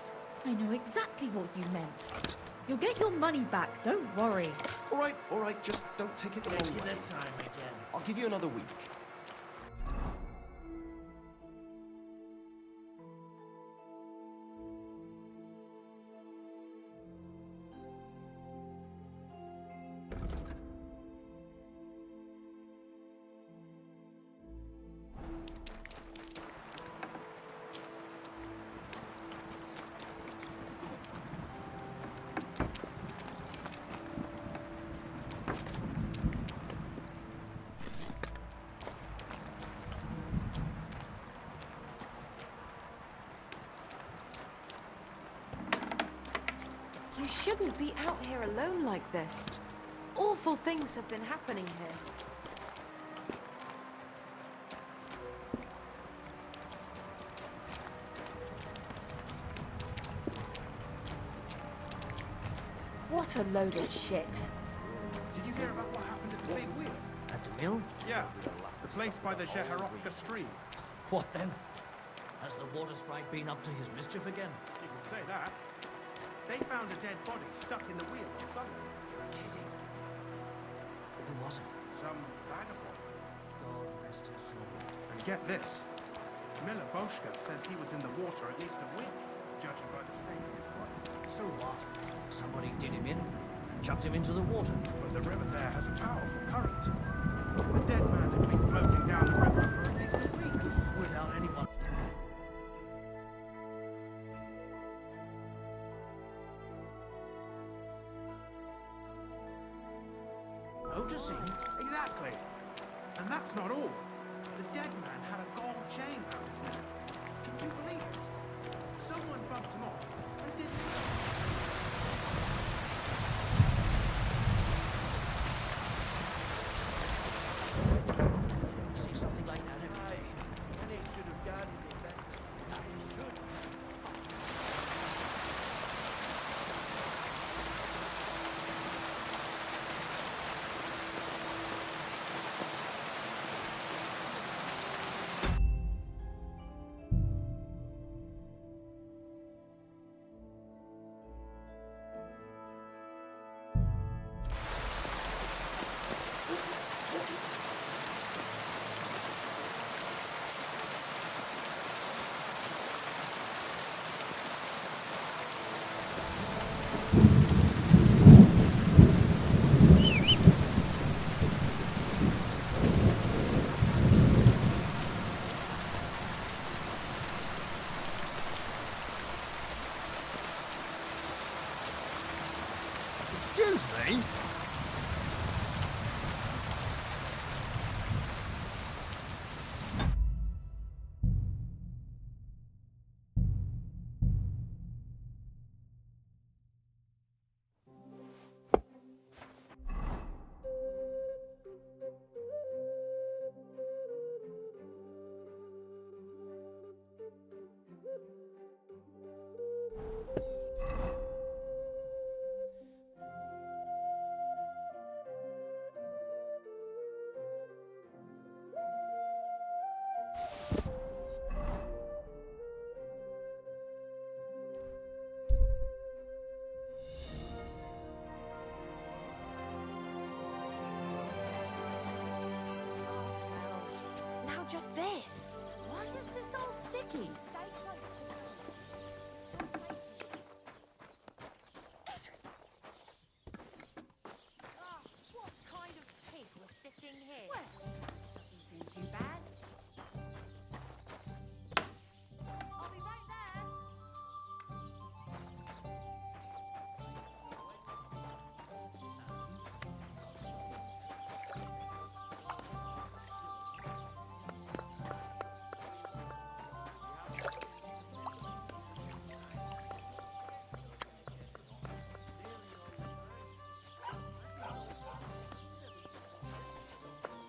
I know exactly what you meant. You'll get your money back, don't worry. All right, just don't take it the wrong way. Time again. I'll give you another week. You shouldn't be out here alone like this. Awful things have been happening here. What a load of shit. Did you hear about what happened at the big wheel? At the mill? Yeah, the place by the Jeherovka stream. What then? Has the water sprite been up to his mischief again? You can say that. They found a dead body stuck in the wheel on Sunday. You're kidding. Who was it? Some vagabond. God rest his soul. And get this. Miller Boschka says he was in the water at least a week, judging by the state of his body. So what? Somebody did him in and chucked him into the water. But the river there has a powerful current. The dead man had been floating down the river for at least a week. Without anyone. noticing. Exactly. And that's not all. The dead man had a gold chain around his neck. Can you believe it? Someone bumped him off and didn't See something like that every day. And he should have guarded it better. That is good. Excuse me? Now just this. Why is this all sticky? Stay close to me. Ah, what kind of pig was sitting here? Well, doesn't seem too bad. I'll be right there.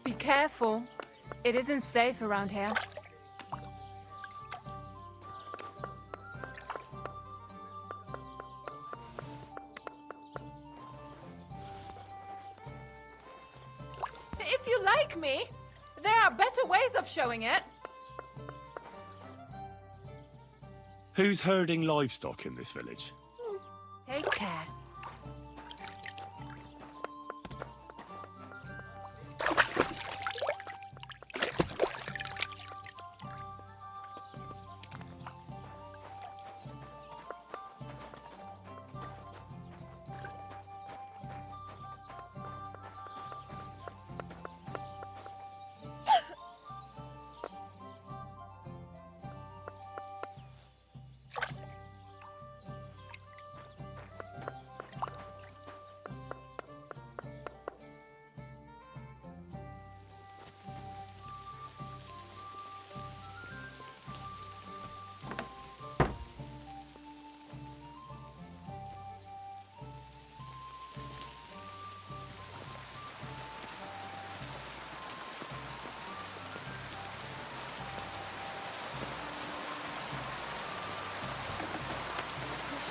Be careful. It isn't safe around here. If you like me, there are better ways of showing it. Who's herding livestock in this village? Take care.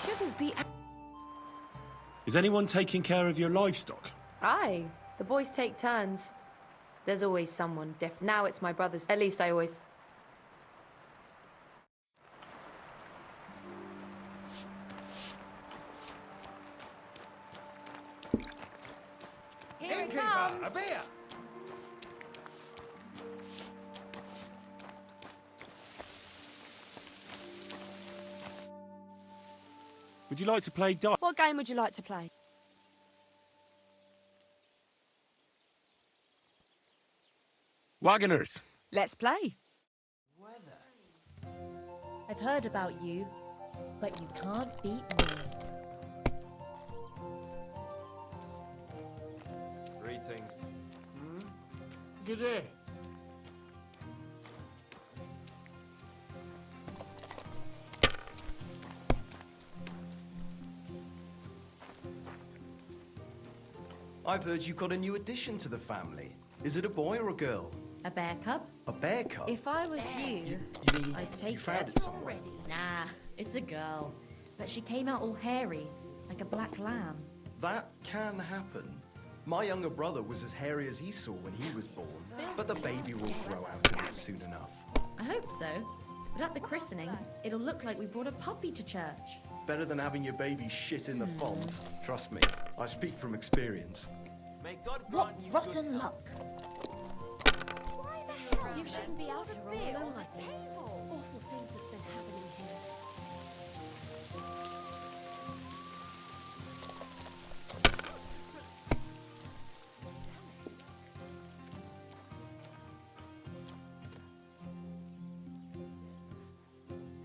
Shouldn't be. Is anyone taking care of your livestock? Aye, the boys take turns. There's always someone different. Now it's my brother's. At least I always. Here it Innkeeper, comes. a beer! Would you like to play dice? What game would you like to play? Wagoners! Let's play. I've heard about you, but you can't beat me. things. Good day. I've heard you've got a new addition to the family. Is it a boy or a girl? A bear cub? A bear cub? If I was you, You mean I'd take you found it. it somewhere? Nah, it's a girl. But she came out all hairy, like a black lamb. That can happen. My younger brother was as hairy as Esau when he was born, but the baby will grow out of it soon enough. I hope so. But at the christening, it'll look like we brought a puppy to church. Better than having your baby shit in the font. Trust me, I speak from experience. What rotten luck! You shouldn't be out here all alone like this. Awful things have been happening here.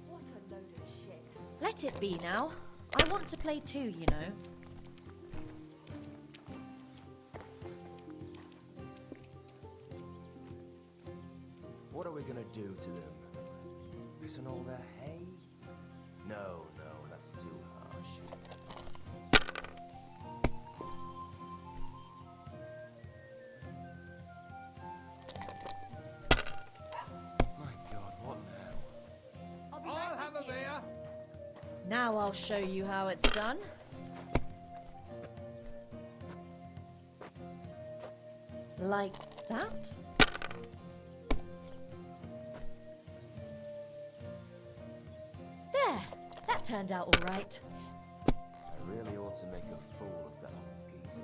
What a load of shit. Let it be now. I want to play too, you know. What are we gonna do to them? Listen all their hay? No, that's too harsh. My God, what now? I'll have a beer. Now I'll show you how it's done. Like that? There! That turned out all right. I really ought to make a fool of that geezer.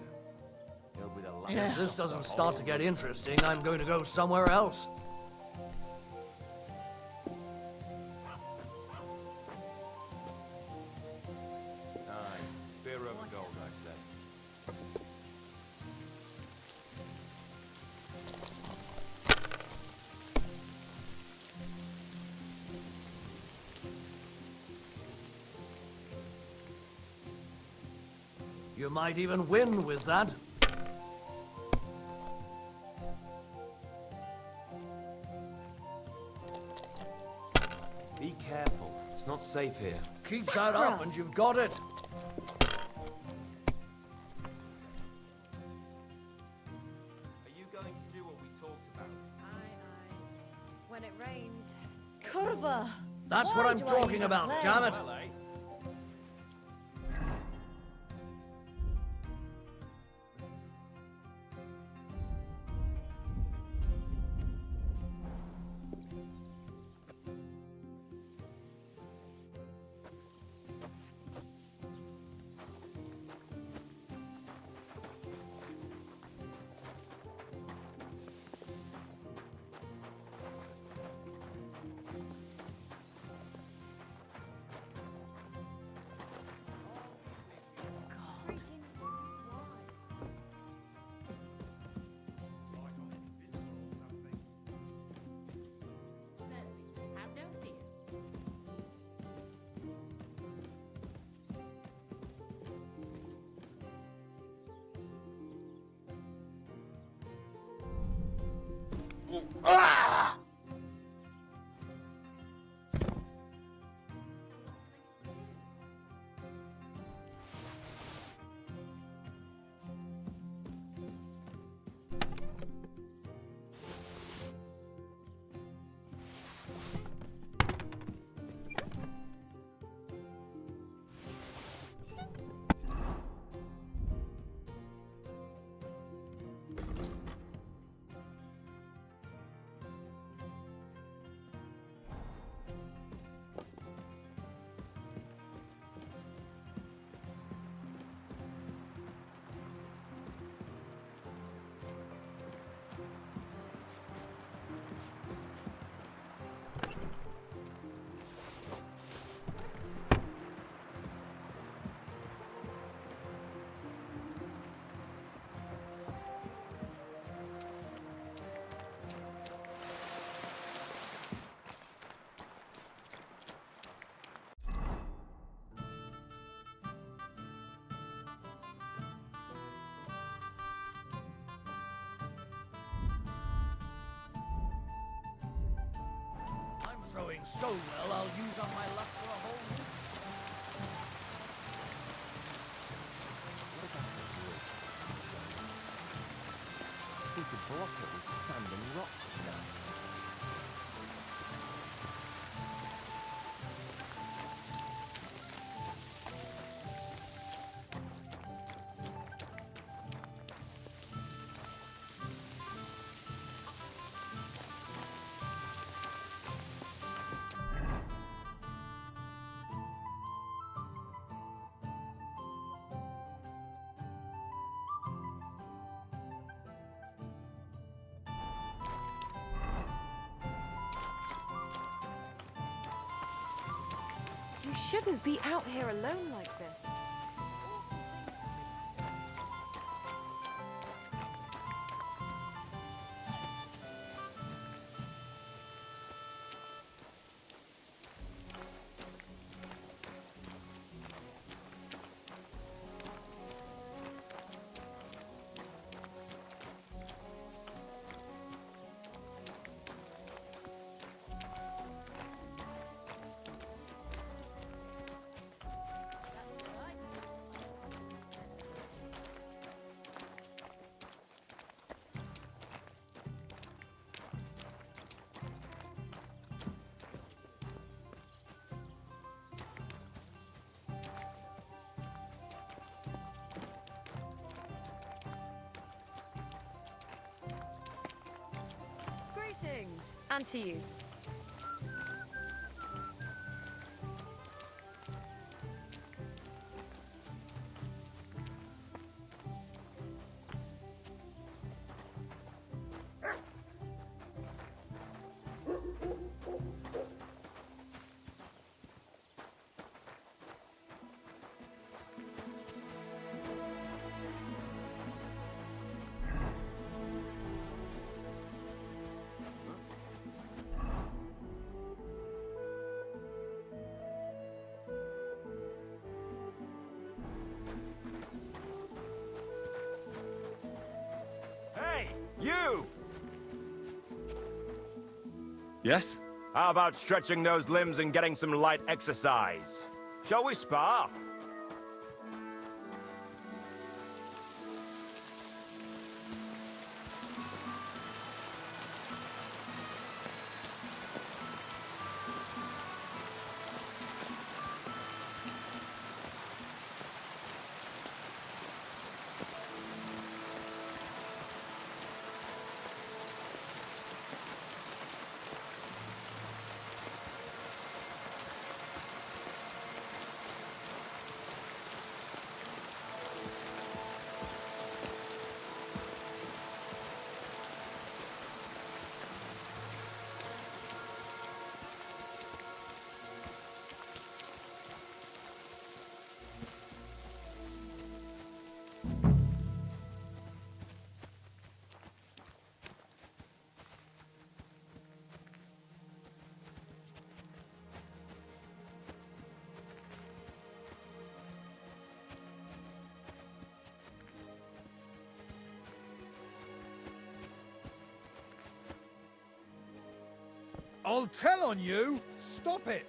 He'll be the last. If this doesn't start to get interesting, I'm going to go somewhere else. Aye, beer over gold, I say. You might even win with that. Be careful. It's not safe here. Keep that up and you've got it. Are you going to do what we talked about? When it rains. Curva! That's what Why I'm do I talking even about, play? damn it. Well, eh? going so well, I'll use up my luck for a whole week. We could block it with sand and rocks, you know. You shouldn't be out here alone like this. Greetings. And to you. Hey, you! Yes? How about stretching those limbs and getting some light exercise? Shall we spar? I'll tell on you! Stop it!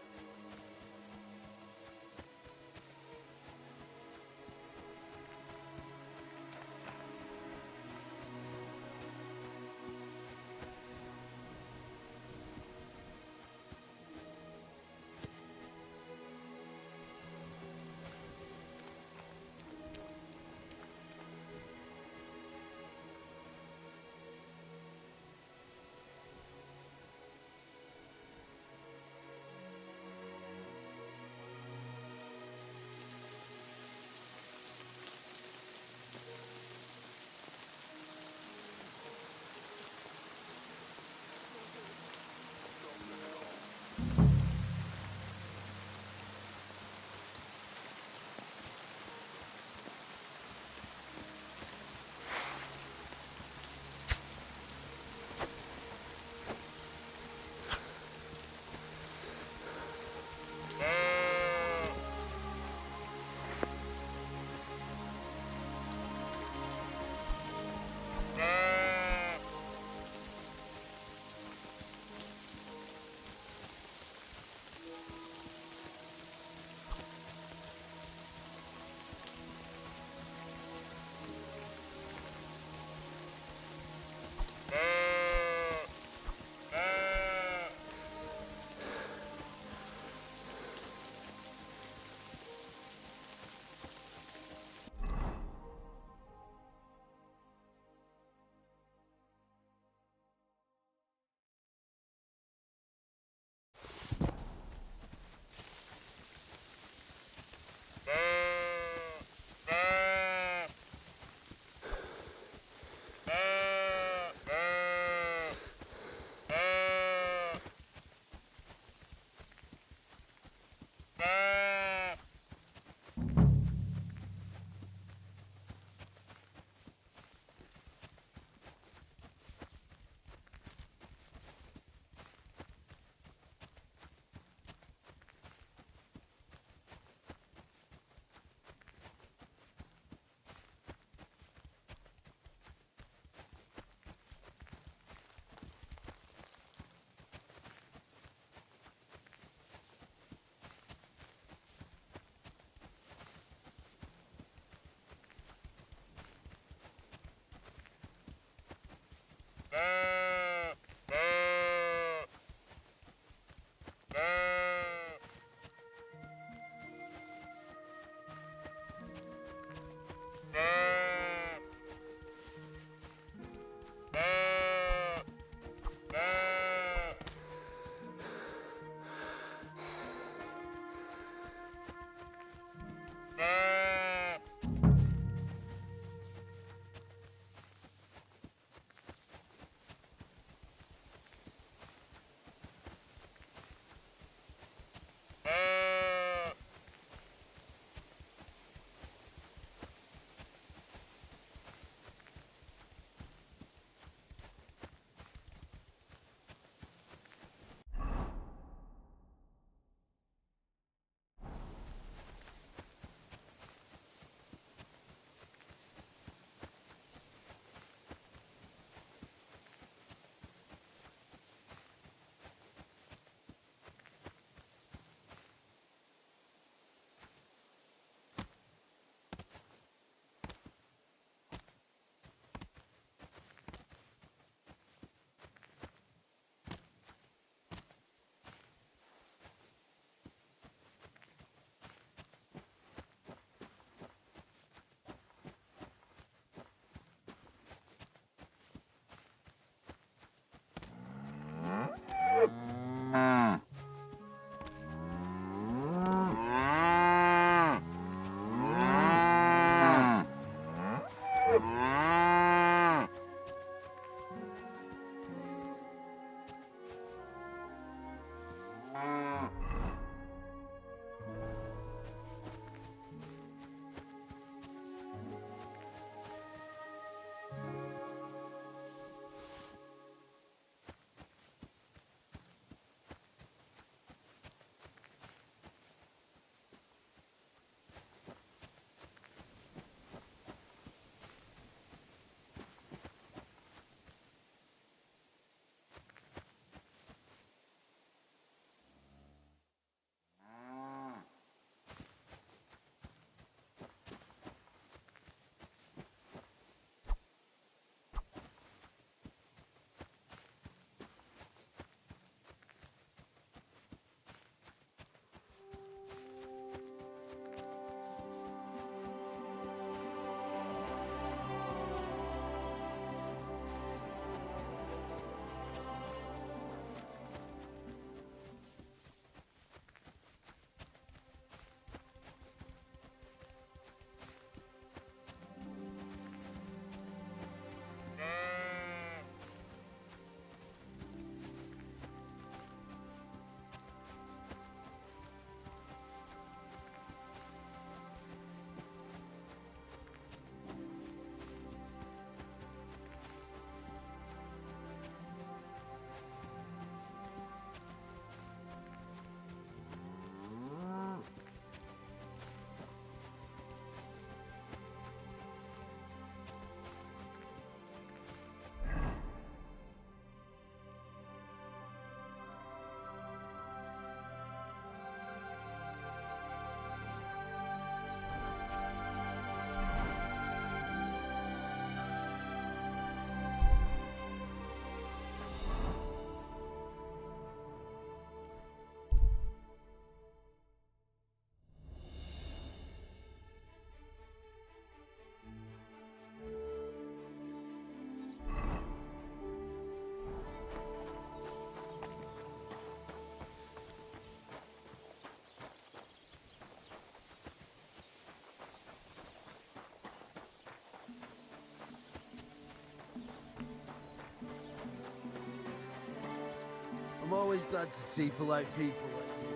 always glad to see polite people like you.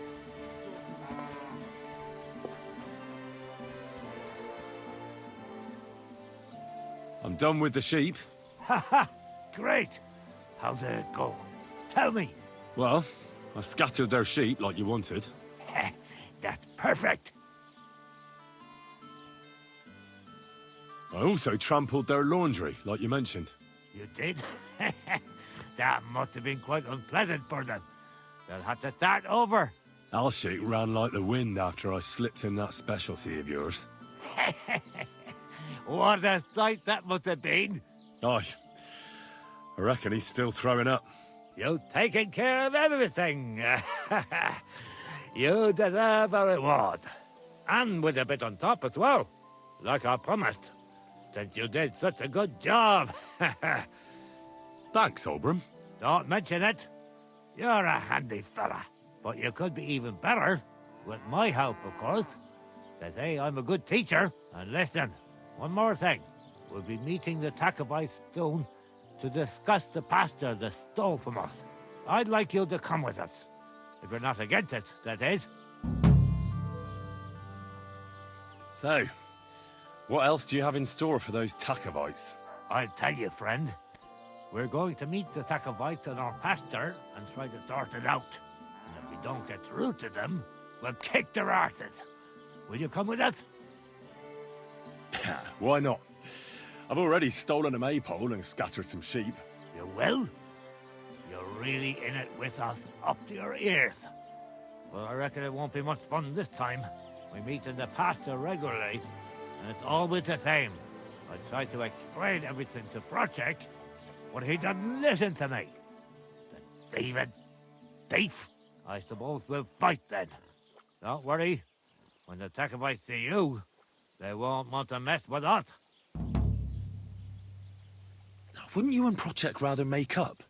I'm done with the sheep. Ha ha! Great! How did it go? Tell me! Well, I scattered their sheep like you wanted. That's perfect! I also trampled their laundry, like you mentioned. You did? That must have been quite unpleasant for them. They'll have to start over. Alshik ran like the wind after I slipped him that specialty of yours. What a sight that must have been. Aye. I reckon he's still throwing up. You've taken care of everything. You deserve a reward. And with a bit on top as well. Like I promised. Since you did such a good job. Thanks, Oberon. Don't mention it. You're a handy fella. But you could be even better. With my help, of course. They say I'm a good teacher. And listen, one more thing. We'll be meeting the Takovite soon to discuss the pasture they stole from us. I'd like you to come with us. If you're not against it, that is. So, what else do you have in store for those Takovites? I'll tell you, friend. We're going to meet the Takovites in our pasture and try to sort it out. And if we don't get through to them, we'll kick their arses. Will you come with us? Why not? I've already stolen a maypole and scattered some sheep. You will? You're really in it with us, up to your ears. Well, I reckon it won't be much fun this time. We meet in the pasture regularly, and it's always the same. I try to explain everything to Project, but he doesn't listen to me. The thieving thief! I suppose we'll fight then. Don't worry. When the Takovites see you, they won't want to mess with us. Wouldn't you and Project rather make up?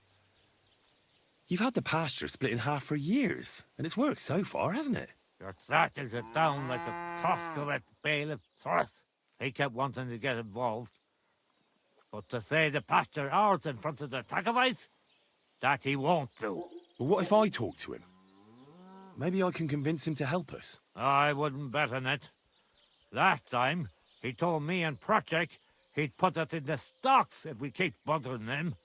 You've had the pasture split in half for years, and it's worked so far, hasn't it? You're starting to sound like a Toscaret bailiff Thorth. He kept wanting to get involved. But to say the pasture ours in front of the Takovites, that he won't do. But what if I talk to him? Maybe I can convince him to help us. I wouldn't bet on it. Last time, he told me and Project he'd put us in the stocks if we keep bothering him.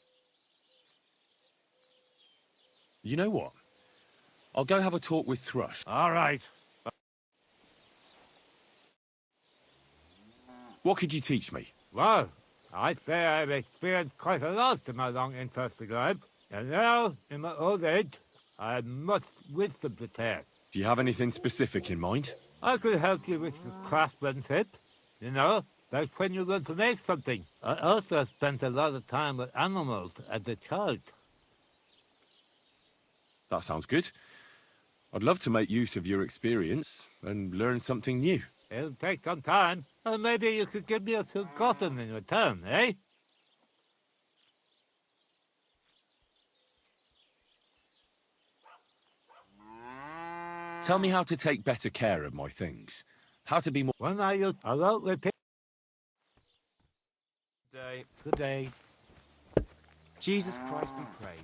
You know what? I'll go have a talk with Thrush. All right. What could you teach me? Well, I'd say I've experienced quite a lot in my long interesting life. And now, in my old age, I have much wisdom to share. Do you have anything specific in mind? I could help you with your craftsmanship. You know, like when you want to make something. I also spent a lot of time with animals as a child. That sounds good. I'd love to make use of your experience and learn something new. It'll take some time, and maybe you could give me a few cotton in return, eh? Tell me how to take better care of my things. How to be more... When I use a lot repeat. Day. Good day. Jesus Christ be praised.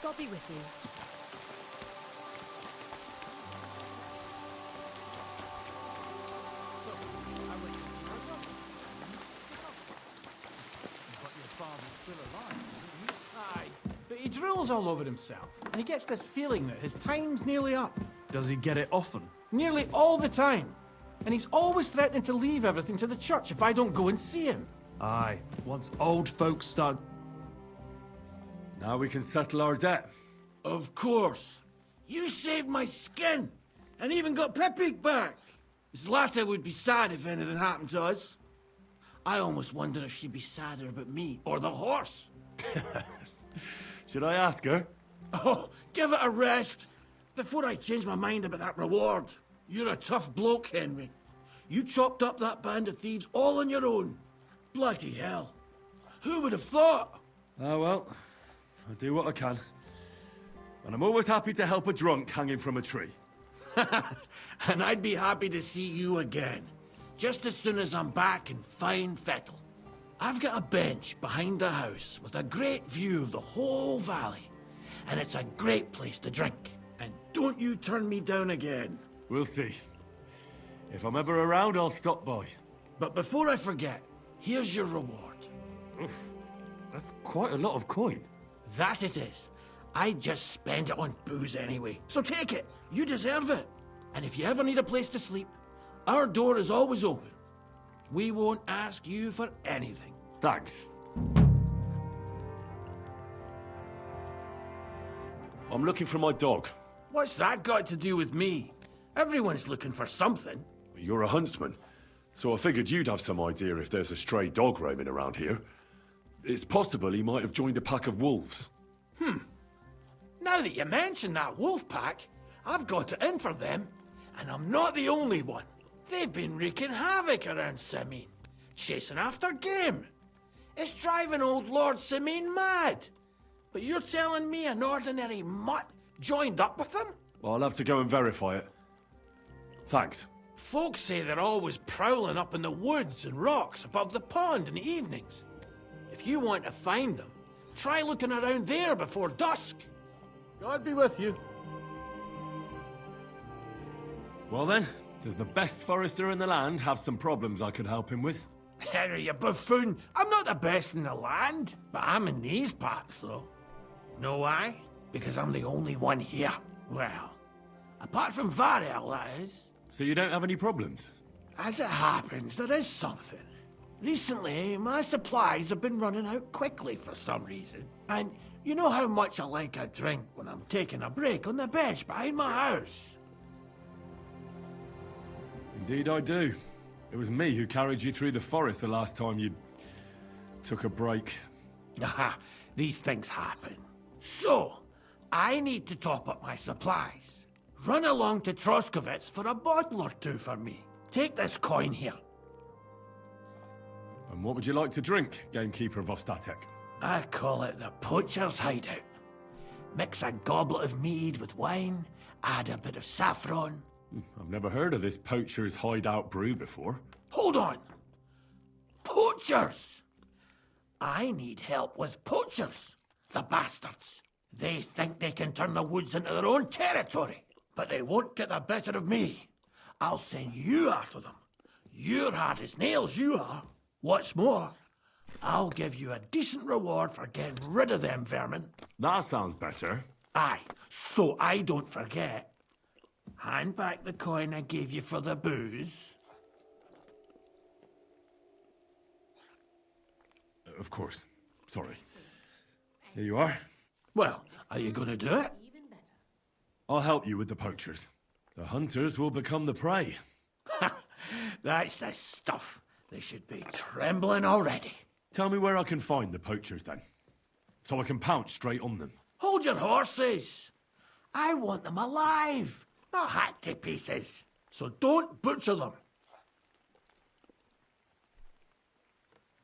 God be with you. Aye, but he drills all over himself, and he gets this feeling that his time's nearly up. Does he get it often? Nearly all the time. And he's always threatening to leave everything to the church if I don't go and see him. Aye, once old folks start... Now we can settle our debt. Of course. You saved my skin, and even got Pepig back. Zlata would be sad if anything happened to us. I almost wonder if she'd be sadder about me or the horse. Should I ask her? Oh, give it a rest. Before I change my mind about that reward. You're a tough bloke, Henry. You chopped up that band of thieves all on your own. Bloody hell. Who would have thought? Ah, well, I do what I can. And I'm always happy to help a drunk hanging from a tree. And I'd be happy to see you again. Just as soon as I'm back in fine fettle. I've got a bench behind the house with a great view of the whole valley. And it's a great place to drink. And don't you turn me down again. We'll see. If I'm ever around, I'll stop by. But before I forget, here's your reward. Oof, that's quite a lot of coin. That it is. I just spend it on booze anyway. So take it. You deserve it. And if you ever need a place to sleep, our door is always open. We won't ask you for anything. Thanks. I'm looking for my dog. What's that got to do with me? Everyone's looking for something. You're a huntsman, so I figured you'd have some idea if there's a stray dog roaming around here. It's possible he might have joined a pack of wolves. Now that you mention that wolf pack, I've got it in for them. And I'm not the only one. They've been wreaking havoc around Simene, chasing after game. It's driving old Lord Simene mad. But you're telling me an ordinary mutt joined up with them? Well, I'll have to go and verify it. Thanks. Folks say they're always prowling up in the woods and rocks above the pond in the evenings. If you want to find them, try looking around there before dusk. God be with you. Well then, does the best forester in the land have some problems I could help him with? Henry, you buffoon. I'm not the best in the land, but I'm in these parts, though. Know why? Because I'm the only one here. Well, apart from Varel, that is. So you don't have any problems? As it happens, there is something. Recently, my supplies have been running out quickly for some reason. And you know how much I like a drink when I'm taking a break on the bench behind my house. Indeed I do. It was me who carried you through the forest the last time you took a break. Aha, these things happen. So, I need to top up my supplies. Run along to Troskovitz for a bottle or two for me. Take this coin here. And what would you like to drink, gamekeeper of Ostatek? I call it the poacher's hideout. Mix a goblet of mead with wine, add a bit of saffron. I've never heard of this poacher's hideout brew before. Hold on! Poachers! I need help with poachers, the bastards. They think they can turn the woods into their own territory, but they won't get the better of me. I'll send you after them. You're hard as nails, you are. What's more, I'll give you a decent reward for getting rid of them vermin. That sounds better. Aye, so I don't forget. Hand back the coin I gave you for the booze. Of course. Sorry. Here you are. Well, are you going to do it? I'll help you with the poachers. The hunters will become the prey. That's the stuff. They should be trembling already. Tell me where I can find the poachers, then. So I can pounce straight on them. Hold your horses. I want them alive, not hacked to pieces. So don't butcher them.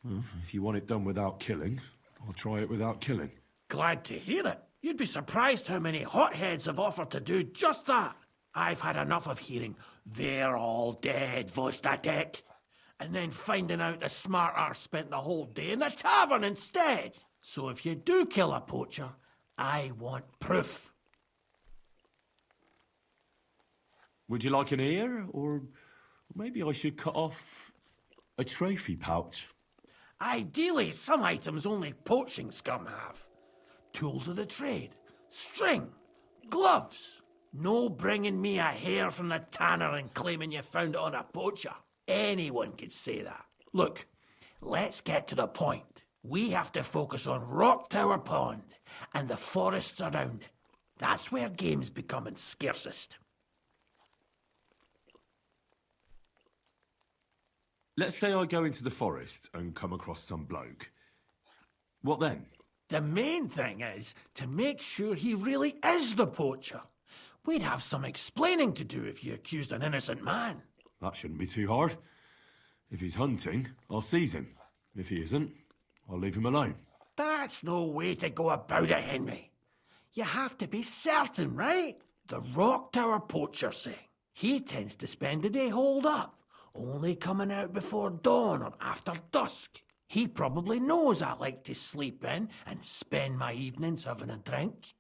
Well, if you want it done without killing, I'll try it without killing. Glad to hear it. You'd be surprised how many hotheads have offered to do just that. I've had enough of hearing, "They're all dead, Vostatek," and then finding out the smart arse spent the whole day in the tavern instead. So if you do kill a poacher, I want proof. Would you like an ear? Or maybe I should cut off a trophy pouch? Ideally, some items only poaching scum have. Tools of the trade, string, gloves. No bringing me a hair from the tanner and claiming you found it on a poacher. Anyone could say that. Look, let's get to the point. We have to focus on Rock Tower Pond and the forests around it. That's where game's becoming scarcest. Let's say I go into the forest and come across some bloke. What then? The main thing is to make sure he really is the poacher. We'd have some explaining to do if you accused an innocent man. That shouldn't be too hard. If he's hunting, I'll seize him. If he isn't, I'll leave him alone. That's no way to go about it, Henry. You have to be certain, right? The Rock Tower poacher say he tends to spend the day holed up, only coming out before dawn or after dusk. He probably knows I like to sleep in and spend my evenings having a drink.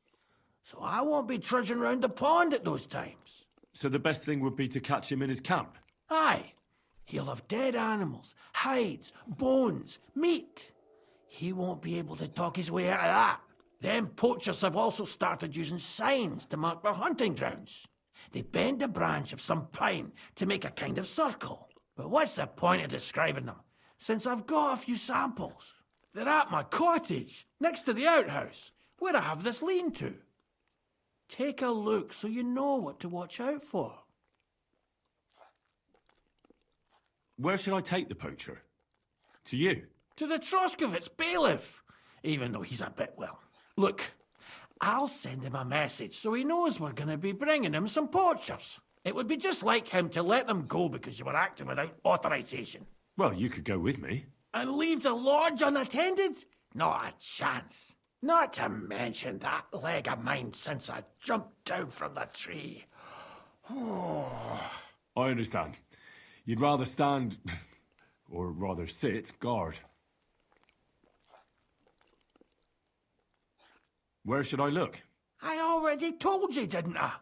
So I won't be trudging round the pond at those times. So the best thing would be to catch him in his camp? Aye. He'll have dead animals, hides, bones, meat. He won't be able to talk his way out of that. Them poachers have also started using signs to mark their hunting grounds. They bend a branch of some pine to make a kind of circle. But what's the point of describing them, since I've got a few samples? They're at my cottage, next to the outhouse, where I have this lean-to. Take a look so you know what to watch out for. Where should I take the poacher? To you? To the Troskovitz bailiff, even though he's a bit, well. Look, I'll send him a message so he knows we're going to be bringing him some poachers. It would be just like him to let them go because you were acting without authorization. Well, you could go with me. And leave the lodge unattended? Not a chance. Not to mention that leg of mine since I jumped down from the tree. I understand. You'd rather stand, or rather sit, guard. Where should I look? I already told you, didn't I?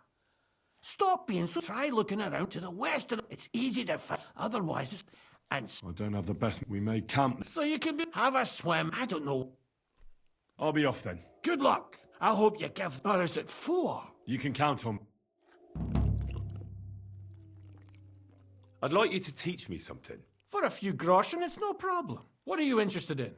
Stop being so... Try looking around to the west. It's easy to find. Otherwise, it's... And... I don't have the best... We made camp... So you can have a swim. I don't know. I'll be off then. Good luck. I hope you give... Or is it 4? You can count on... I'd like you to teach me something. For a few groschen, it's no problem. What are you interested in?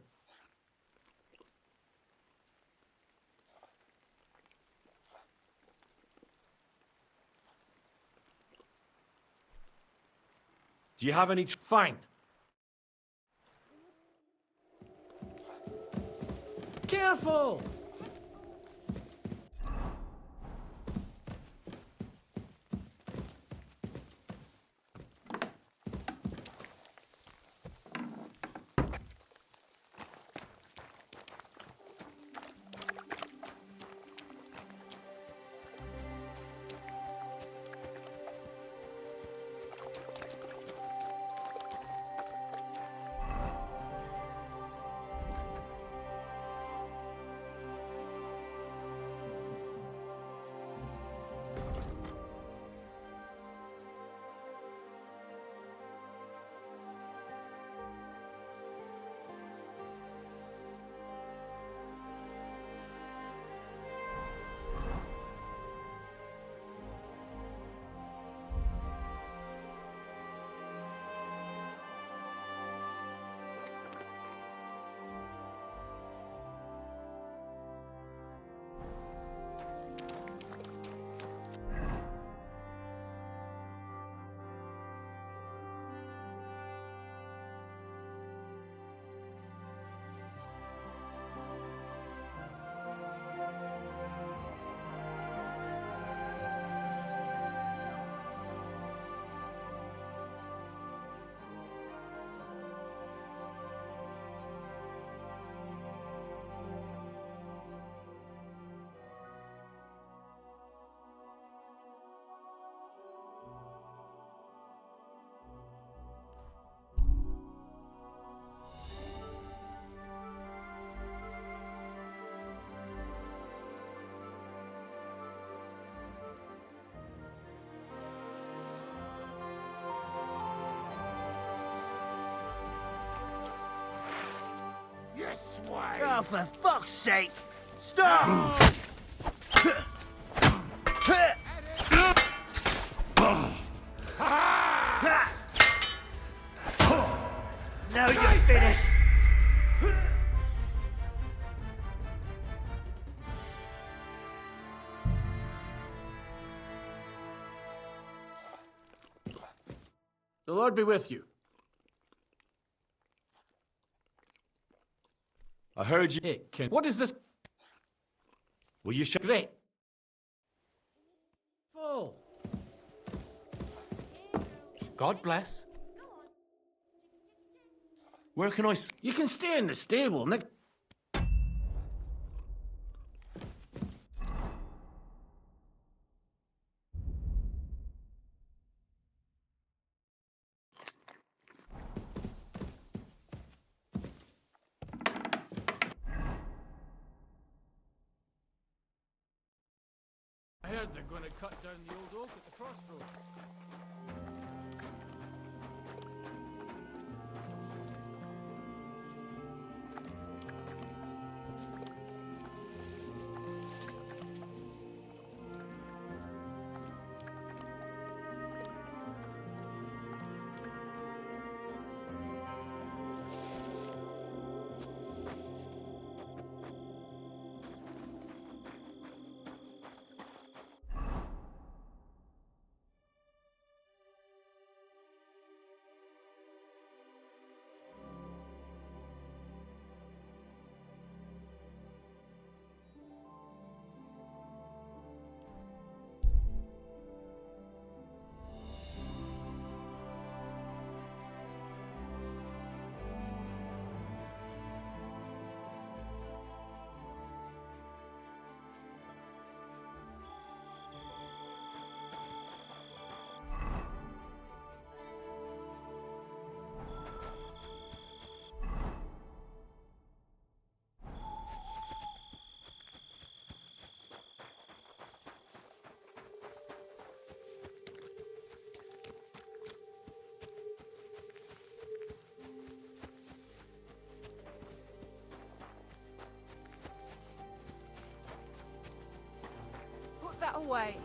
Do you have any... Fine. Careful! way! Oh, for fuck's sake! Stop! Now you're finished! The Lord be with you. I heard you. Hey, what is this? Will you show? Great. Full. God bless. Where can I? You can stay in the stable, Nick. I heard they're going to cut down the old oak at the crossroads. Put that away.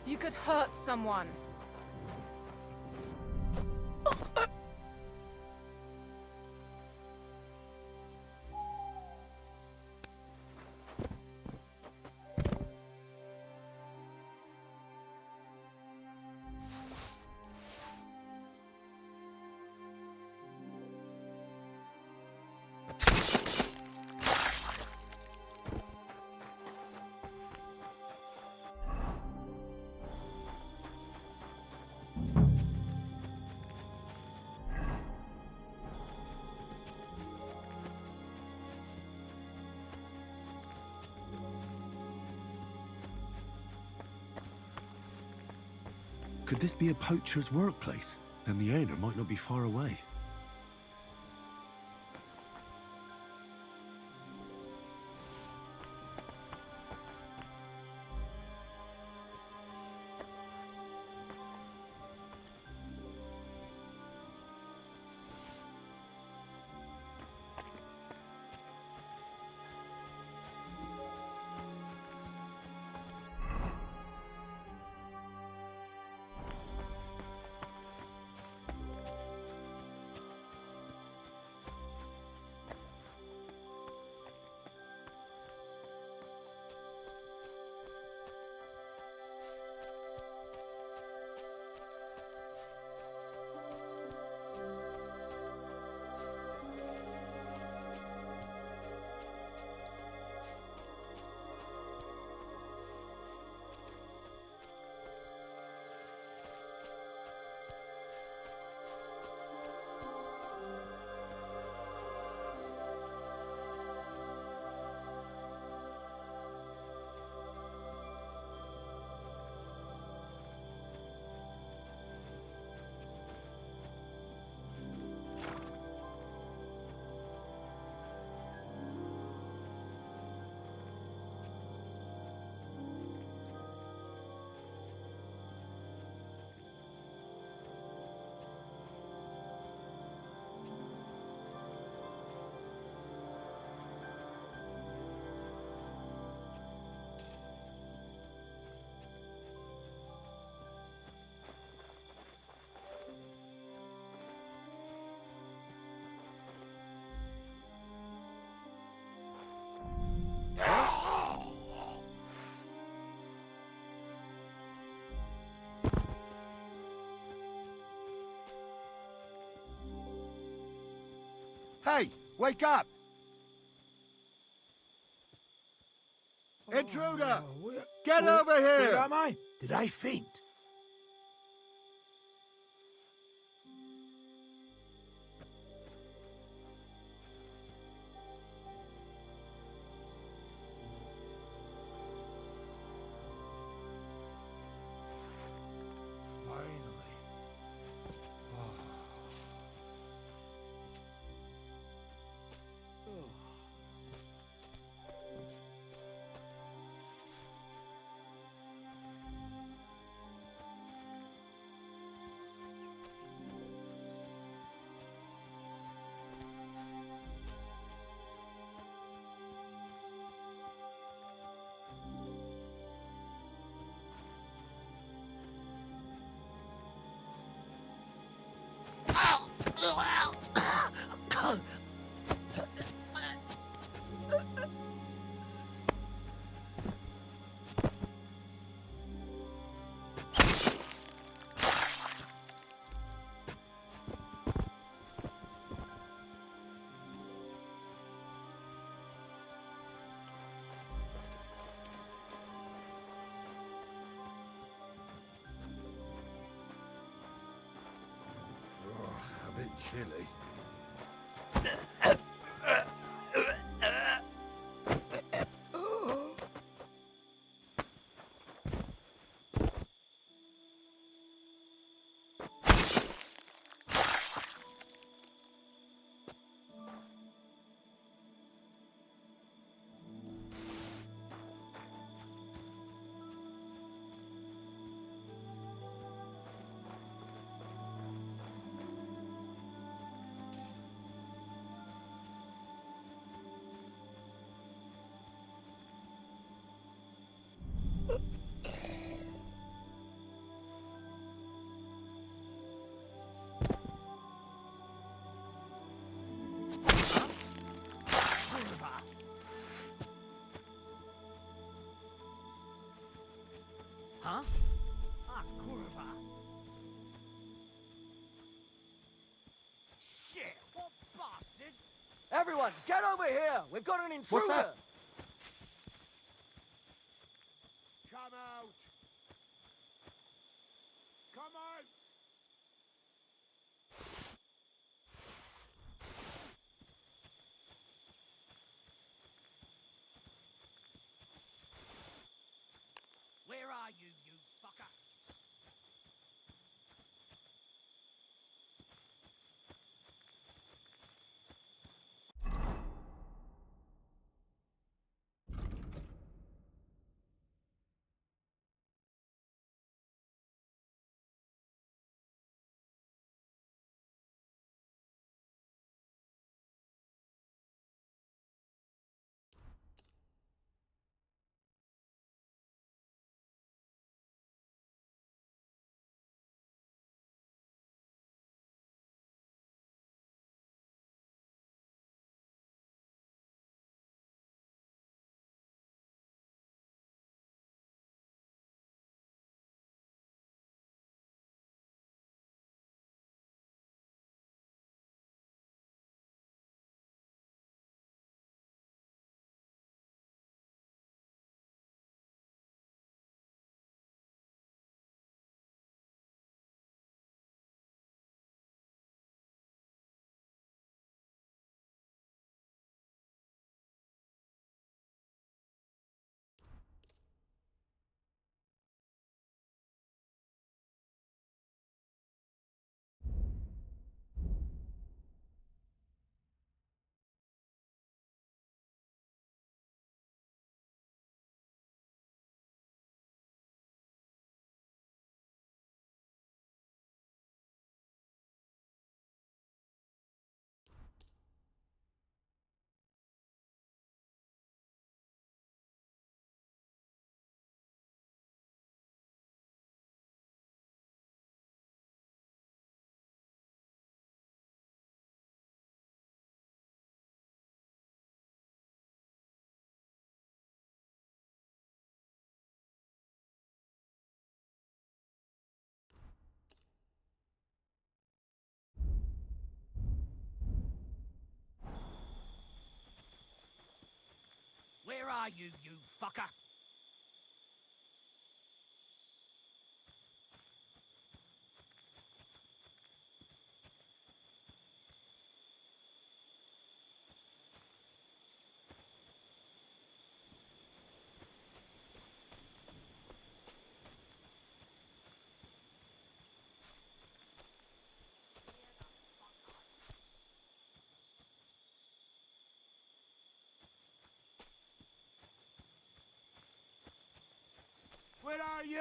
You could hurt someone. Could this be a poacher's workplace? Then the owner might not be far away. Hey, wake up! Intruder! Get over here! Where am I? Did I faint? A bit chilly. Huh? Ah, kurva. Shit, what bastard? Everyone, get over here! We've got an intruder! What's that? Come out! Come out! Where are you, you fucker? Where are you, you fucker? Where are you?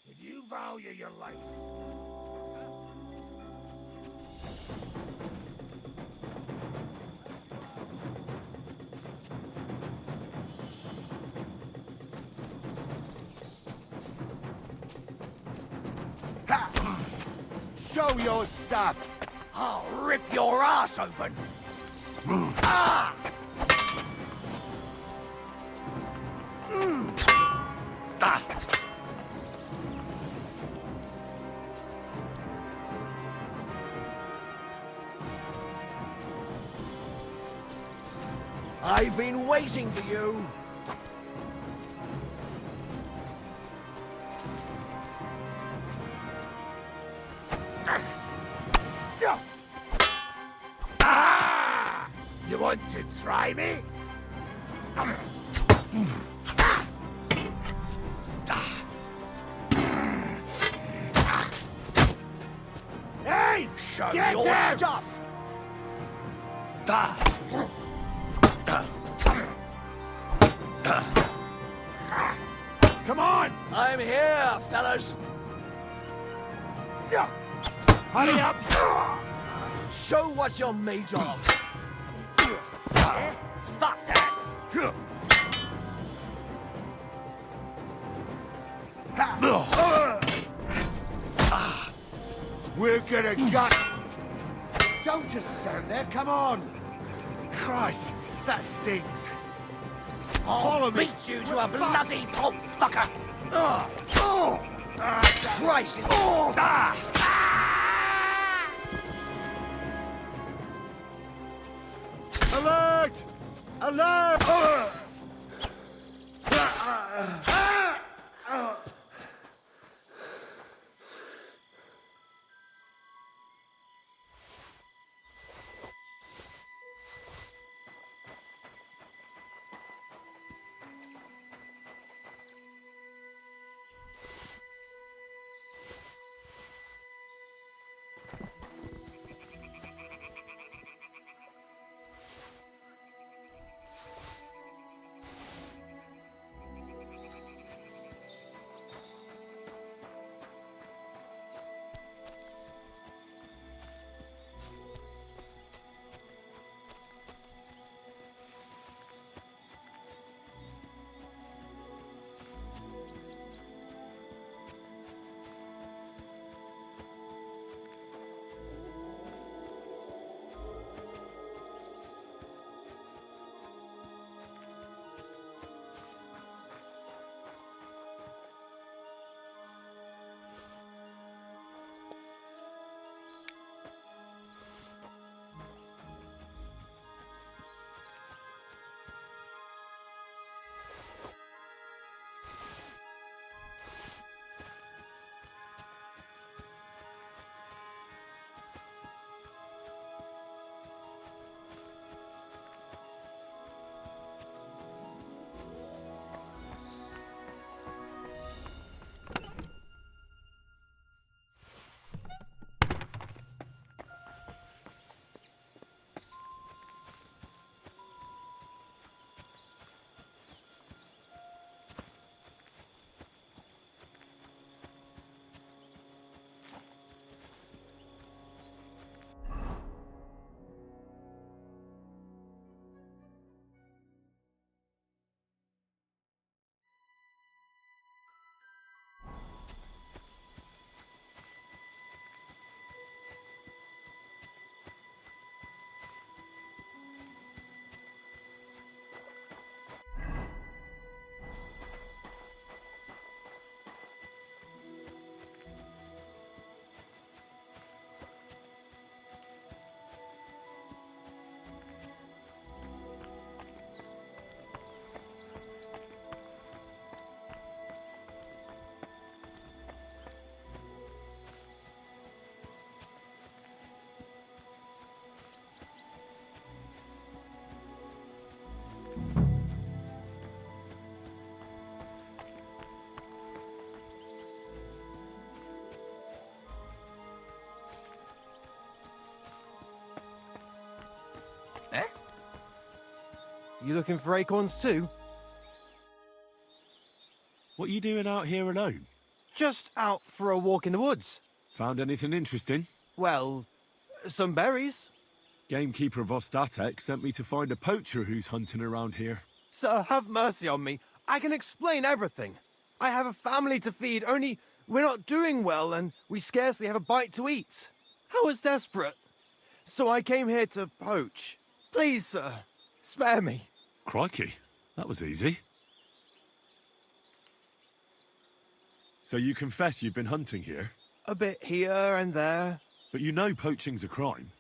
If you value your life. Ha! Show your stuff. I'll rip your ass open. Ah! Ah! I've been waiting for you. Ah! You want to try me? Hey! Show Get your him! stuff. Come on! I'm here, fellas. Hurry up! Show what you're made of. Fuck that. We're gonna gut. Don't just stand there, come on! Christ, that stings. Follow I'll me. beat you to a bloody pulp, fucker. Christ. Alert! Alert! You looking for acorns too? What are you doing out here alone? Just out for a walk in the woods. Found anything interesting? Well, some berries. Gamekeeper of Ostatek sent me to find a poacher who's hunting around here. Sir, have mercy on me. I can explain everything. I have a family to feed, only we're not doing well and we scarcely have a bite to eat. I was desperate. So I came here to poach. Please, sir, spare me. Crikey, that was easy. So you confess you've been hunting here? A bit here and there. But you know poaching's a crime.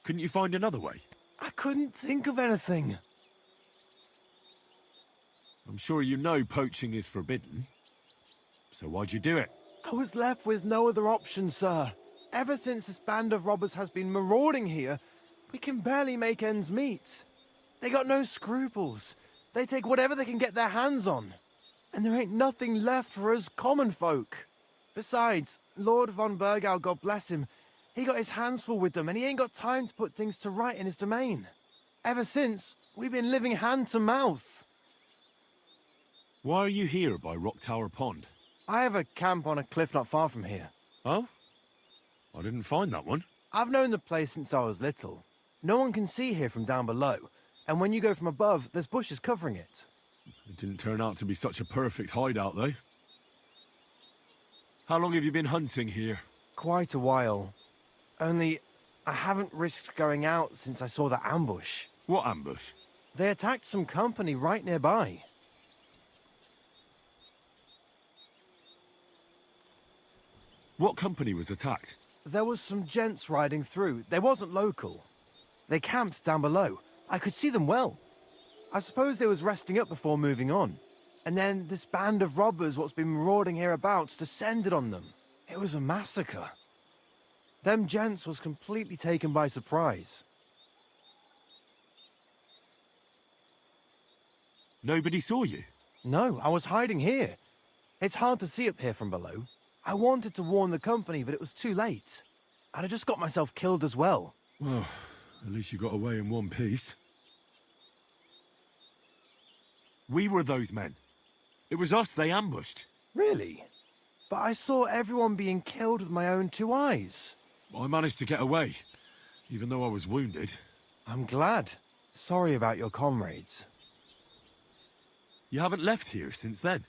Couldn't you find another way? I couldn't think of anything. I'm sure you know poaching is forbidden. So why'd you do it? I was left with no other option, sir. Ever since this band of robbers has been marauding here, we can barely make ends meet. They got no scruples. They take whatever they can get their hands on. And there ain't nothing left for us common folk. Besides, Lord von Burgau, God bless him, he got his hands full with them and he ain't got time to put things to right in his domain. Ever since, we've been living hand to mouth. Why are you here by Rock Tower Pond? I have a camp on a cliff not far from here. Oh? I didn't find that one. I've known the place since I was little. No one can see here from down below, and when you go from above, there's bushes covering it. It didn't turn out to be such a perfect hideout, though. How long have you been hunting here? Quite a while. Only, I haven't risked going out since I saw that ambush. What ambush? They attacked some company right nearby. What company was attacked? There was some gents riding through. They wasn't local. They camped down below. I could see them well. I suppose they was resting up before moving on. And then this band of robbers what's been marauding hereabouts descended on them. It was a massacre. Them gents was completely taken by surprise. Nobody saw you? No, I was hiding here. It's hard to see up here from below. I wanted to warn the company, but it was too late. And I just got myself killed as well. Well, at least you got away in one piece. We were those men. It was us they ambushed. Really? But I saw everyone being killed with my own two eyes. I managed to get away, even though I was wounded. I'm glad. Sorry about your comrades. You haven't left here since then.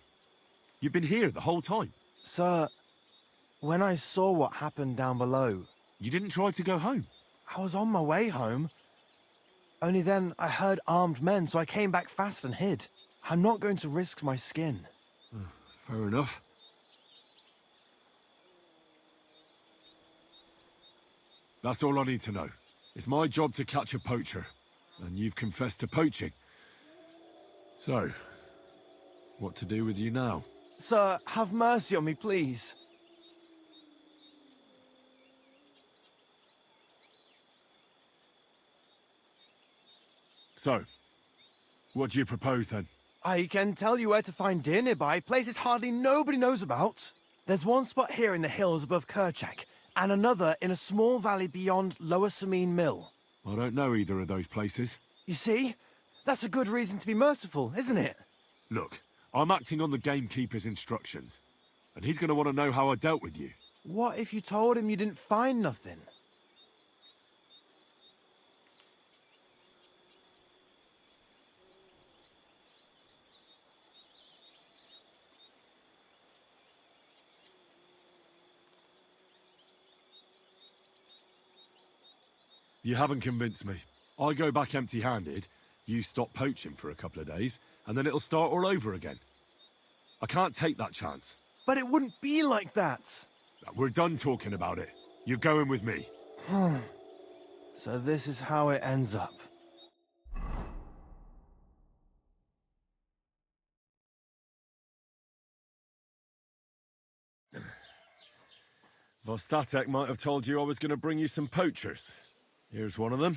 You've been here the whole time. Sir, when I saw what happened down below... You didn't try to go home? I was on my way home. Only then I heard armed men, so I came back fast and hid. I'm not going to risk my skin. Fair enough. That's all I need to know. It's my job to catch a poacher, and you've confessed to poaching. So, what to do with you now? Sir, have mercy on me, please. So, what do you propose then? I can tell you where to find deer nearby, places hardly nobody knows about. There's one spot here in the hills above Kerchak, and another in a small valley beyond Lower Samine Mill. I don't know either of those places. You see? That's a good reason to be merciful, isn't it? Look, I'm acting on the gamekeeper's instructions, and he's going to want to know how I dealt with you. What if you told him you didn't find nothing? You haven't convinced me. I go back empty-handed, you stop poaching for a couple of days, and then it'll start all over again. I can't take that chance. But it wouldn't be like that. We're done talking about it. You're going with me. So this is how it ends up. Vostatek might have told you I was going to bring you some poachers. Here's one of them.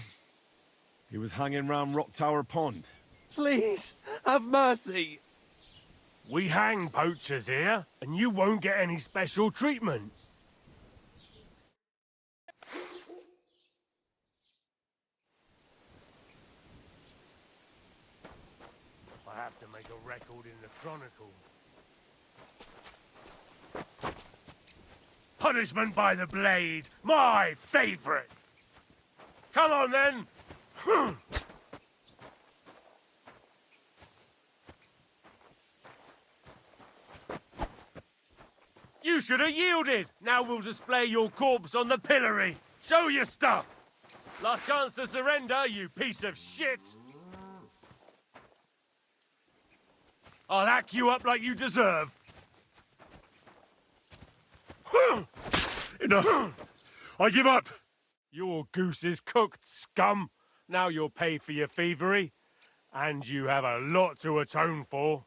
He was hanging round Rock Tower Pond. Please, have mercy. We hang poachers here, and you won't get any special treatment. have to make a record in the Chronicle. Punishment by the blade, my favourite! Come on then! You should have yielded! Now we'll display your corpse on the pillory! Show your stuff! Last chance to surrender, you piece of shit! I'll hack you up like you deserve! Enough! I give up! Your goose is cooked, scum! Now you'll pay for your thievery. And you have a lot to atone for.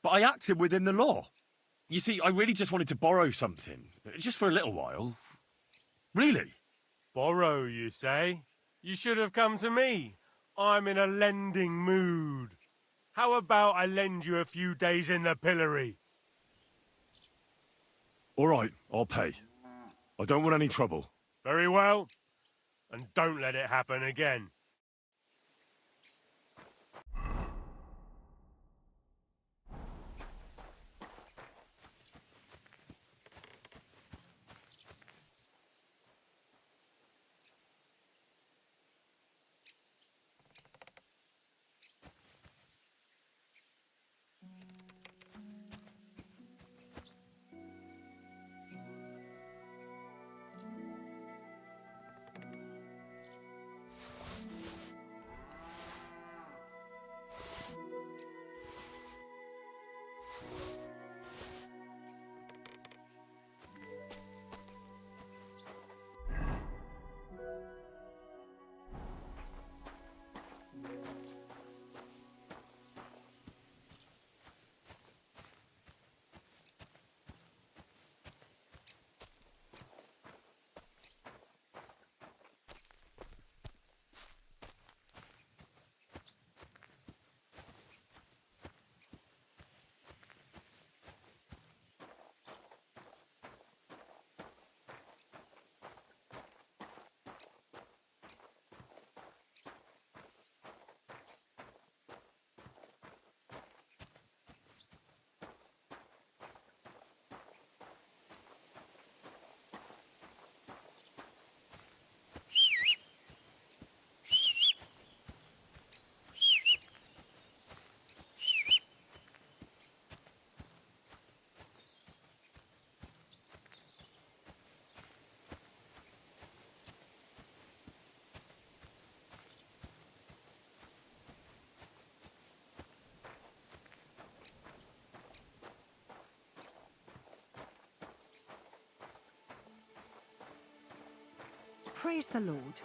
But I acted within the law. You see, I really just wanted to borrow something. Just for a little while. Really? Borrow, you say? You should have come to me. I'm in a lending mood. How about I lend you a few days in the pillory? All right, I'll pay. I don't want any trouble. Very well. And don't let it happen again. Praise the Lord.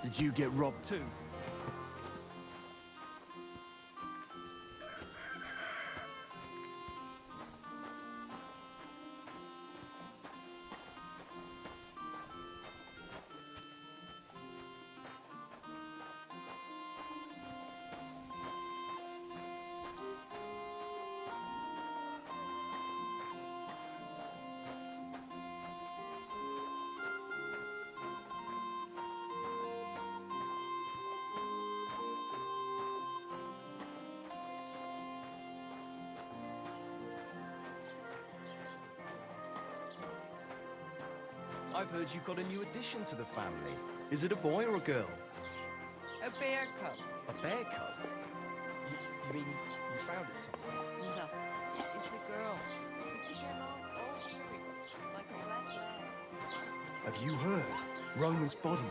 Did you get robbed too? I've heard you've got a new addition to the family. Is it a boy or a girl? A bear cub. A bear cub? You mean you found it somewhere? No, it's a girl. But she came out all weary, like a black lamb. Have you heard? Roman's body.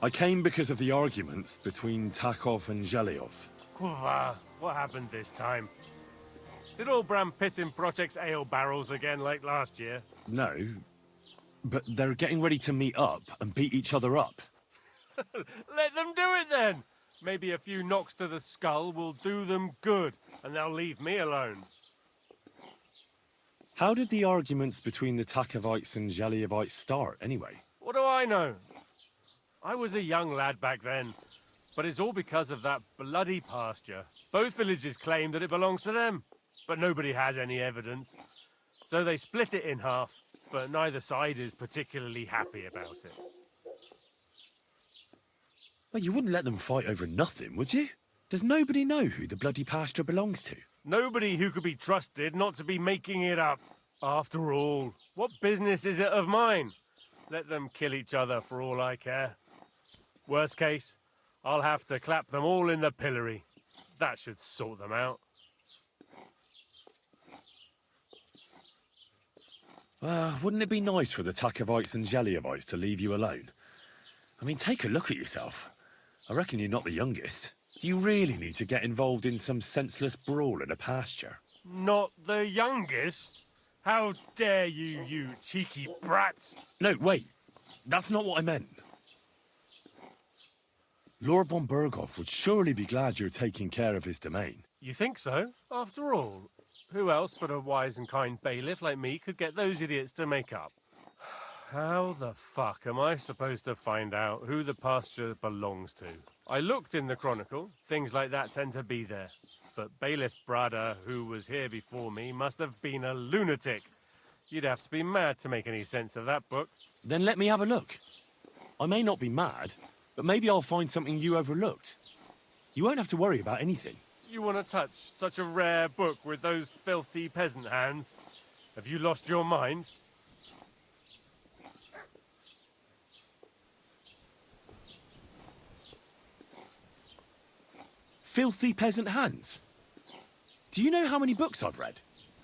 I came because of the arguments between Takov and Zhelyov. Kuva, what happened this time? Did all Bram piss in Project's ale barrels again like last year? No, but they're getting ready to meet up and beat each other up. Let them do it then! Maybe a few knocks to the skull will do them good, and they'll leave me alone. How did the arguments between the Takovites and Zhelyevites start, anyway? What do I know? I was a young lad back then, but it's all because of that bloody pasture. Both villages claim that it belongs to them, but nobody has any evidence. So they split it in half, but neither side is particularly happy about it. Well, you wouldn't let them fight over nothing, would you? Does nobody know who the bloody pasture belongs to? Nobody who could be trusted not to be making it up. After all, what business is it of mine? Let them kill each other for all I care. Worst case, I'll have to clap them all in the pillory. That should sort them out. Wouldn't it be nice for the Takovites and Zhelyevites to leave you alone? I mean, take a look at yourself. I reckon you're not the youngest. Do you really need to get involved in some senseless brawl in a pasture? Not the youngest? How dare you, you cheeky brats! No, wait. That's not what I meant. Lord von Berghoff would surely be glad you're taking care of his domain. You think so? After all, who else but a wise and kind bailiff like me could get those idiots to make up? How the fuck am I supposed to find out who the pasture belongs to? I looked in the Chronicle. Things like that tend to be there. But Bailiff Brada, who was here before me, must have been a lunatic. You'd have to be mad to make any sense of that book. Then let me have a look. I may not be mad, but maybe I'll find something you overlooked. You won't have to worry about anything. You want to touch such a rare book with those filthy peasant hands? Have you lost your mind? Filthy peasant hands? Do you know how many books I've read?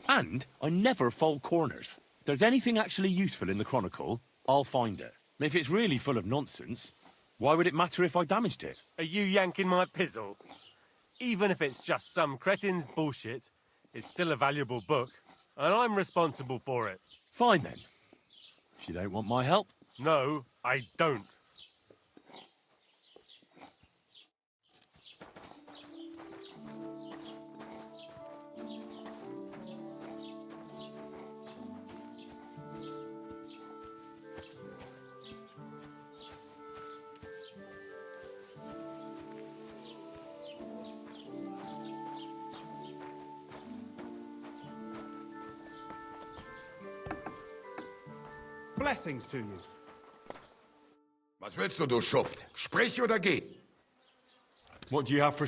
And I never fold corners. If there's anything actually useful in the Chronicle, I'll find it. If it's really full of nonsense, why would it matter if I damaged it? Are you yanking my pizzle? Even if it's just some cretin's bullshit, it's still a valuable book, and I'm responsible for it. Fine then. If you don't want my help. No, I don't. Blessings to you. Was willst du Schuft? Sprich oder geh? What do you have for...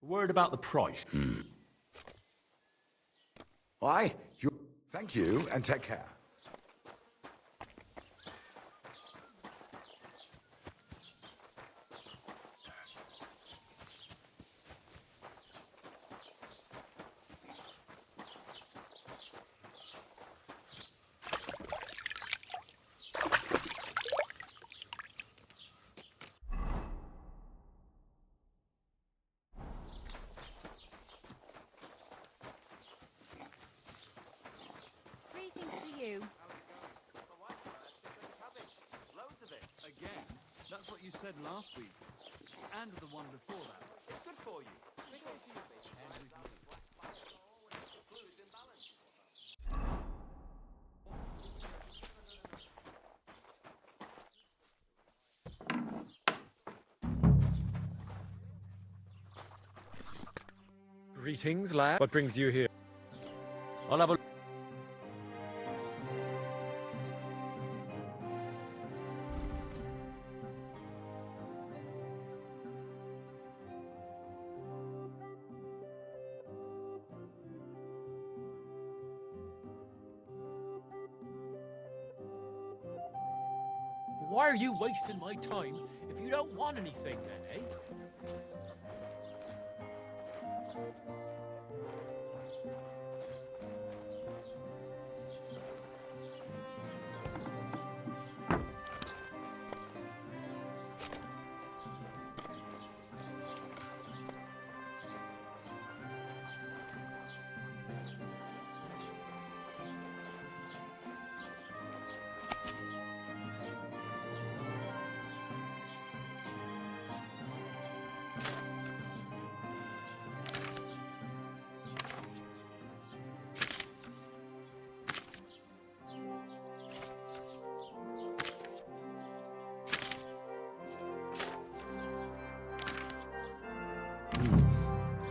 Word about the price. Why? You. Thank you, and take care. Greetings to you. Loads of it. Again? That's what you said last week. And the one before that. It's good for you. Greetings, lad. What brings you here? I'll have a... Why are you wasting my time if you don't want anything then, eh?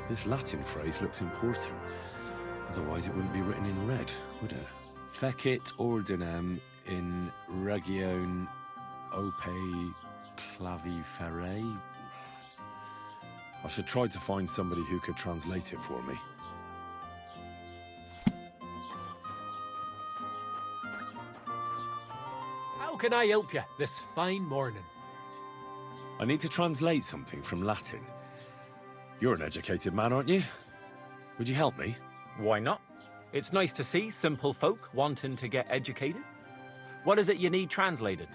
This Latin phrase looks important. Otherwise it wouldn't be written in red, would it? Fecit ordinem in region ope claviferae. I should try to find somebody who could translate it for me. How can I help you this fine morning? I need to translate something from Latin. You're an educated man, aren't you? Would you help me? Why not? It's nice to see simple folk wanting to get educated. What is it you need translated?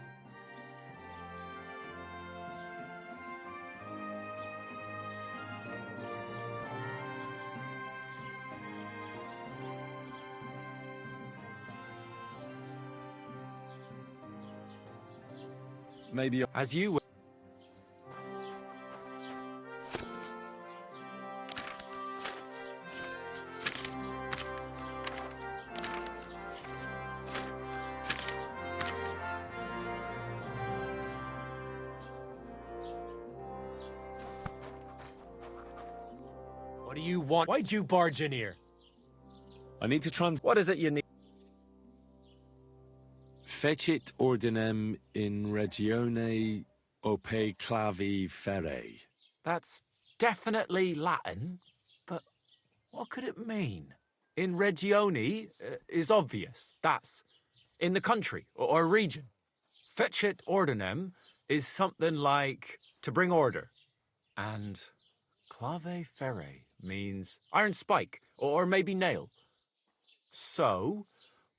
Maybe as you... What do you want? Why'd you barge in here? I need to What is it you need? Fecit ordinem in regione ope claviferae. That's definitely Latin, but what could it mean? In regione is obvious. That's in the country or region. Fecit ordinem is something like to bring order. And clave ferre means iron spike or maybe nail. So,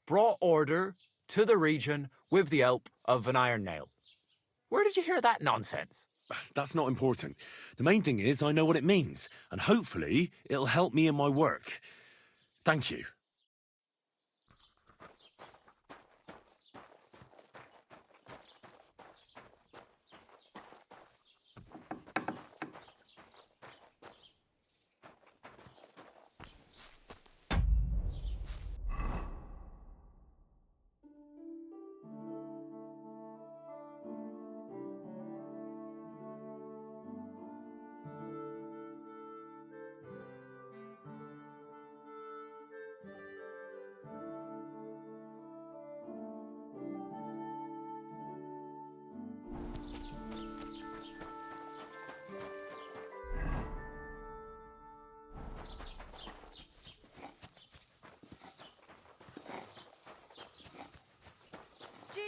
brought order to the region with the help of an iron nail. Where did you hear that nonsense? That's not important. The main thing is I know what it means, and hopefully it'll help me in my work. Thank you.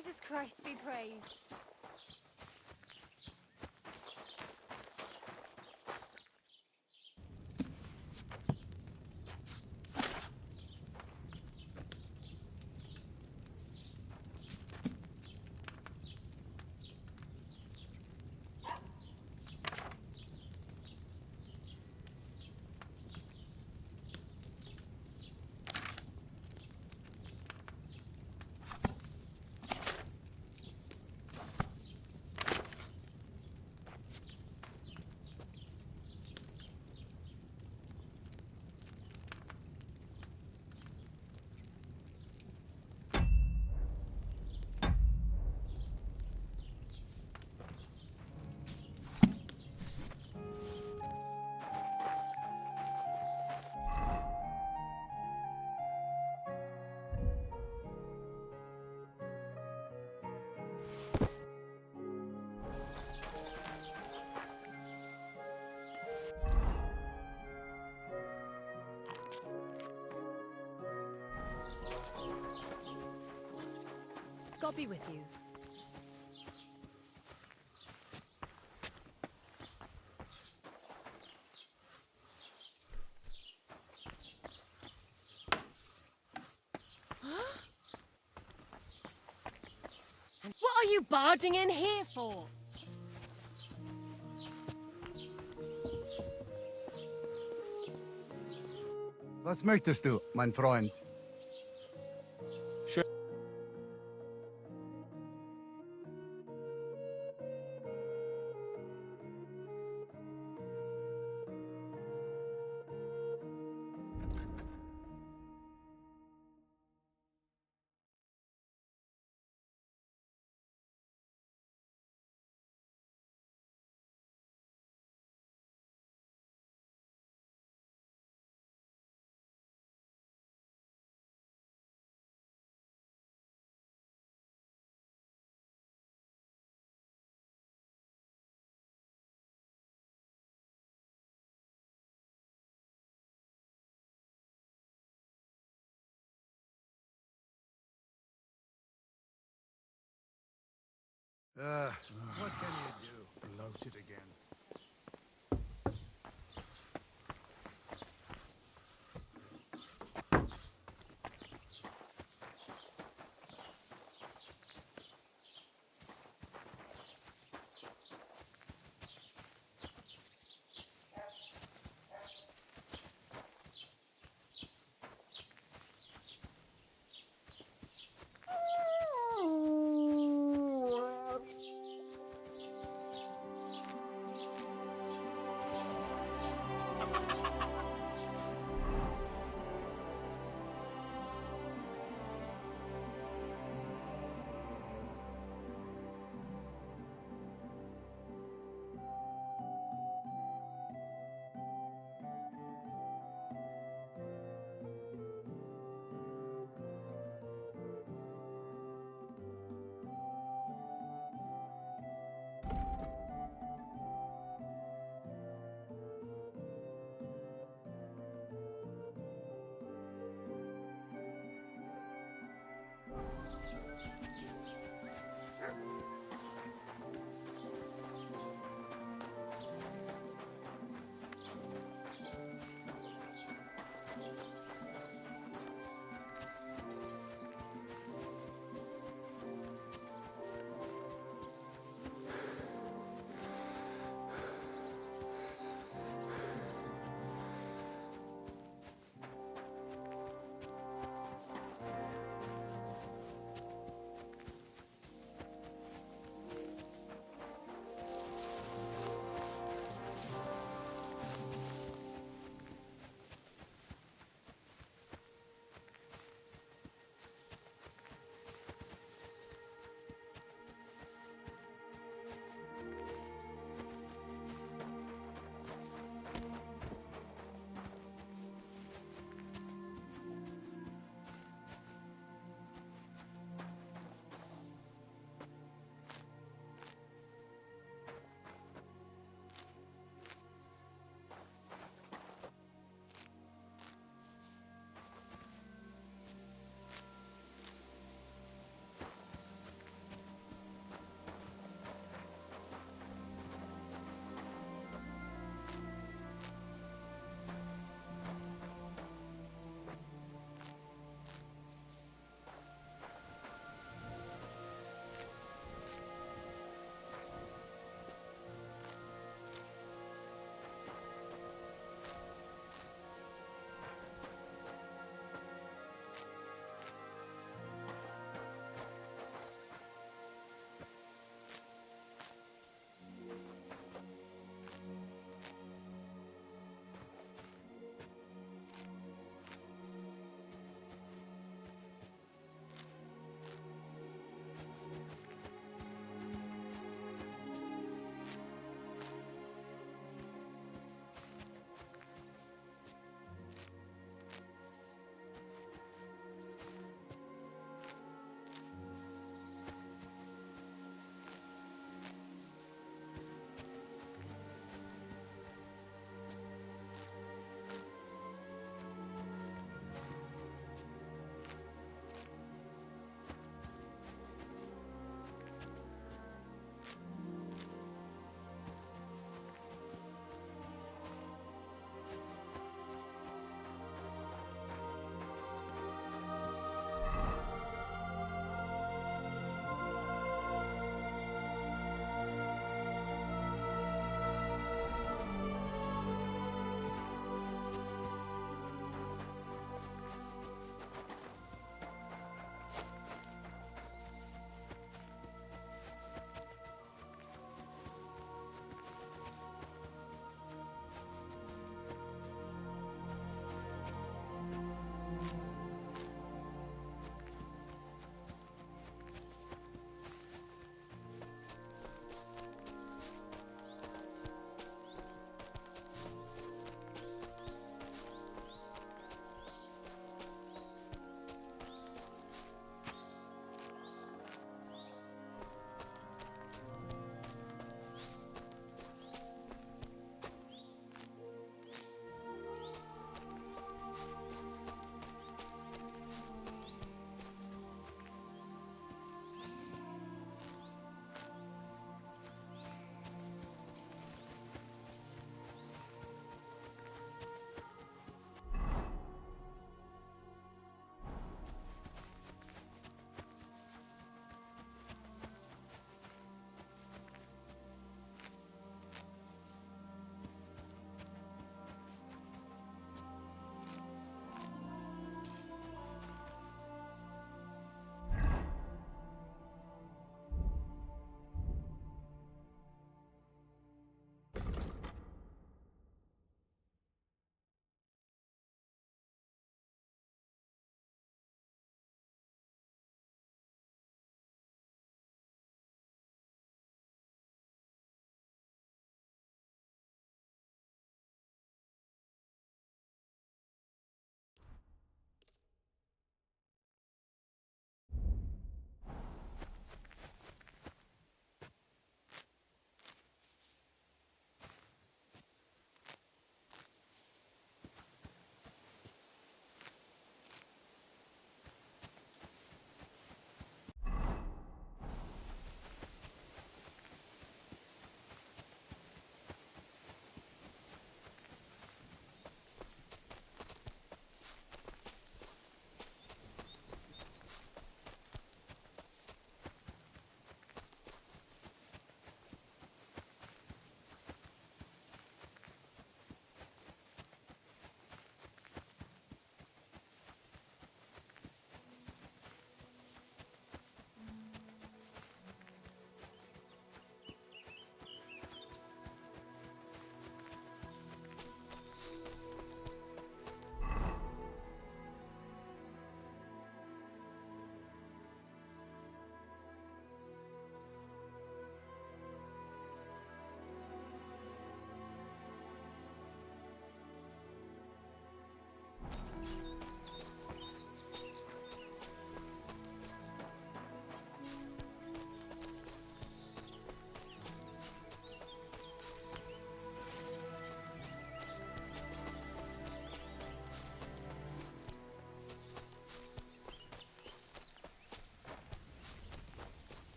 Jesus Christ be praised. God be with you. And what are you barging in here for? Was möchtest du, mein Freund? What can you do? Bloated again.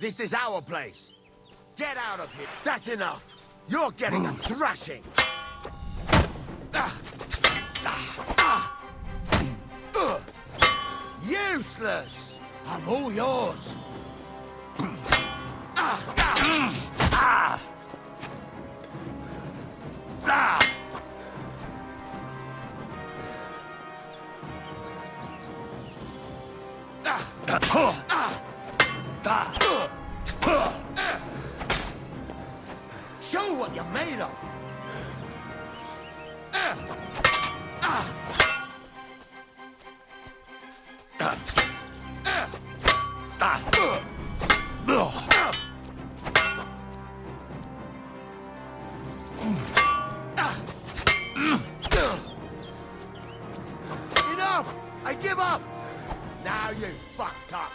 This is our place. Get out of here. That's enough. You're getting a thrashing. Useless. I'm all yours. Show what you're made of. Enough! I give up! Now you fucked up.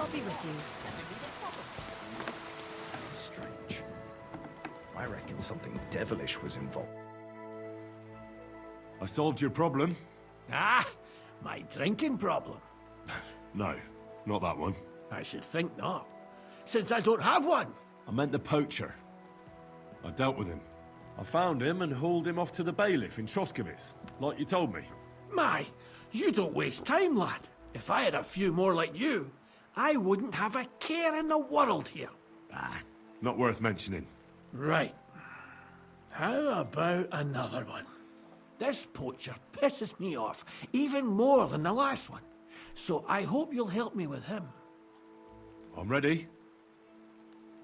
I'll be with you. Strange. I reckon something devilish was involved. I solved your problem. Ah, my drinking problem. No, not that one. I should think not, since I don't have one. I meant the poacher. I dealt with him. I found him and hauled him off to the bailiff in Troskowitz, like you told me. My, you don't waste time, lad. If I had a few more like you, I wouldn't have a care in the world here. Ah, not worth mentioning. Right. How about another one? This poacher pisses me off even more than the last one, so I hope you'll help me with him. I'm ready.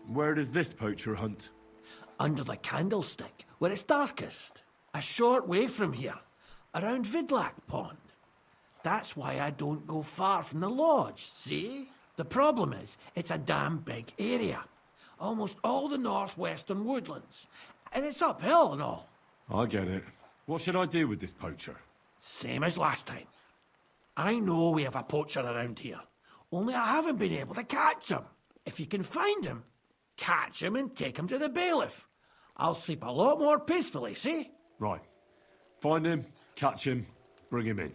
Where does this poacher hunt? Under the candlestick, where it's darkest. A short way from here, around Vidlak Pond. That's why I don't go far from the lodge, see? The problem is, it's a damn big area. Almost all the northwestern woodlands. And it's uphill and all. I get it. What should I do with this poacher? Same as last time. I know we have a poacher around here. Only I haven't been able to catch him. If you can find him, catch him and take him to the bailiff. I'll sleep a lot more peacefully, see? Right. Find him, catch him, bring him in.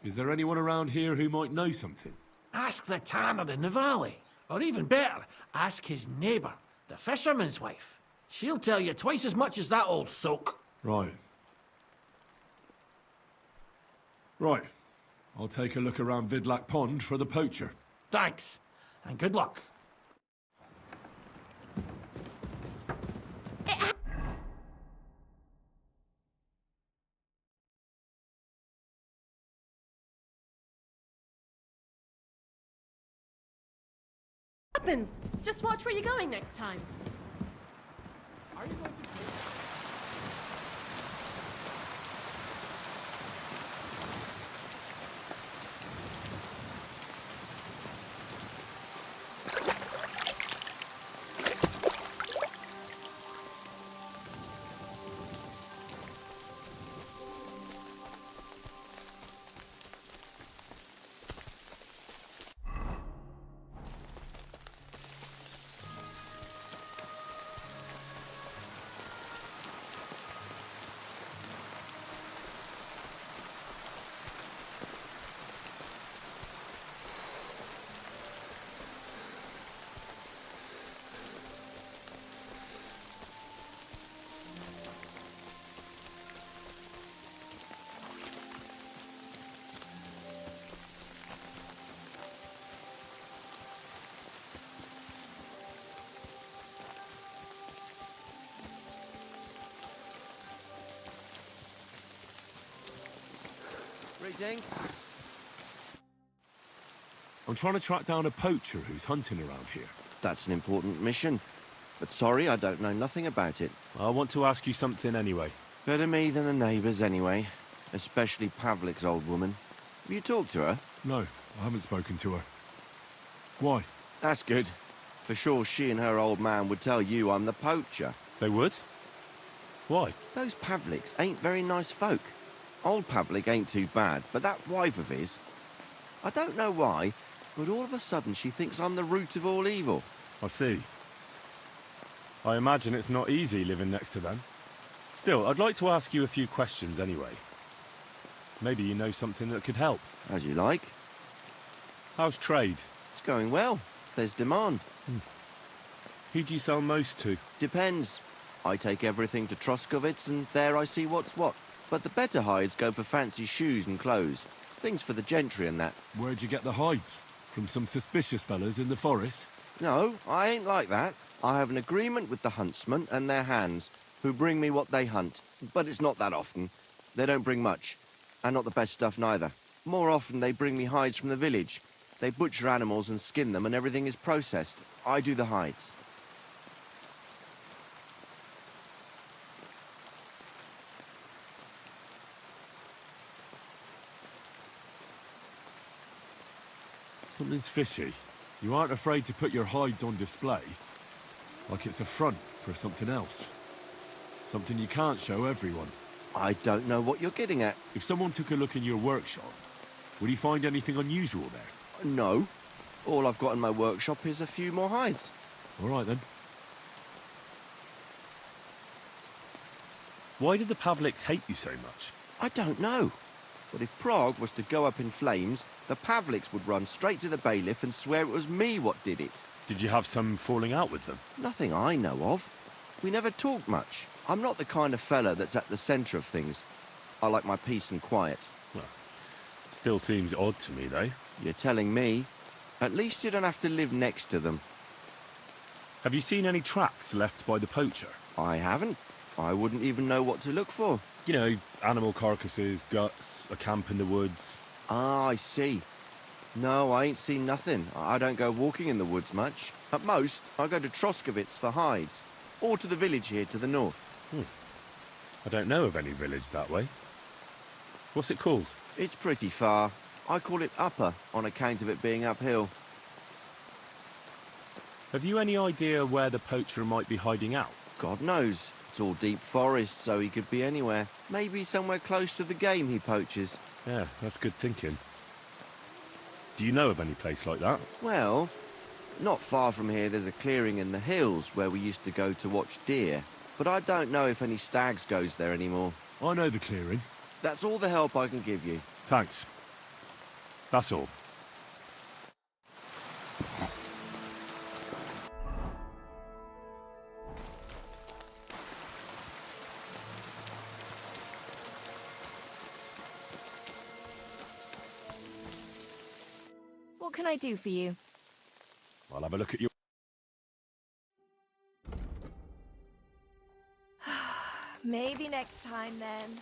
Is there anyone around here who might know something? Ask the tanner in the valley. Or even better, ask his neighbour, the fisherman's wife. She'll tell you twice as much as that old soak. Right. Right. I'll take a look around Vidlak Pond for the poacher. Thanks, and good luck. Happens. Just watch where you're going next time. Are you going to... Greetings. I'm trying to track down a poacher who's hunting around here. That's an important mission. But sorry, I don't know nothing about it. I want to ask you something anyway. Better me than the neighbours anyway. Especially Pavlik's old woman. Have you talked to her? No, I haven't spoken to her. Why? That's good. For sure she and her old man would tell you I'm the poacher. They would? Why? Those Pavliks ain't very nice folk. Old Pavlik ain't too bad, but that wife of his... I don't know why, but all of a sudden she thinks I'm the root of all evil. I see. I imagine it's not easy living next to them. Still, I'd like to ask you a few questions anyway. Maybe you know something that could help. As you like. How's trade? It's going well. There's demand. Who do you sell most to? Depends. I take everything to Troskowitz and there I see what's what. But the better hides go for fancy shoes and clothes. Things for the gentry and that. Where'd you get the hides? From some suspicious fellas in the forest? No, I ain't like that. I have an agreement with the huntsmen and their hands, who bring me what they hunt. But it's not that often. They don't bring much. And not the best stuff neither. More often they bring me hides from the village. They butcher animals and skin them and everything is processed. I do the hides. Something's fishy. You aren't afraid to put your hides on display? Like it's a front for something else. Something you can't show everyone. I don't know what you're getting at. If someone took a look in your workshop, would he find anything unusual there? No. All I've got in my workshop is a few more hides. All right, then. Why did the Pavliks hate you so much? I don't know. But if Prague was to go up in flames, the Pavliks would run straight to the bailiff and swear it was me what did it. Did you have some falling out with them? Nothing I know of. We never talked much. I'm not the kind of fella that's at the centre of things. I like my peace and quiet. Well, still seems odd to me, though. You're telling me. At least you don't have to live next to them. Have you seen any tracks left by the poacher? I haven't. I wouldn't even know what to look for. You know, animal carcasses, guts, a camp in the woods. Ah, I see. No, I ain't seen nothing. I don't go walking in the woods much. At most, I go to Troskovitz for hides. Or to the village here to the north. I don't know of any village that way. What's it called? It's pretty far. I call it Upper on account of it being uphill. Have you any idea where the poacher might be hiding out? God knows. It's all deep forest, so he could be anywhere. Maybe somewhere close to the game he poaches. Yeah, that's good thinking. Do you know of any place like that? Well, not far from here there's a clearing in the hills where we used to go to watch deer. But I don't know if any stags goes there anymore. I know the clearing. That's all the help I can give you. Thanks. That's all. What can I do for you? I'll have a look at your... Maybe next time then.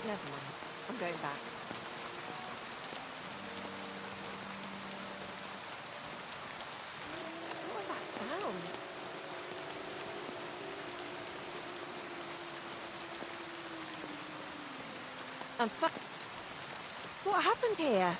Never mind. I'm going back. What was that sound? What happened here?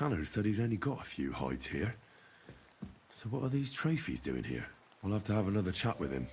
Tanner said he's only got a few hides here. So what are these trophies doing here? We'll have to have another chat with him.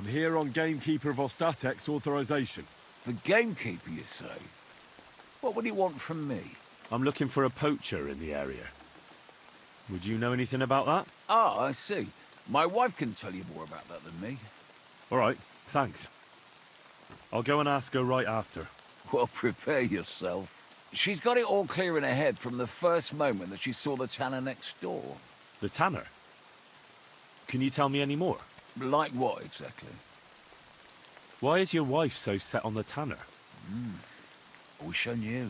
I'm here on Gamekeeper Vostatek's authorization. The Gamekeeper, you say? What would he want from me? I'm looking for a poacher in the area. Would you know anything about that? Ah, I see. My wife can tell you more about that than me. All right, thanks. I'll go and ask her right after. Well, prepare yourself. She's got it all clear in her head from the first moment that she saw the tanner next door. The tanner? Can you tell me any more? Like what, exactly? Why is your wife so set on the tanner? I wish I knew.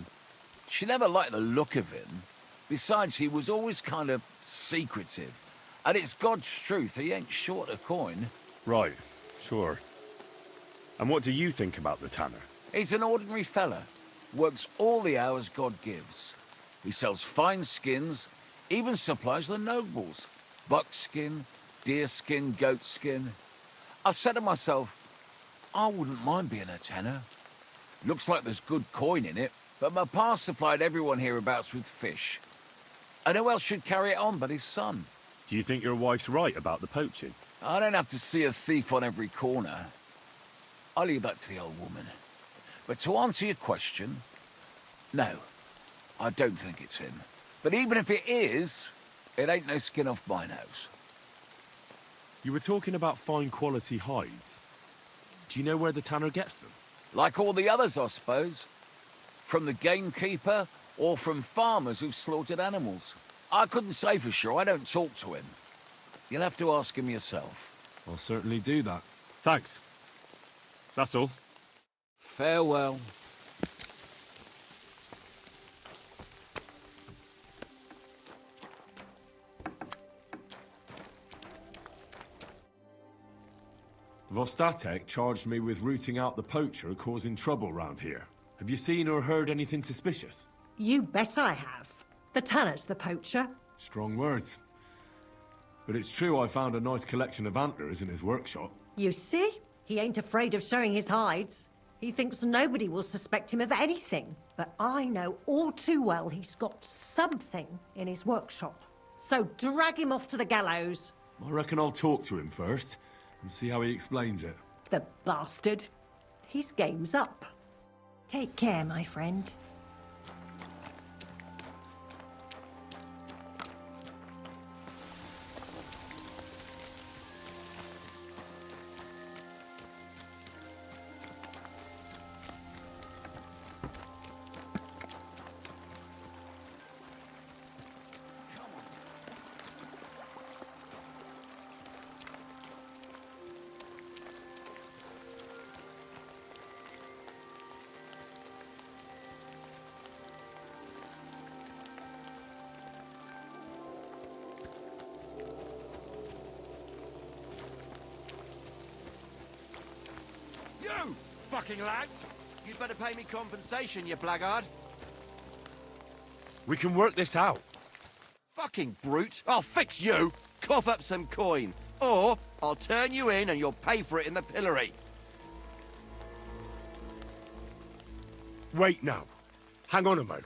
She never liked the look of him. Besides, he was always kind of secretive. And it's God's truth, he ain't short a coin. Right, sure. And what do you think about the tanner? He's an ordinary fella. Works all the hours God gives. He sells fine skins, even supplies the nobles. Buckskin, deerskin, goatskin. I said to myself, I wouldn't mind being a tanner. Looks like there's good coin in it, but my pa supplied everyone hereabouts with fish. And who else should carry it on but his son? Do you think your wife's right about the poaching? I don't have to see a thief on every corner. I'll leave that to the old woman. But to answer your question, no, I don't think it's him. But even if it is, it ain't no skin off my nose. You were talking about fine quality hides. Do you know where the tanner gets them? Like all the others, I suppose. From the gamekeeper or from farmers who've slaughtered animals. I couldn't say for sure, I don't talk to him. You'll have to ask him yourself. I'll certainly do that. Thanks. That's all. Farewell. Vostatek charged me with rooting out the poacher causing trouble round here. Have you seen or heard anything suspicious? You bet I have. The tanner's the poacher. Strong words. But it's true I found a nice collection of antlers in his workshop. You see? He ain't afraid of showing his hides. He thinks nobody will suspect him of anything. But I know all too well he's got something in his workshop. So drag him off to the gallows. I reckon I'll talk to him first and see how he explains it. The bastard. His game's up. Take care, my friend. You fucking lad! You'd better pay me compensation, you blackguard. We can work this out. Fucking brute! I'll fix you! Cough up some coin. Or I'll turn you in and you'll pay for it in the pillory. Wait now. Hang on a mo.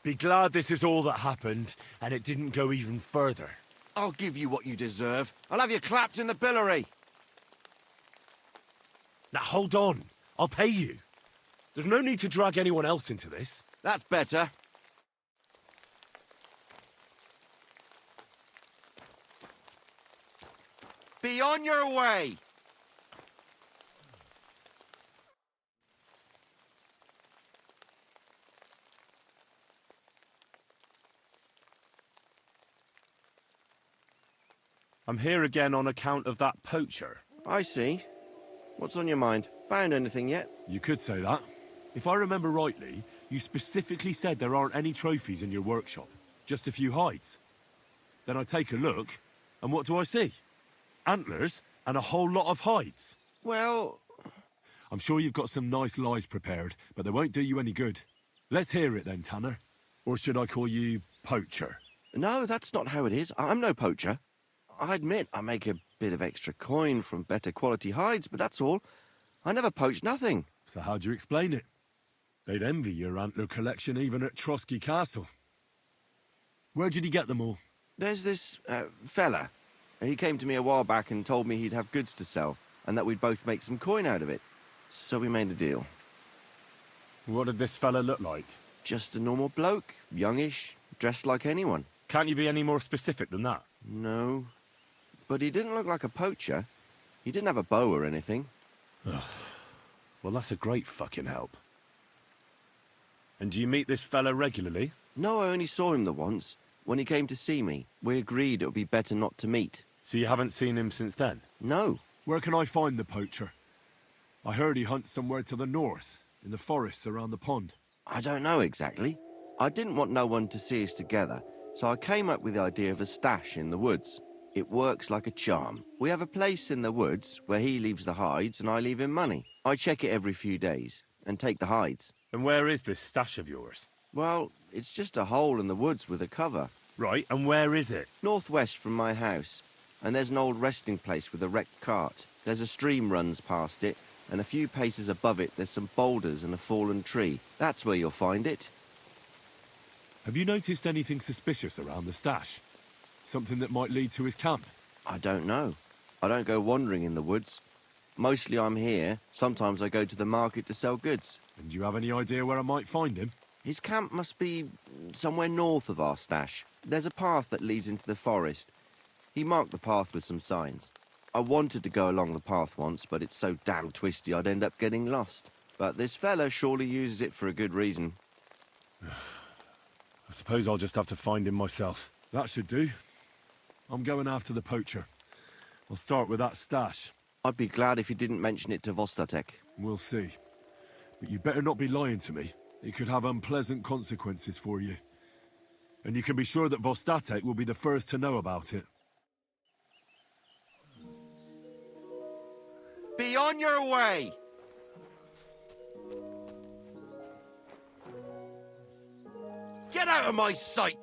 Be glad this is all that happened, and it didn't go even further. I'll give you what you deserve. I'll have you clapped in the pillory. Now hold on. I'll pay you. There's no need to drag anyone else into this. That's better. Be on your way! I'm here again on account of that poacher. I see. What's on your mind? Found anything yet? You could say that. If I remember rightly, you specifically said there aren't any trophies in your workshop. Just a few hides. Then I take a look, and what do I see? Antlers and a whole lot of hides. Well... I'm sure you've got some nice lies prepared, but they won't do you any good. Let's hear it then, Tanner. Or should I call you Poacher? No, that's not how it is. I'm no poacher. I admit I make a bit of extra coin from better quality hides, but that's all. I never poached nothing. So how do you explain it? They'd envy your antler collection even at Trotsky Castle. Where did you get them all? There's this fella. He came to me a while back and told me he'd have goods to sell, and that we'd both make some coin out of it. So we made a deal. What did this fella look like? Just a normal bloke, youngish, dressed like anyone. Can't you be any more specific than that? No. But he didn't look like a poacher. He didn't have a bow or anything. Well, that's a great fucking help. And do you meet this fella regularly? No, I only saw him the once. When he came to see me, we agreed it would be better not to meet. So you haven't seen him since then? No. Where can I find the poacher? I heard he hunts somewhere to the north, in the forests around the pond. I don't know exactly. I didn't want no one to see us together, so I came up with the idea of a stash in the woods. It works like a charm. We have a place in the woods where he leaves the hides and I leave him money. I check it every few days and take the hides. And where is this stash of yours? Well, it's just a hole in the woods with a cover. Right, and where is it? Northwest from my house. And there's an old resting place with a wrecked cart. There's a stream runs past it, and a few paces above it there's some boulders and a fallen tree. That's where you'll find it. Have you noticed anything suspicious around the stash? Something that might lead to his camp? I don't know. I don't go wandering in the woods. Mostly I'm here. Sometimes I go to the market to sell goods. And do you have any idea where I might find him? His camp must be somewhere north of our stash. There's a path that leads into the forest. He marked the path with some signs. I wanted to go along the path once, but it's so damn twisty I'd end up getting lost. But this fella surely uses it for a good reason. I suppose I'll just have to find him myself. That should do. I'm going after the poacher. I'll start with that stash. I'd be glad if you didn't mention it to Vostatek. We'll see. But you better not be lying to me. It could have unpleasant consequences for you. And you can be sure that Vostatek will be the first to know about it. Be on your way! Get out of my sight!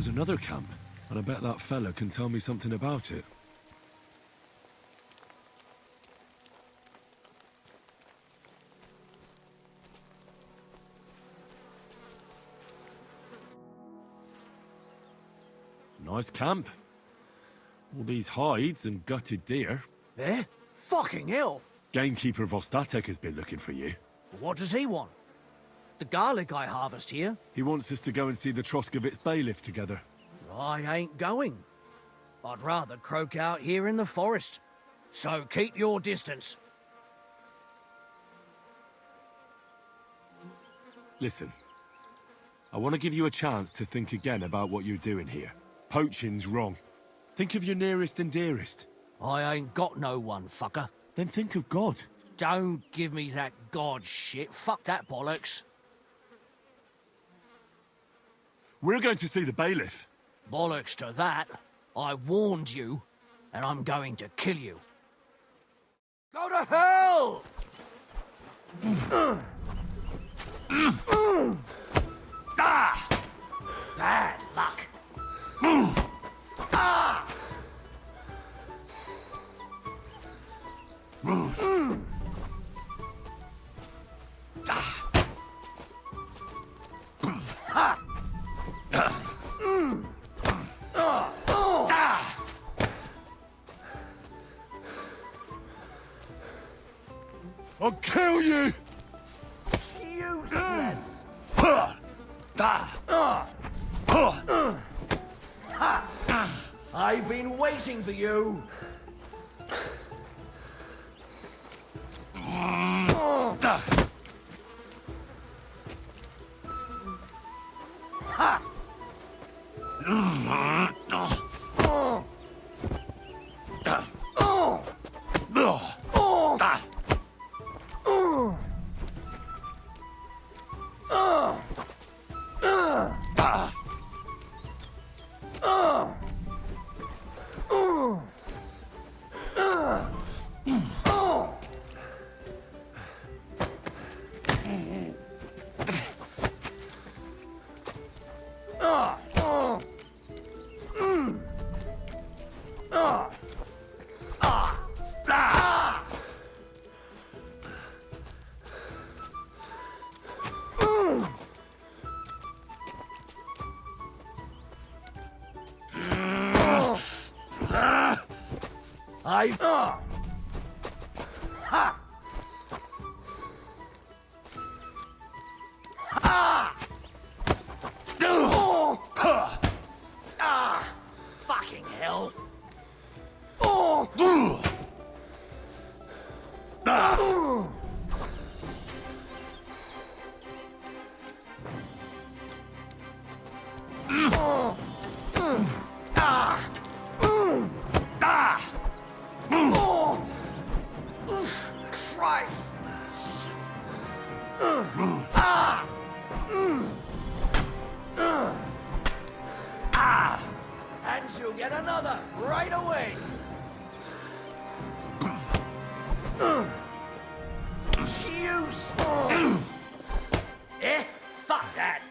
Here's another camp, and I bet that fella can tell me something about it. Nice camp. All these hides and gutted deer. Eh? Fucking hell! Gamekeeper Vostatek has been looking for you. What does he want? The garlic I harvest here? He wants us to go and see the Troskovitz bailiff together. I ain't going. I'd rather croak out here in the forest. So keep your distance. Listen, I want to give you a chance to think again about what you're doing here. Poaching's wrong. Think of your nearest and dearest. I ain't got no one, fucker. Then think of God. Don't give me that God shit. Fuck that bollocks. We're going to see the bailiff. Bollocks to that. I warned you, and I'm going to kill you. Go to hell! Bad luck. I'll kill you! Useless. I've been waiting for you. Fucking hell. Christ. Shit. And you'll get another right away. Excuse. Eh? Fuck that.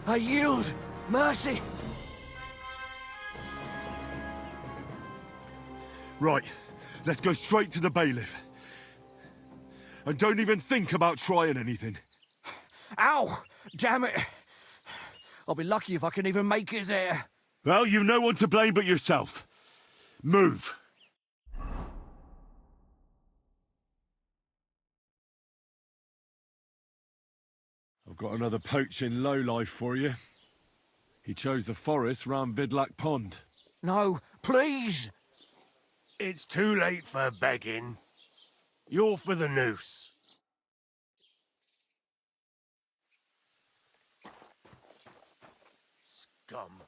I yield. Mercy. Right, let's go straight to the bailiff. And don't even think about trying anything. Ow! Damn it. I'll be lucky if I can even make it there. Well, you've no one to blame but yourself. Move. I've got another poaching lowlife for you. He chose the forest round Vidlak Pond. No, please! It's too late for begging. You're for the noose. Scum.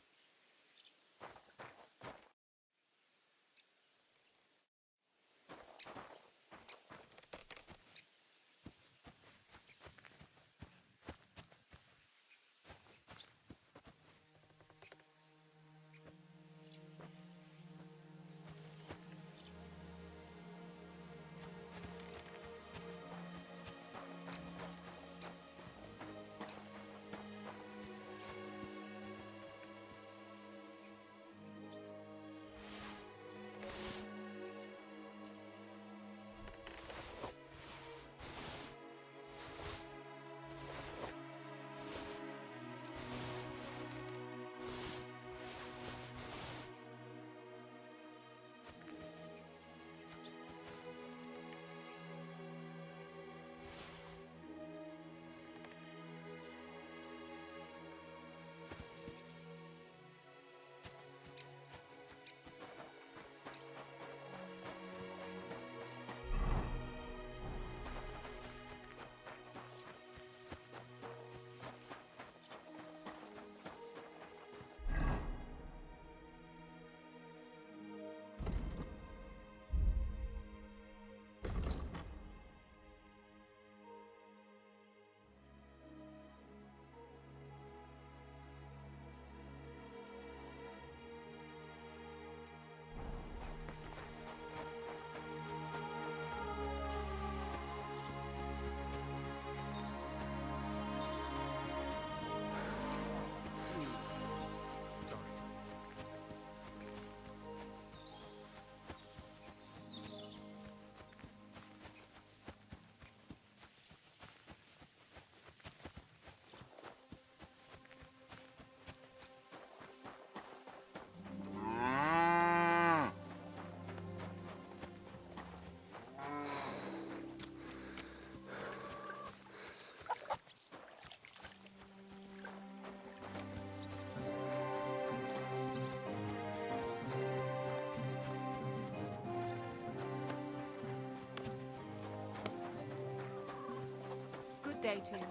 day to you.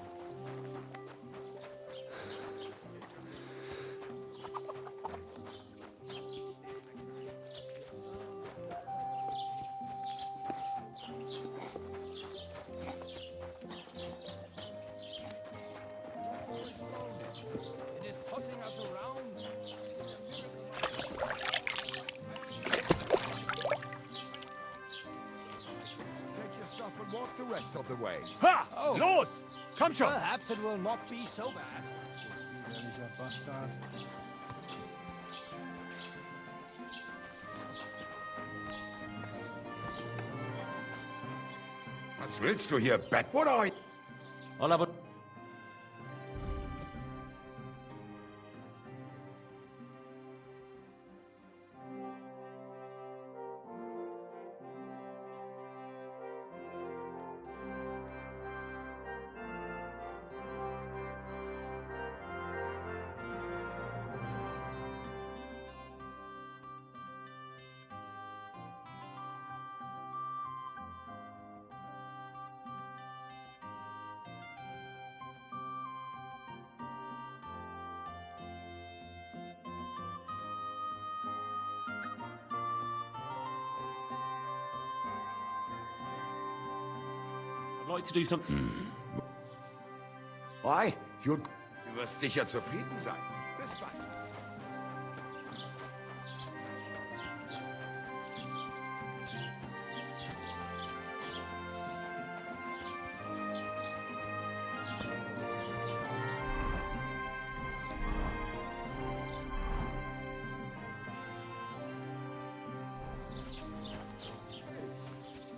It is tossing us around. Take your stuff and walk the rest of the way. Ha! Oh. Los! Come schon! Perhaps it will not be so bad. Dieser Bastard. Was willst du hier, Bat? What are you? I'll have a... I'd like to do something... Why? Du wirst sicher zufrieden sein. Bis bald.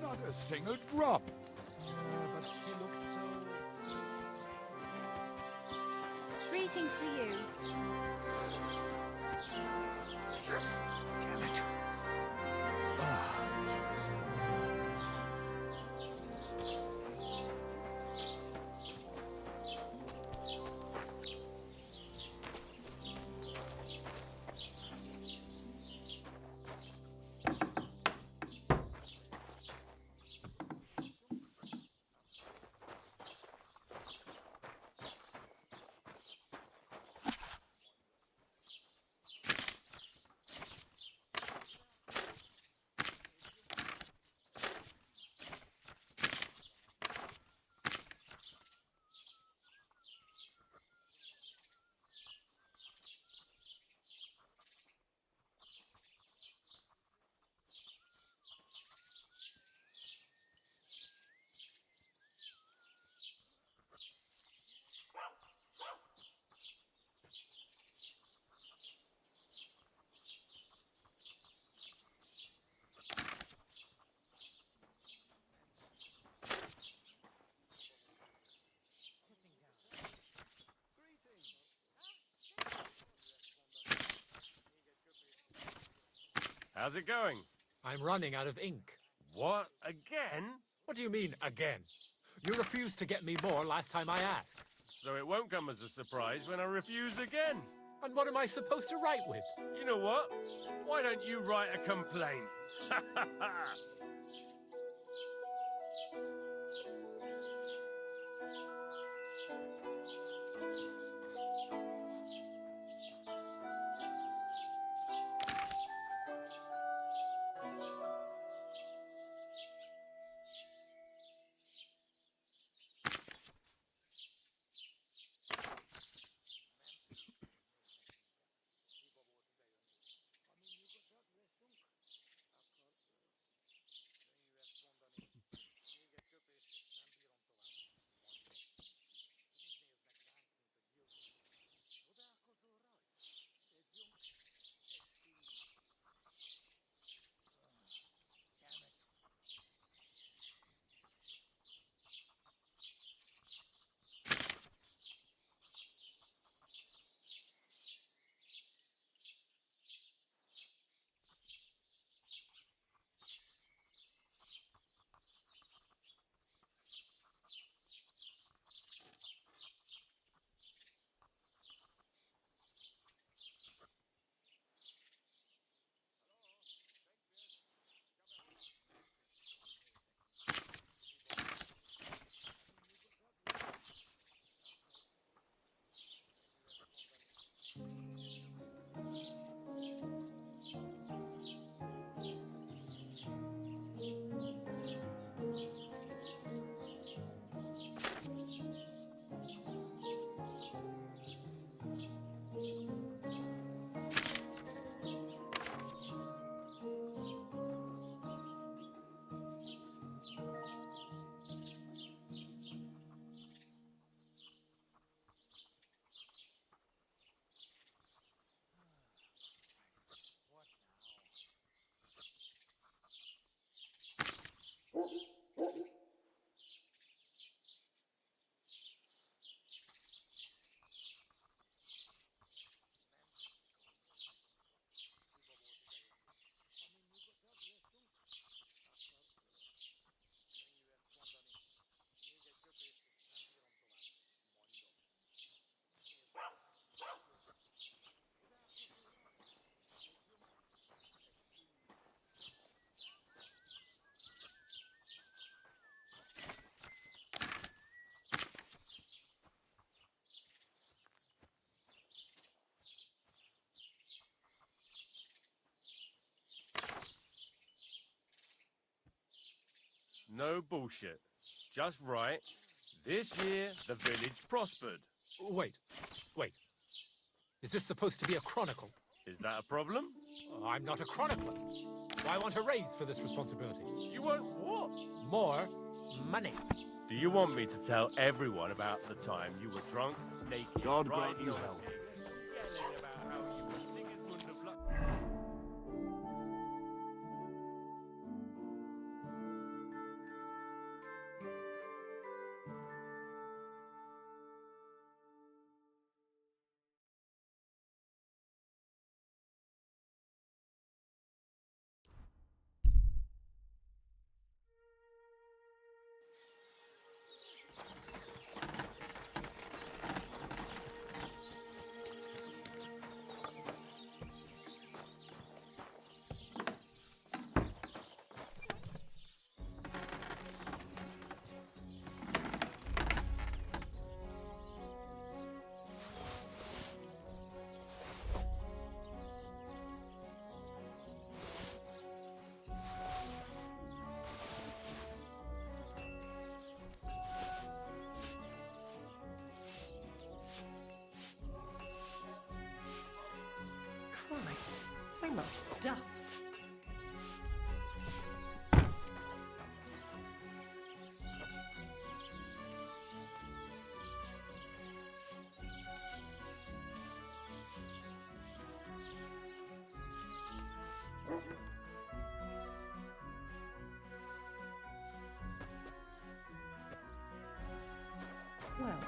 Not a single drop. But she looked so... Greetings to you. Damn it. How's it going? I'm running out of ink. What? Again? What do you mean, again? You refused to get me more last time I asked. So it won't come as a surprise when I refuse again. And what am I supposed to write with? You know what? Why don't you write a complaint? No bullshit. Just right. This year, the village prospered. Wait. Is this supposed to be a chronicle? Is that a problem? I'm not a chronicler. I want a raise for this responsibility. You want what? More money. Do you want me to tell everyone about the time you were drunk, naked, God grant riding you on health. pigs, yelling about how you were Sigismund of Lu- Christ, so much dust. Well,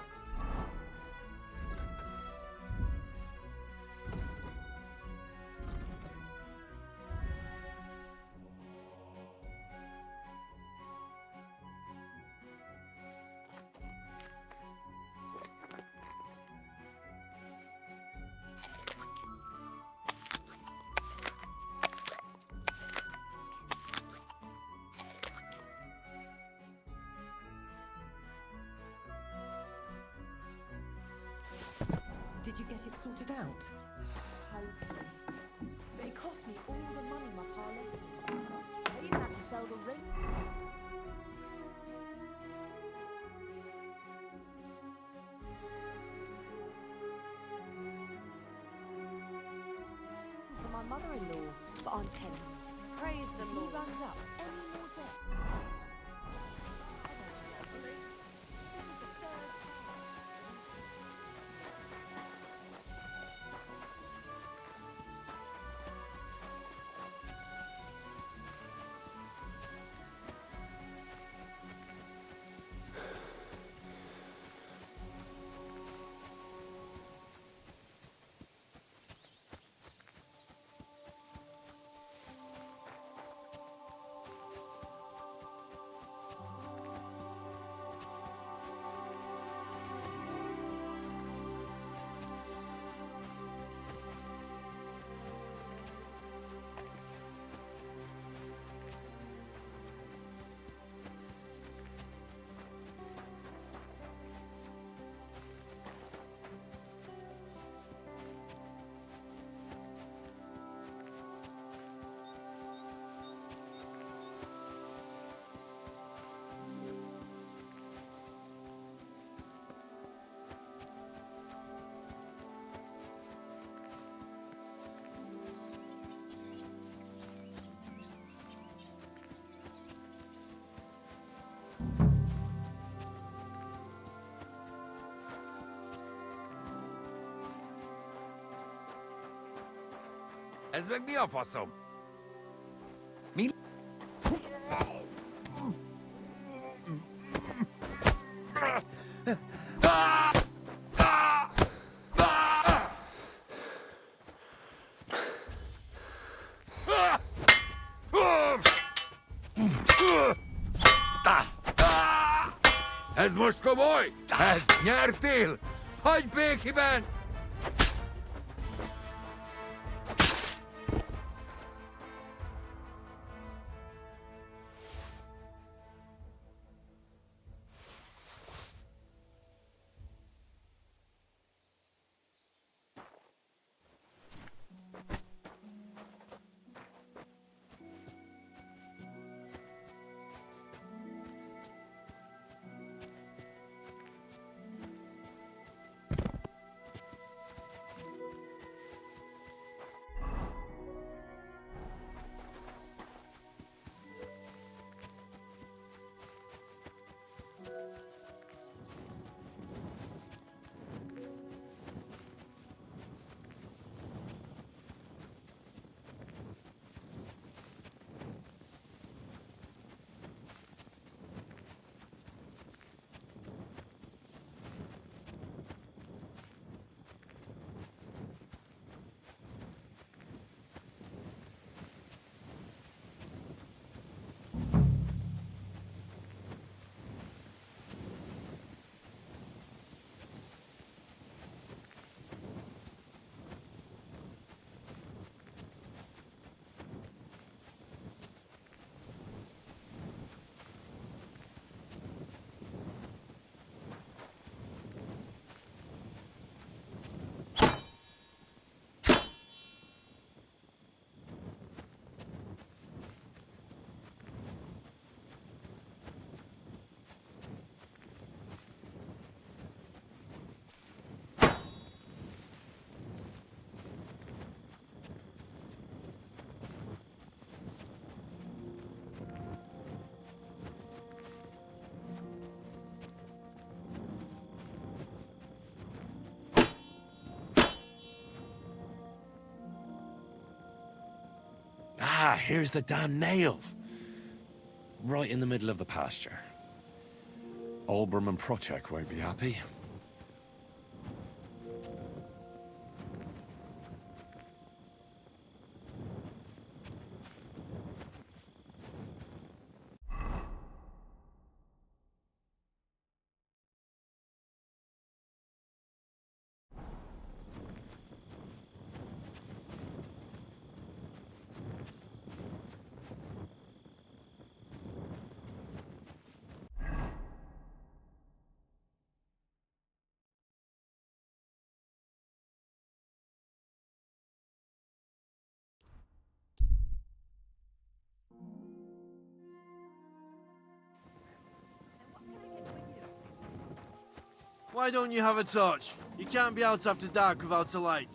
did you get it sorted out? Hopefully. But it cost me all the money my pa left me. I even had to sell the ring. For my mother-in-law, but I'm telling you, praise the Lord. He runs up any more debt. I don't know what to believe. This is the third time. Ez meg mi a faszom? Mi? Ez most komoly? Ez nyertél? Hagyj békében! here's the damn nail. Right in the middle of the pasture. Olbram and Procek won't be happy. Why don't you have a torch? You can't be out after dark without a light.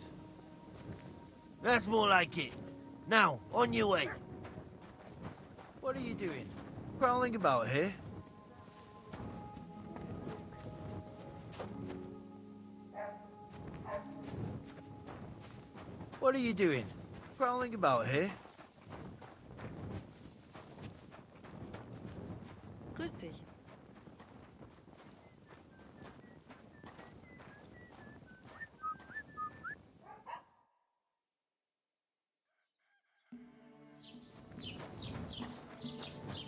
That's more like it. Now, on your way. What are you doing? Prowling about here? What are you doing? Prowling about here? Grüß dich.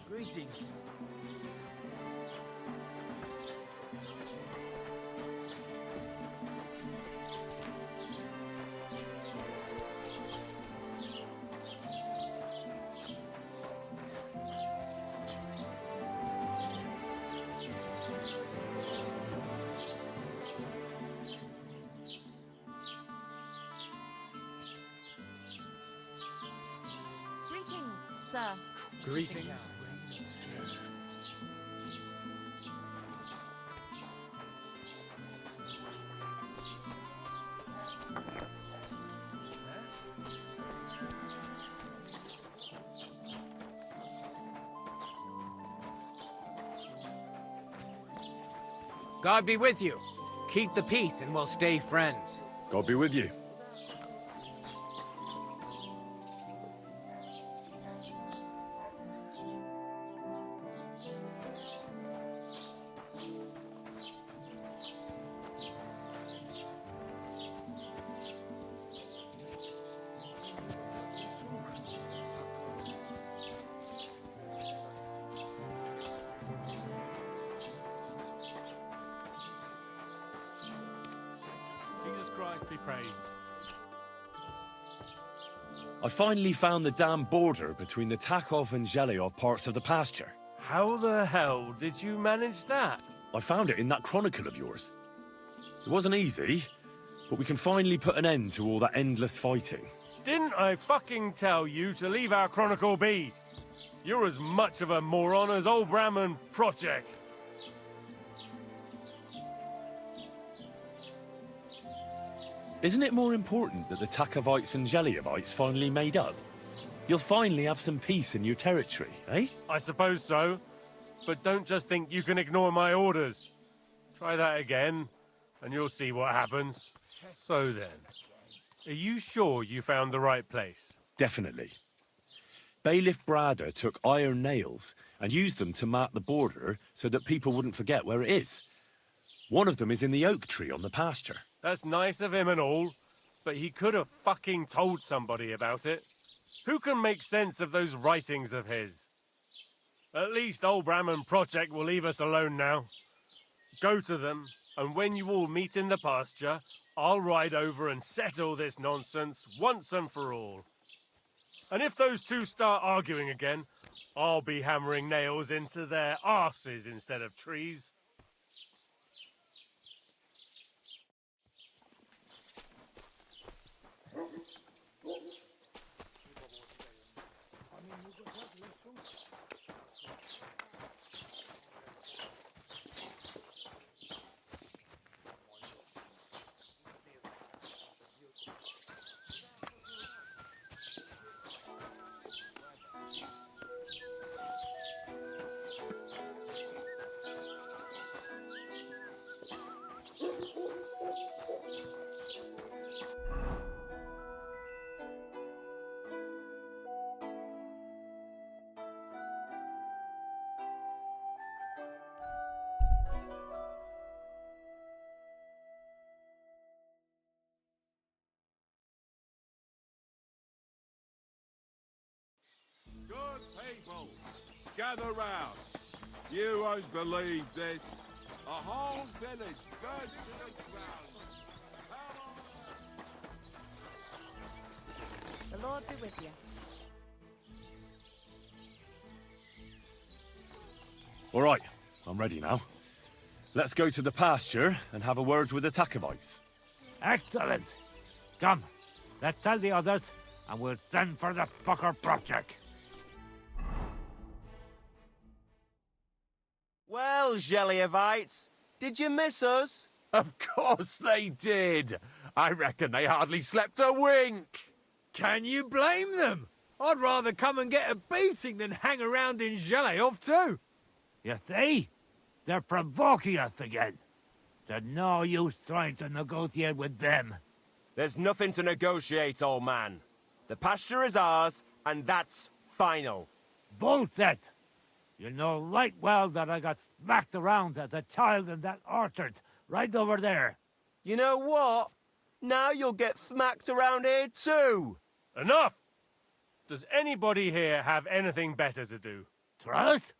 Greetings. Greetings, sir. Greetings. God be with you. Keep the peace and we'll stay friends. God be with you. Jesus Christ be praised. I finally found the damn border between the Takov and Zhelyov parts of the pasture. How the hell did you manage that? I found it in that chronicle of yours. It wasn't easy, but we can finally put an end to all that endless fighting. Didn't I fucking tell you to leave our chronicle be? You're as much of a moron as old Bram and Procek. Isn't it more important that the Takovites and Zhelyovites finally made up? You'll finally have some peace in your territory, eh? I suppose so. But don't just think you can ignore my orders. Try that again, and you'll see what happens. So then, are you sure you found the right place? Definitely. Bailiff Brada took iron nails and used them to mark the border so that people wouldn't forget where it is. One of them is in the oak tree on the pasture. That's nice of him and all, but he could have fucking told somebody about it. Who can make sense of those writings of his? At least old Bram and Procek will leave us alone now. Go to them, and when you all meet in the pasture, I'll ride over and settle this nonsense once and for all. And if those two start arguing again, I'll be hammering nails into their arses instead of trees. gather round. You won't believe this. A whole village burnt to the ground. The Lord be with you. All right, I'm ready now. Let's go to the pasture and have a word with the Takovites. Excellent. Come, let's tell the others, and we'll send for the fucker project. Well, Geliovites, did you miss us? Of course they did. I reckon they hardly slept a wink. Can you blame them? I'd rather come and get a beating than hang around in Geliov too. You see? They're provoking us again. There's no use trying to negotiate with them. There's nothing to negotiate, old man. The pasture is ours, and that's final. Bullshit! You know right well that I got smacked around as a child in that orchard, right over there. You know what? Now you'll get smacked around here too. Enough! Does anybody here have anything better to do? Trust?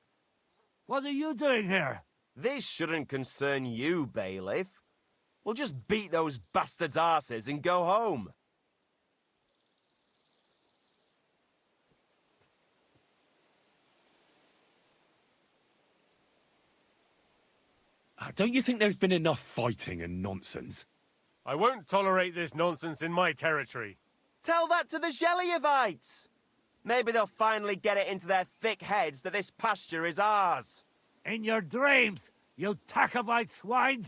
What are you doing here? This shouldn't concern you, bailiff. We'll just beat those bastards' asses and go home. Don't you think there's been enough fighting and nonsense? I won't tolerate this nonsense in my territory. Tell that to the Geliovites. Maybe they'll finally get it into their thick heads that this pasture is ours. In your dreams, you Takovite swine!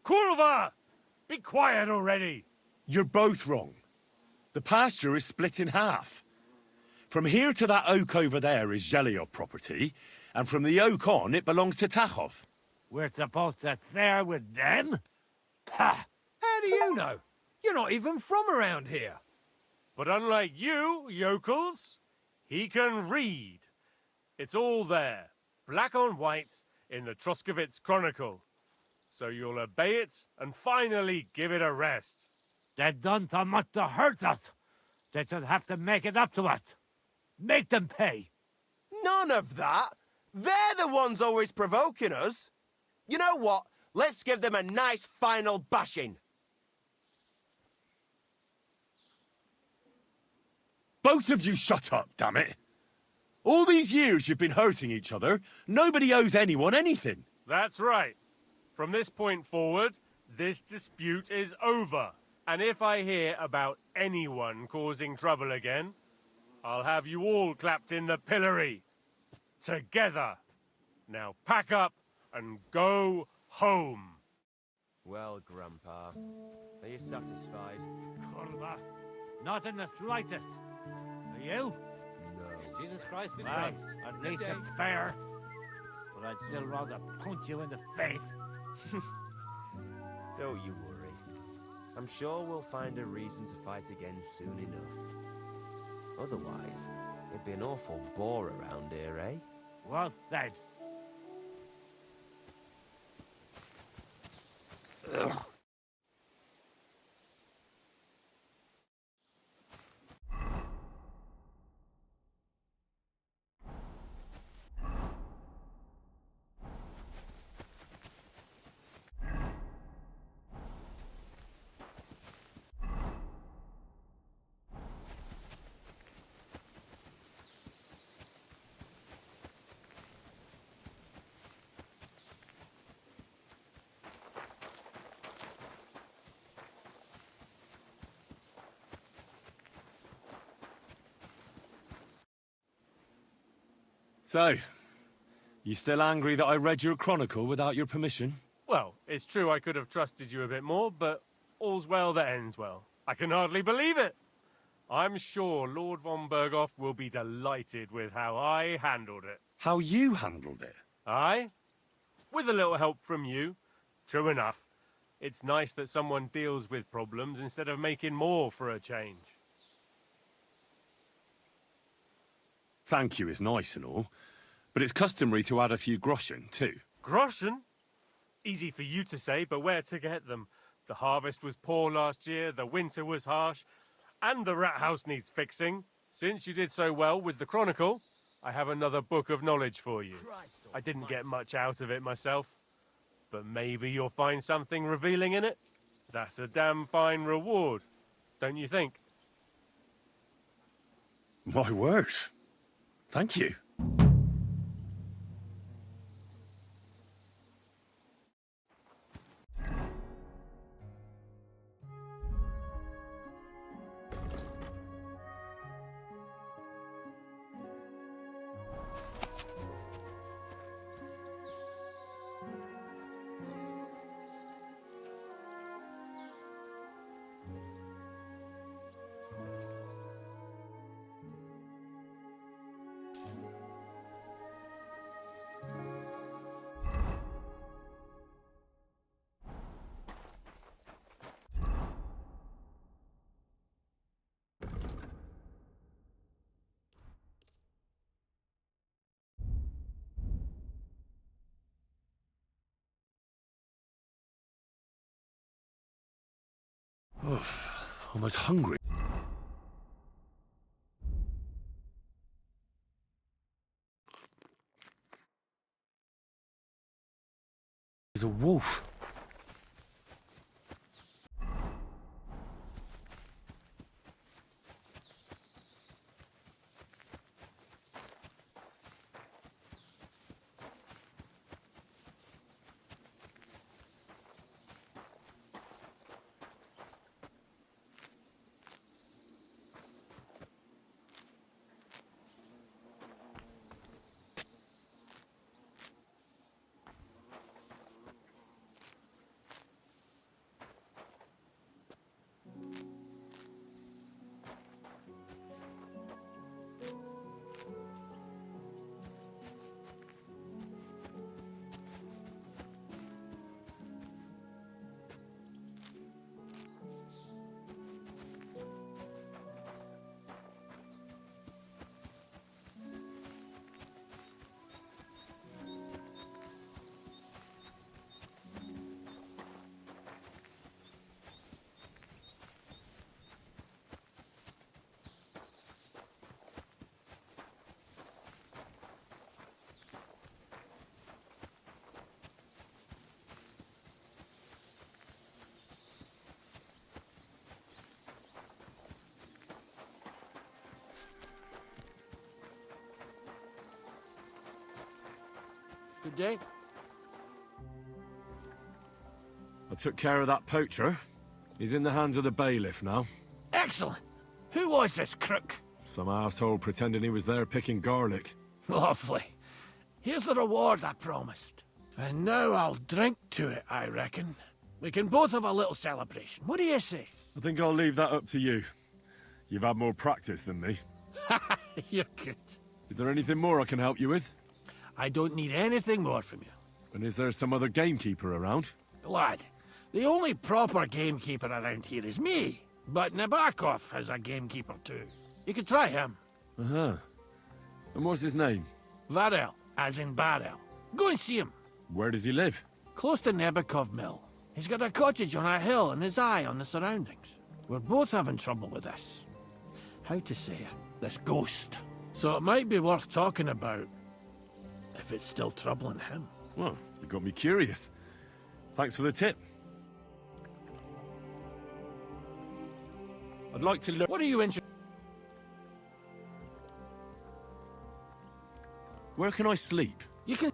Kurva! Be quiet already! You're both wrong. The pasture is split in half. From here to that oak over there is Zheliov property, and from the oak on, it belongs to Tachov. We're supposed to share with them? Pah! How do you know? You're not even from around here. But unlike you, yokels, he can read. It's all there, black on white, in the Troskovitz Chronicle. So you'll obey it and finally give it a rest. They've done so much to hurt us. They should have to make it up to us. Make them pay. None of that. They're the ones always provoking us. You know what? Let's give them a nice final bashing. Both of you shut up, damn it! All these years you've been hurting each other, nobody owes anyone anything. That's right. From this point forward, this dispute is over. And if I hear about anyone causing trouble again, I'll have you all clapped in the pillory. Together. Now pack up and go home. Well, Grandpa, are you satisfied? Kurva, not in the slightest. Are you? No. Jesus Christ be praised. At least it's fair. But I'd still rather punch you in the face. Don't you worry. I'm sure we'll find a reason to fight again soon enough. Otherwise, it'd be an awful bore around here, eh? Well said. Ugh. So, you still angry that I read your chronicle without your permission? Well, it's true I could have trusted you a bit more, but all's well that ends well. I can hardly believe it. I'm sure Lord von Berghoff will be delighted with how I handled it. How you handled it? Aye? With a little help from you. True enough. It's nice that someone deals with problems instead of making more for a change. Thank you is nice and all, but it's customary to add a few groschen, too. Groschen? Easy for you to say, but where to get them? The harvest was poor last year, the winter was harsh, and the rat house needs fixing. Since you did so well with the Chronicle, I have another book of knowledge for you. I didn't get much out of it myself, but maybe you'll find something revealing in it. That's a damn fine reward, don't you think? My word. Thank you. Oof, almost hungry. There's a wolf. Good day. I took care of that poacher. He's in the hands of the bailiff now. Excellent. Who was this crook? Some arsehole pretending he was there picking garlic. Lovely. Here's the reward I promised. And now I'll drink to it, I reckon. We can both have a little celebration. What do you say? I think I'll leave that up to you. You've had more practice than me. You're good. Is there anything more I can help you with? I don't need anything more from you. And is there some other gamekeeper around? Lad, the only proper gamekeeper around here is me. But Nabokov has a gamekeeper too. You could try him. Uh-huh. And what's his name? Varel, as in barrel. Go and see him. Where does he live? Close to Nebokov Mill. He's got a cottage on a hill and his eye on the surroundings. We're both having trouble with this. How to say it? This ghost. So it might be worth talking about if it's still troubling him. Well, you got me curious. Thanks for the tip. I'd like to learn... What are you interested? Where can I sleep? You can...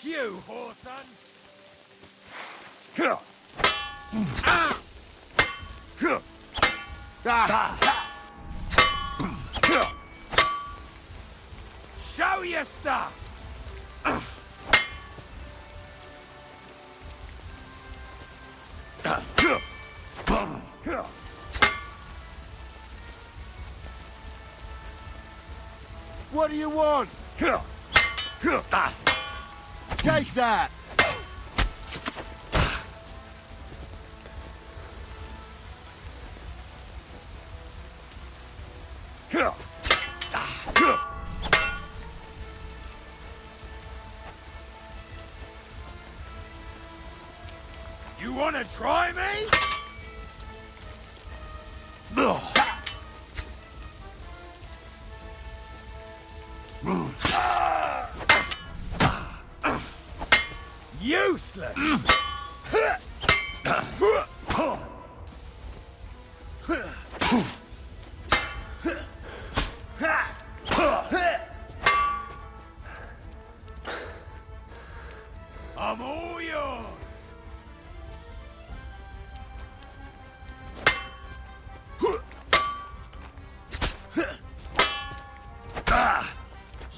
you, whoreson! Show your stuff! What do you want? Take that! You wanna try me? Useless! I'm all yours!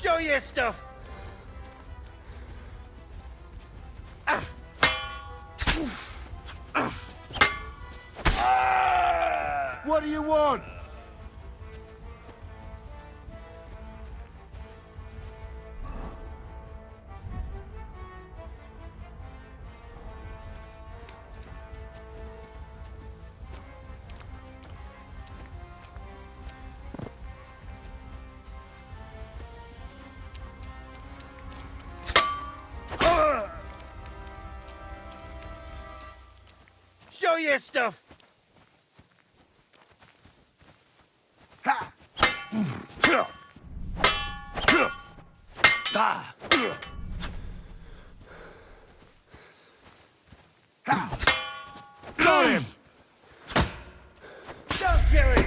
Show your stuff! What do you want? Show your stuff! Got him! Don't kill him!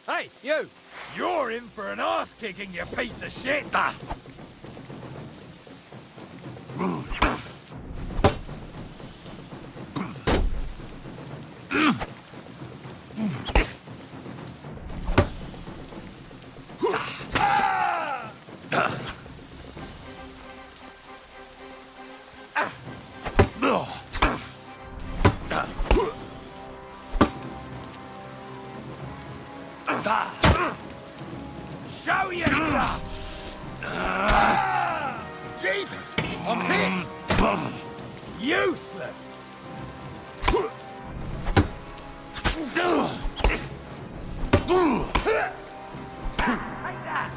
Hey, you! You're in for an ass-kicking, you piece of shit! Show your stuff! Jesus! I'm hit! Useless! Take that!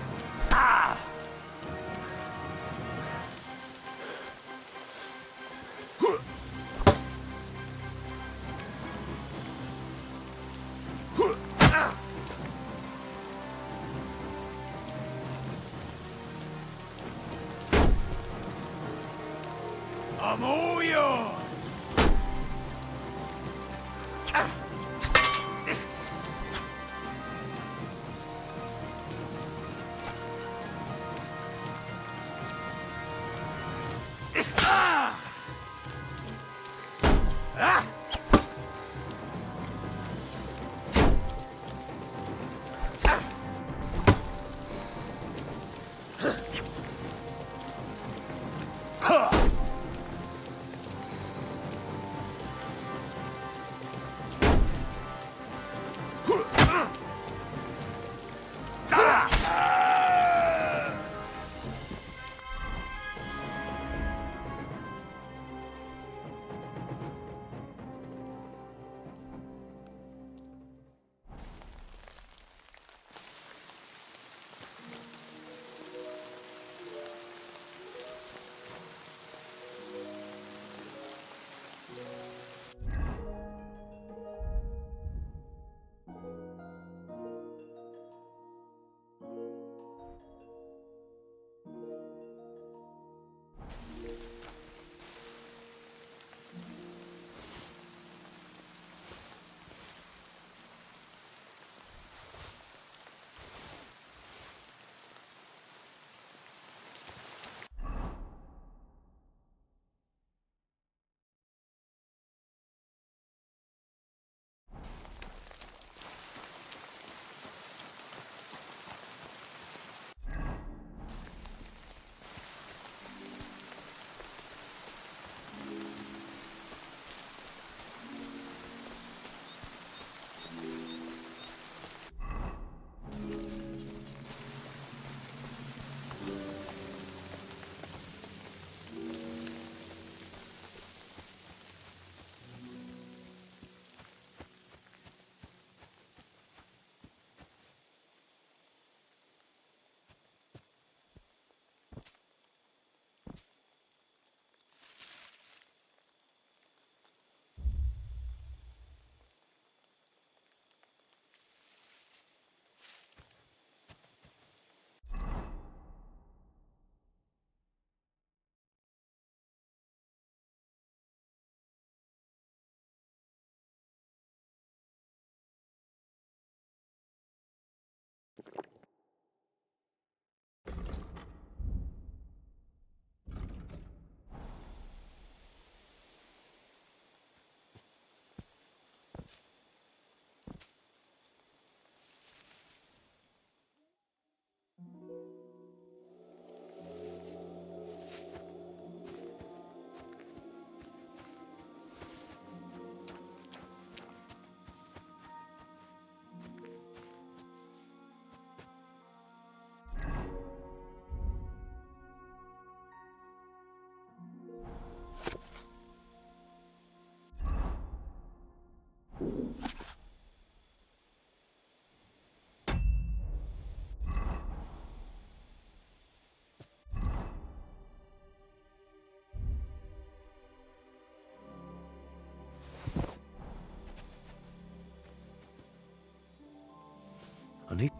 I need...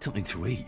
something to eat.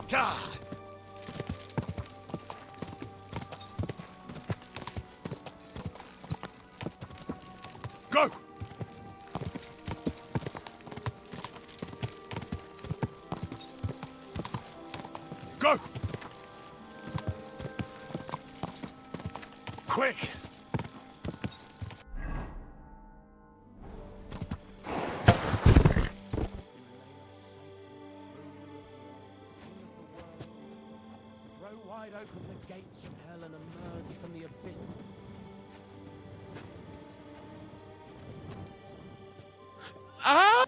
God! Go! Go! Quick! Throw wide open the gates of hell and emerge from the abyss. Ah!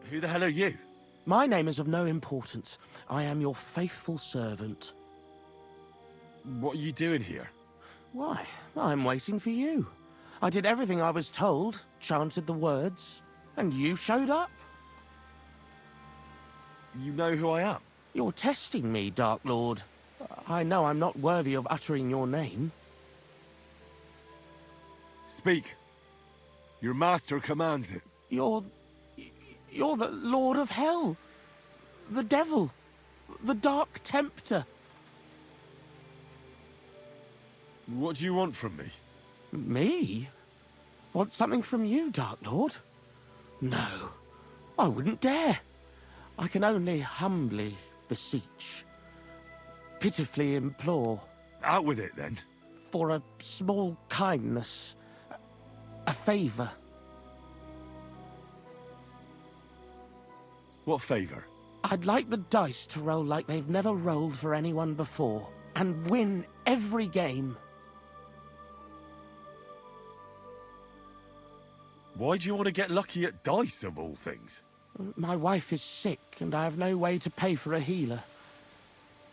Who the hell are you? My name is of no importance. I am your faithful servant. What are you doing here? Why, I'm waiting for you. I did everything I was told, chanted the words, and you showed up. You know who I am? You're testing me, Dark Lord. I know I'm not worthy of uttering your name. Speak. Your master commands it. You're the Lord of Hell. The Devil. The Dark Tempter. What do you want from me? Me? Want something from you, Dark Lord? No, I wouldn't dare. I can only humbly beseech, pitifully implore. Out with it, then. For a small kindness, a favour. What favour? I'd like the dice to roll like they've never rolled for anyone before, and win every game. Why do you want to get lucky at dice, of all things? My wife is sick, and I have no way to pay for a healer.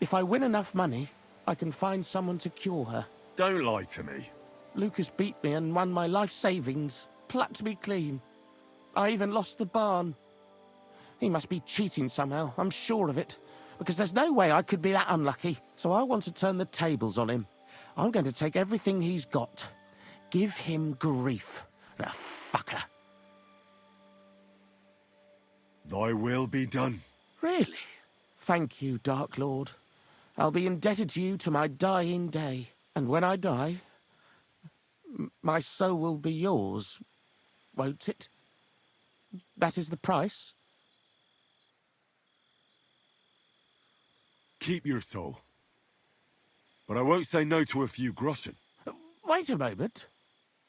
If I win enough money, I can find someone to cure her. Don't lie to me. Lucas beat me and won my life savings, plucked me clean. I even lost the barn. He must be cheating somehow, I'm sure of it, because there's no way I could be that unlucky. So I want to turn the tables on him. I'm going to take everything he's got. Give him grief, the fucker. Thy will be done. Really? Thank you, Dark Lord. I'll be indebted to you to my dying day. And when I die, my soul will be yours, won't it? That is the price? Keep your soul. But I won't say no to a few groschen. Wait a moment.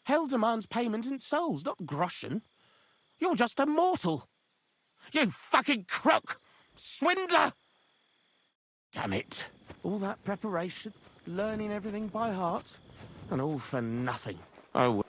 Hell demands payment in souls, not groschen. You're just a mortal. You fucking crook! Swindler! Damn it. All that preparation, learning everything by heart, and all for nothing. Oh.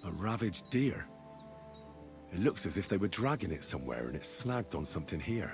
A ravaged deer. It looks as if they were dragging it somewhere and it's snagged on something here.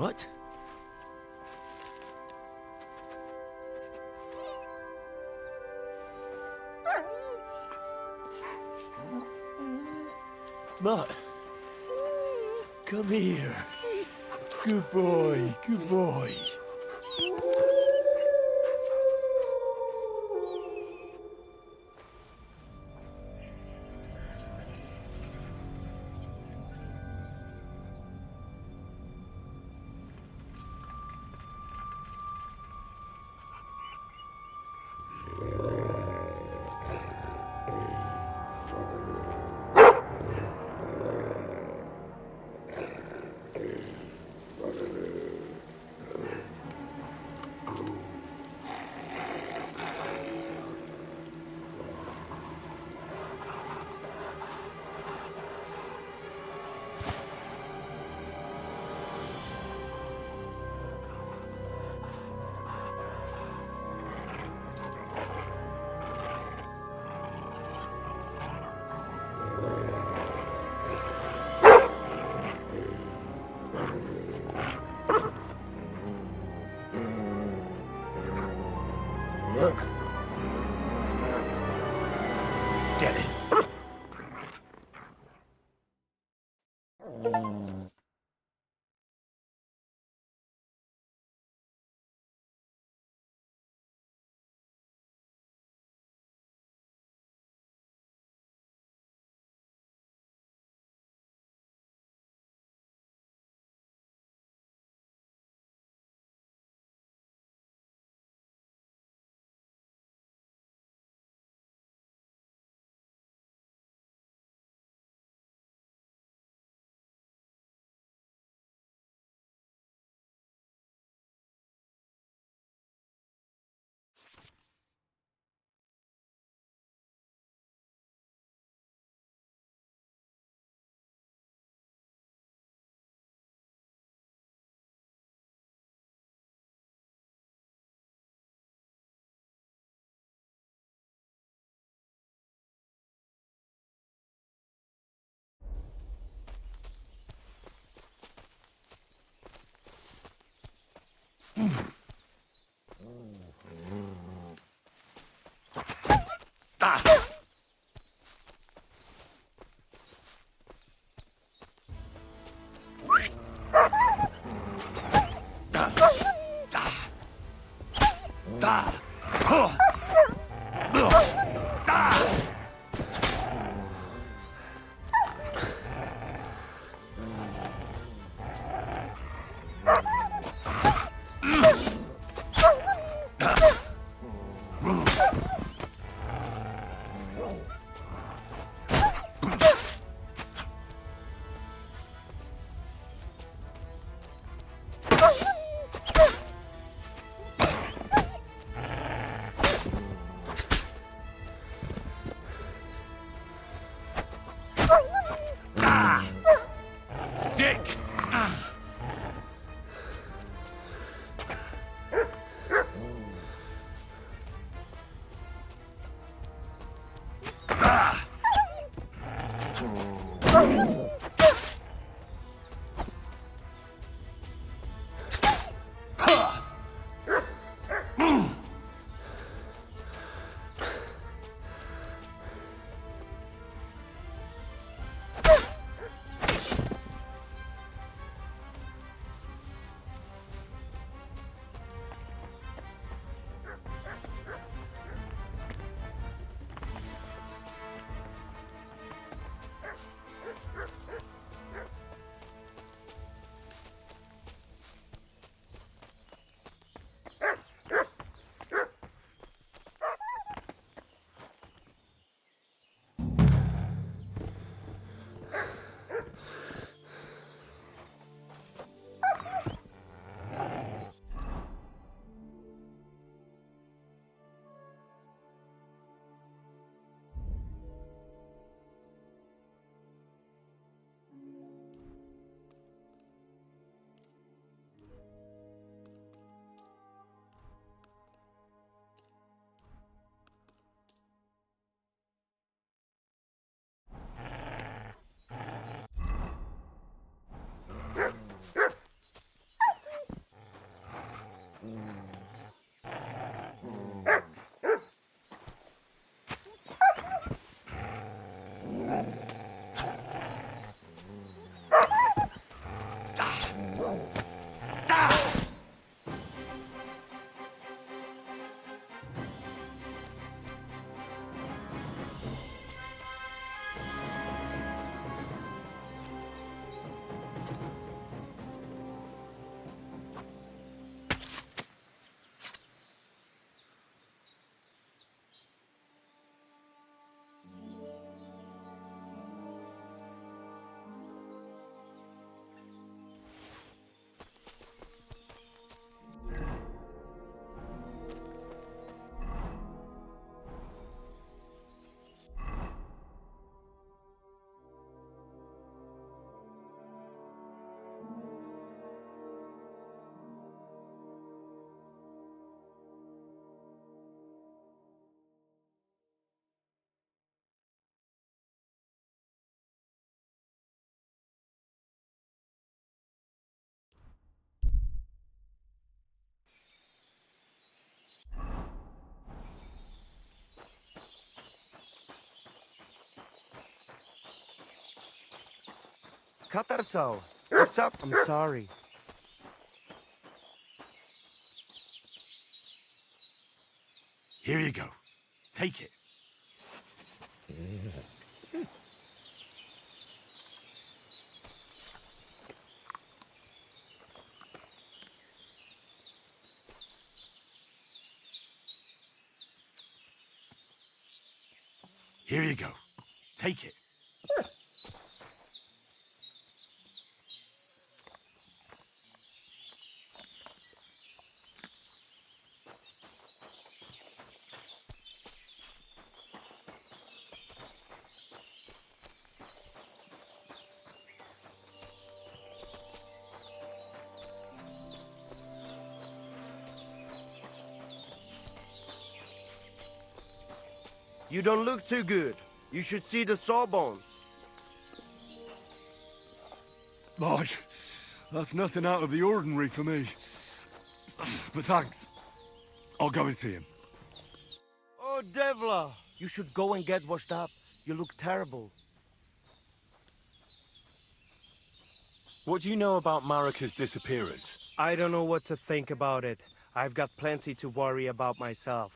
What? Mutt, come here. Good boy, good boy. Get it. Katarso, what's up? I'm sorry. Here you go. Take it. Here you go. Take it. You don't look too good. You should see the sawbones. Mike, that's nothing out of the ordinary for me. But thanks. I'll go and see him. Oh, Devla! You should go and get washed up. You look terrible. What do you know about Marika's disappearance? I don't know what to think about it. I've got plenty to worry about myself.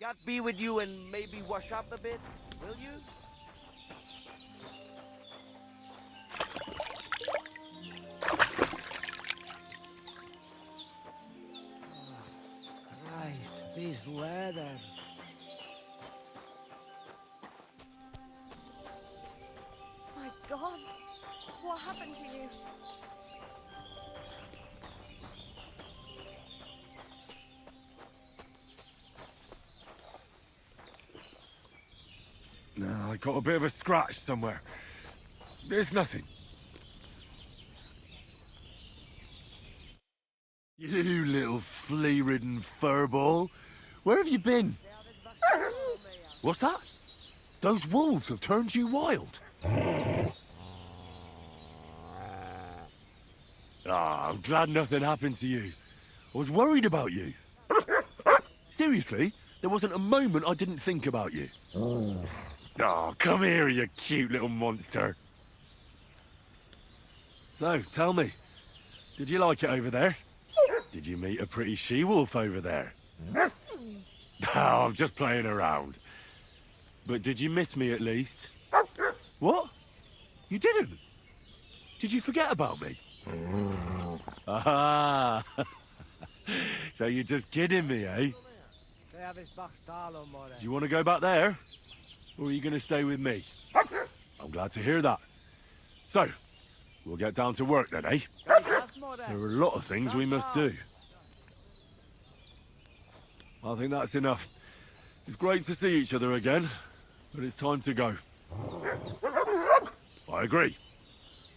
God be with you and maybe wash up a bit, will you? Christ, this weather. My God, what happened to you? No, I got a bit of a scratch somewhere. There's nothing. You little flea-ridden furball. Where have you been? What's that? Those wolves have turned you wild. Ah, I'm glad nothing happened to you. I was worried about you. Seriously, there wasn't a moment I didn't think about you. Oh, come here, you cute little monster. So, tell me, did you like it over there? Did you meet a pretty she-wolf over there? Oh, I'm just playing around. But did you miss me at least? What? You didn't? Did you forget about me? Ah! So you're just kidding me, eh? Do you want to go back there? Or are you going to stay with me? I'm glad to hear that. So, we'll get down to work then, eh? There are a lot of things we must do. I think that's enough. It's great to see each other again, but it's time to go. I agree.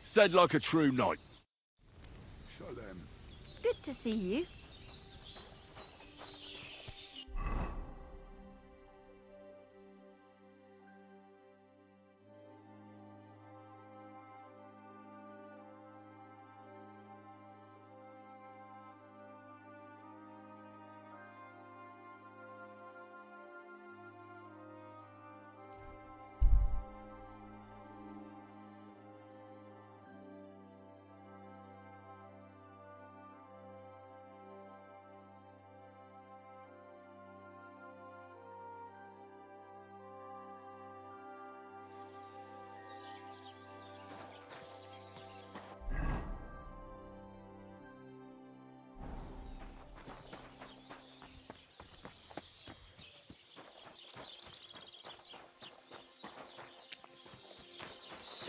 Said like a true knight. Shalem. Good to see you.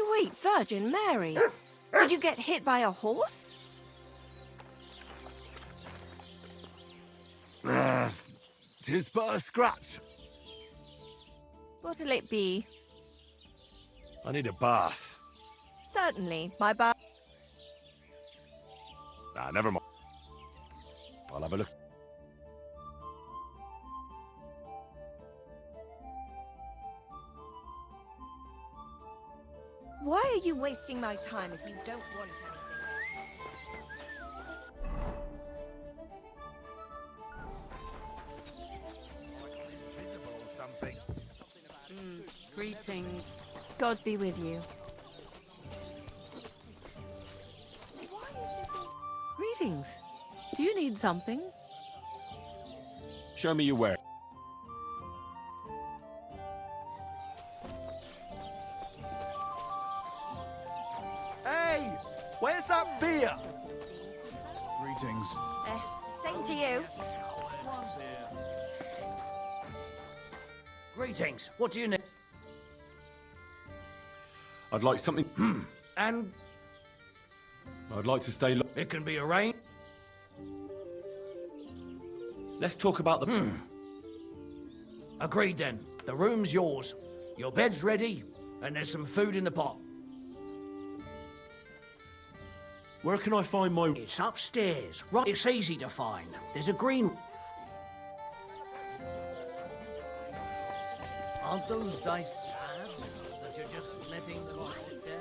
Sweet Virgin Mary. Did you get hit by a horse? Tis but a scratch. What'll it be? I need a bath. Certainly, my bath. Nah, never mind. I'll have a look. Why are you wasting my time if you don't want anything? Greetings. God be with you. Greetings. Do you need something? Show me your wear. Hey! Where's that beer? Greetings. Same to you. Greetings. What do you need? I'd like something. And I'd like to stay. it can be arranged. Let's talk about the. Agreed then. The room's yours. Your bed's ready, and there's some food in the pot. Where can I find my? It's upstairs. Right, it's easy to find. There's a green. Aren't those dice sad that you're just letting them sit there?